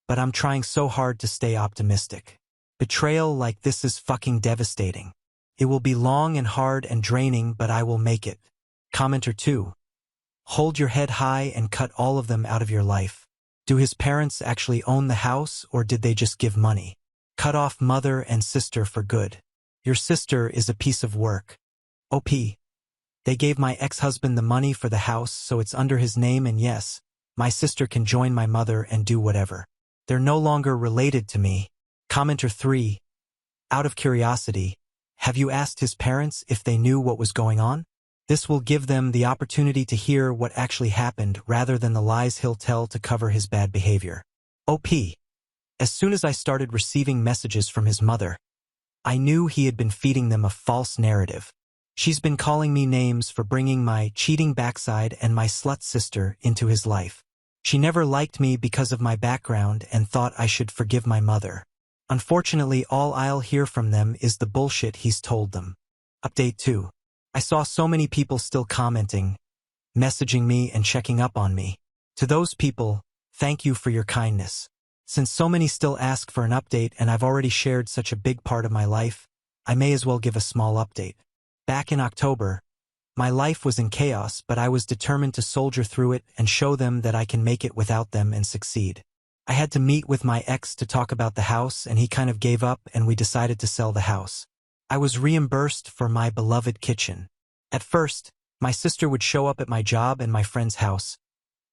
But I'm trying so hard to stay optimistic. Betrayal like this is fucking devastating. It will be long and hard and draining, but I will make it. Commenter 2. Hold your head high and cut all of them out of your life. Do his parents actually own the house or did they just give money? Cut off mother and sister for good. Your sister is a piece of work. OP. They gave my ex-husband the money for the house so it's under his name and yes, my sister can join my mother and do whatever. They're no longer related to me. Commenter 3. Out of curiosity, have you asked his parents if they knew what was going on? This will give them the opportunity to hear what actually happened rather than the lies he'll tell to cover his bad behavior. OP. As soon as I started receiving messages from his mother, I knew he had been feeding them a false narrative. She's been calling me names for bringing my cheating backside and my slut sister into his life. She never liked me because of my background and thought I should forgive my mother. Unfortunately, all I'll hear from them is the bullshit he's told them. Update 2. I saw so many people still commenting, messaging me and checking up on me. To those people, thank you for your kindness. Since so many still ask for an update and I've already shared such a big part of my life, I may as well give a small update. Back in October, my life was in chaos, but I was determined to soldier through it and show them that I can make it without them and succeed. I had to meet with my ex to talk about the house and he kind of gave up and we decided to sell the house. I was reimbursed for my beloved kitchen. At first, my sister would show up at my job and my friend's house.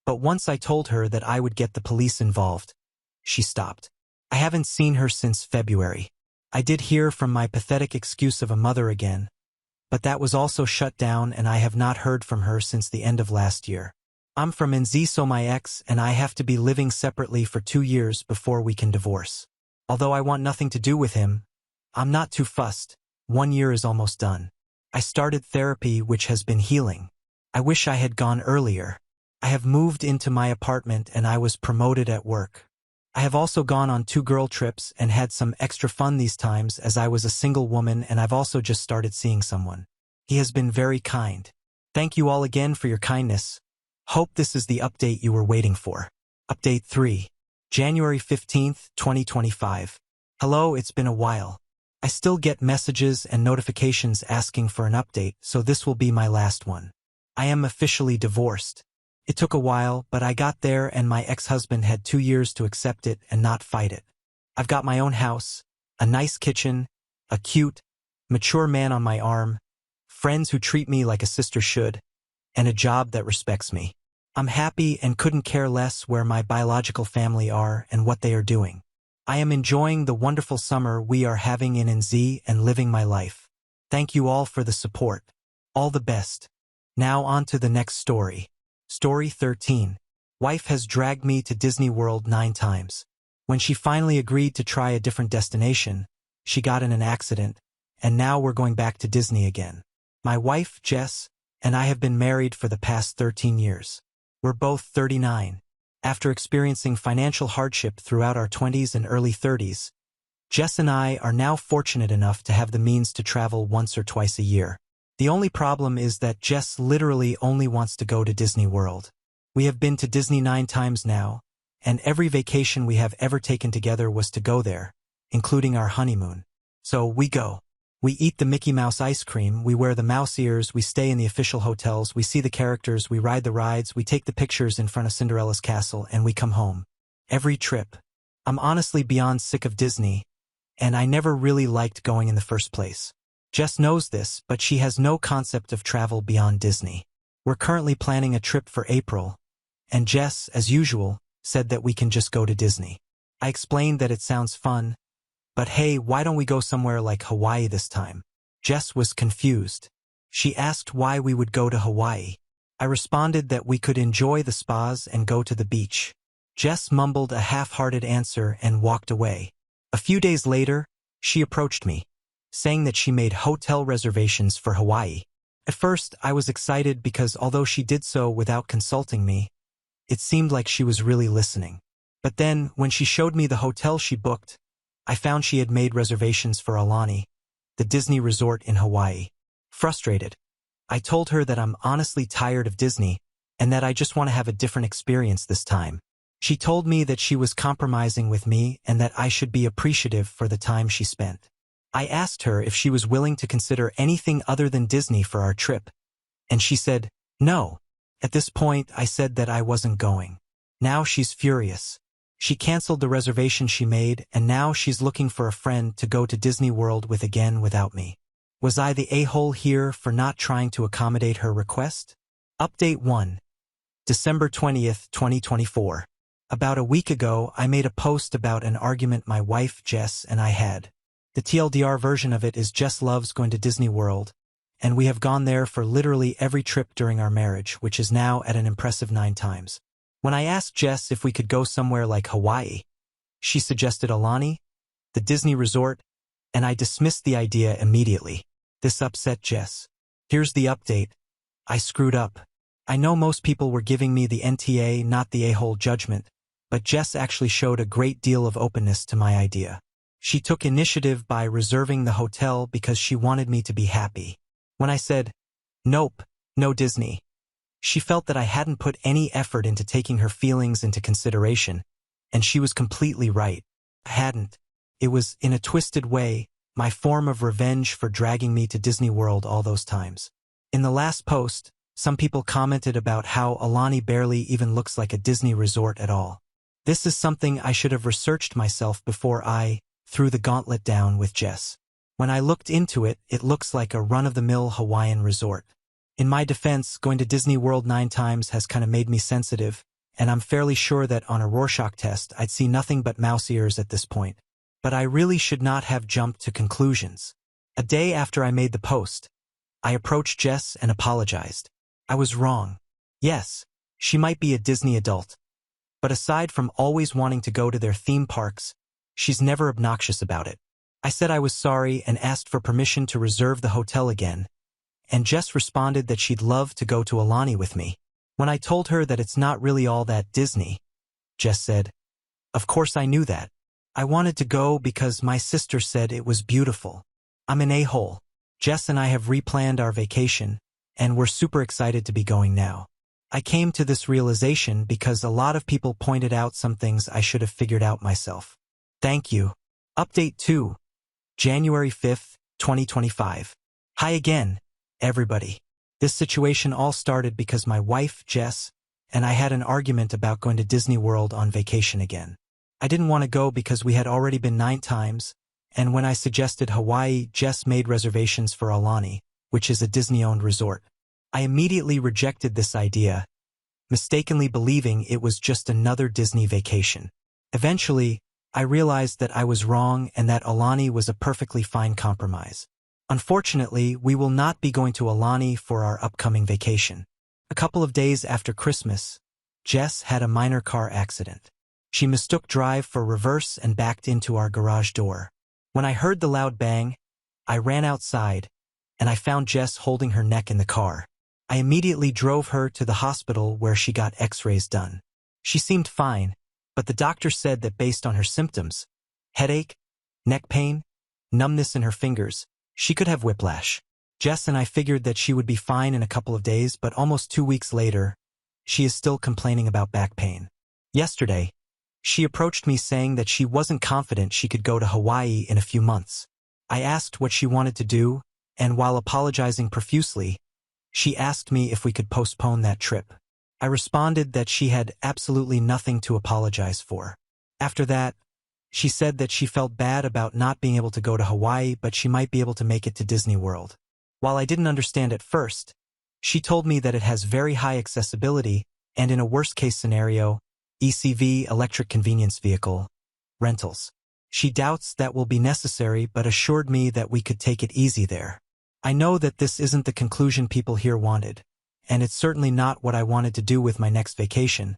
But once I told her that I would get the police involved, she stopped. I haven't seen her since February. I did hear from my pathetic excuse of a mother again, but that was also shut down and I have not heard from her since the end of last year. I'm from NZ, so my ex and I have to be living separately for 2 years before we can divorce. Although I want nothing to do with him, I'm not too fussed. 1 year is almost done. I started therapy, which has been healing. I wish I had gone earlier. I have moved into my apartment and I was promoted at work. I have also gone on 2 girl trips and had some extra fun these times as I was a single woman, and I've also just started seeing someone. He has been very kind. Thank you all again for your kindness. Hope this is the update you were waiting for. Update 3. January 15th, 2025. Hello, it's been a while. I still get messages and notifications asking for an update, so this will be my last one. I am officially divorced. It took a while, but I got there and my ex-husband had 2 years to accept it and not fight it. I've got my own house, a nice kitchen, a cute, mature man on my arm, friends who treat me like a sister should, and a job that respects me. I'm happy and couldn't care less where my biological family are and what they are doing. I am enjoying the wonderful summer we are having in NZ and living my life. Thank you all for the support. All the best. Now on to the next story. Story 13. Wife has dragged me to Disney World 9 times. When she finally agreed to try a different destination, she got in an accident, and now we're going back to Disney again. My wife, Jess, and I have been married for the past 13 years. We're both 39. After experiencing financial hardship throughout our 20s and early 30s, Jess and I are now fortunate enough to have the means to travel once or twice a year. The only problem is that Jess literally only wants to go to Disney World. We have been to Disney 9 times now, and every vacation we have ever taken together was to go there, including our honeymoon. So we go. We eat the Mickey Mouse ice cream, we wear the mouse ears, we stay in the official hotels, we see the characters, we ride the rides, we take the pictures in front of Cinderella's castle, and we come home. Every trip. I'm honestly beyond sick of Disney, and I never really liked going in the first place. Jess knows this, but she has no concept of travel beyond Disney. We're currently planning a trip for April, and Jess, as usual, said that we can just go to Disney. I explained that it sounds fun, but hey, why don't we go somewhere like Hawaii this time? Jess was confused. She asked why we would go to Hawaii. I responded that we could enjoy the spas and go to the beach. Jess mumbled a half-hearted answer and walked away. A few days later, she approached me, saying that she made hotel reservations for Hawaii. At first, I was excited because although she did so without consulting me, it seemed like she was really listening. But then, when she showed me the hotel she booked, I found she had made reservations for Aulani, the Disney resort in Hawaii. Frustrated, I told her that I'm honestly tired of Disney and that I just want to have a different experience this time. She told me that she was compromising with me and that I should be appreciative for the time she spent. I asked her if she was willing to consider anything other than Disney for our trip, and she said, no. At this point, I said that I wasn't going. Now she's furious. She canceled the reservation she made, and now she's looking for a friend to go to Disney World with again without me. Was I the a-hole here for not trying to accommodate her request? Update 1. December 20th, 2024. About a week ago, I made a post about an argument my wife, Jess, and I had. The TLDR version of it is Jess loves going to Disney World, and we have gone there for literally every trip during our marriage, which is now at an impressive 9 times. When I asked Jess if we could go somewhere like Hawaii, she suggested Aulani, the Disney resort, and I dismissed the idea immediately. This upset Jess. Here's the update. I screwed up. I know most people were giving me the NTA, not the a-hole judgment, but Jess actually showed a great deal of openness to my idea. She took initiative by reserving the hotel because she wanted me to be happy. When I said, nope, no Disney, she felt that I hadn't put any effort into taking her feelings into consideration, and she was completely right. I hadn't. It was, in a twisted way, my form of revenge for dragging me to Disney World all those times. In the last post, some people commented about how Aulani barely even looks like a Disney resort at all. This is something I should have researched myself before I threw the gauntlet down with Jess. When I looked into it, it looks like a run-of-the-mill Hawaiian resort. In my defense, going to Disney World 9 times has kind of made me sensitive, and I'm fairly sure that on a Rorschach test I'd see nothing but mouse ears at this point. But I really should not have jumped to conclusions. A day after I made the post, I approached Jess and apologized. I was wrong. Yes, she might be a Disney adult, but aside from always wanting to go to their theme parks, she's never obnoxious about it. I said I was sorry and asked for permission to reserve the hotel again, and Jess responded that she'd love to go to Aulani with me. When I told her that it's not really all that Disney, Jess said, of course I knew that. I wanted to go because my sister said it was beautiful. I'm an a-hole. Jess and I have replanned our vacation, and we're super excited to be going now. I came to this realization because a lot of people pointed out some things I should have figured out myself. Thank you. Update 2. January 5th, 2025. Hi again, everybody. This situation all started because my wife, Jess, and I had an argument about going to Disney World on vacation again. I didn't want to go because we had already been 9 times, and when I suggested Hawaii, Jess made reservations for Aulani, which is a Disney-owned resort. I immediately rejected this idea, mistakenly believing it was just another Disney vacation. Eventually, I realized that I was wrong and that Alani was a perfectly fine compromise. Unfortunately, we will not be going to Alani for our upcoming vacation. A couple of days after Christmas, Jess had a minor car accident. She mistook drive for reverse and backed into our garage door. When I heard the loud bang, I ran outside, and I found Jess holding her neck in the car. I immediately drove her to the hospital where she got x-rays done. She seemed fine, but the doctor said that based on her symptoms, headache, neck pain, numbness in her fingers, she could have whiplash. Jess and I figured that she would be fine in a couple of days, but almost 2 weeks later, she is still complaining about back pain. Yesterday, she approached me saying that she wasn't confident she could go to Hawaii in a few months. I asked what she wanted to do, and while apologizing profusely, she asked me if we could postpone that trip. I responded that she had absolutely nothing to apologize for. After that, she said that she felt bad about not being able to go to Hawaii, but she might be able to make it to Disney World. While I didn't understand at first, she told me that it has very high accessibility and in a worst-case scenario, ECV electric convenience vehicle rentals. She doubts that will be necessary but assured me that we could take it easy there. I know that this isn't the conclusion people here wanted, and it's certainly not what I wanted to do with my next vacation,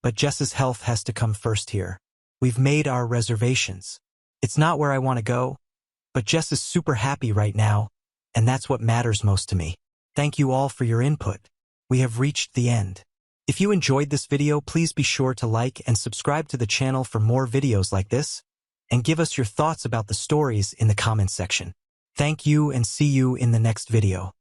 but Jess's health has to come first here. We've made our reservations. It's not where I want to go, but Jess is super happy right now, and that's what matters most to me. Thank you all for your input. We have reached the end. If you enjoyed this video, please be sure to like and subscribe to the channel for more videos like this, and give us your thoughts about the stories in the comments section. Thank you and see you in the next video.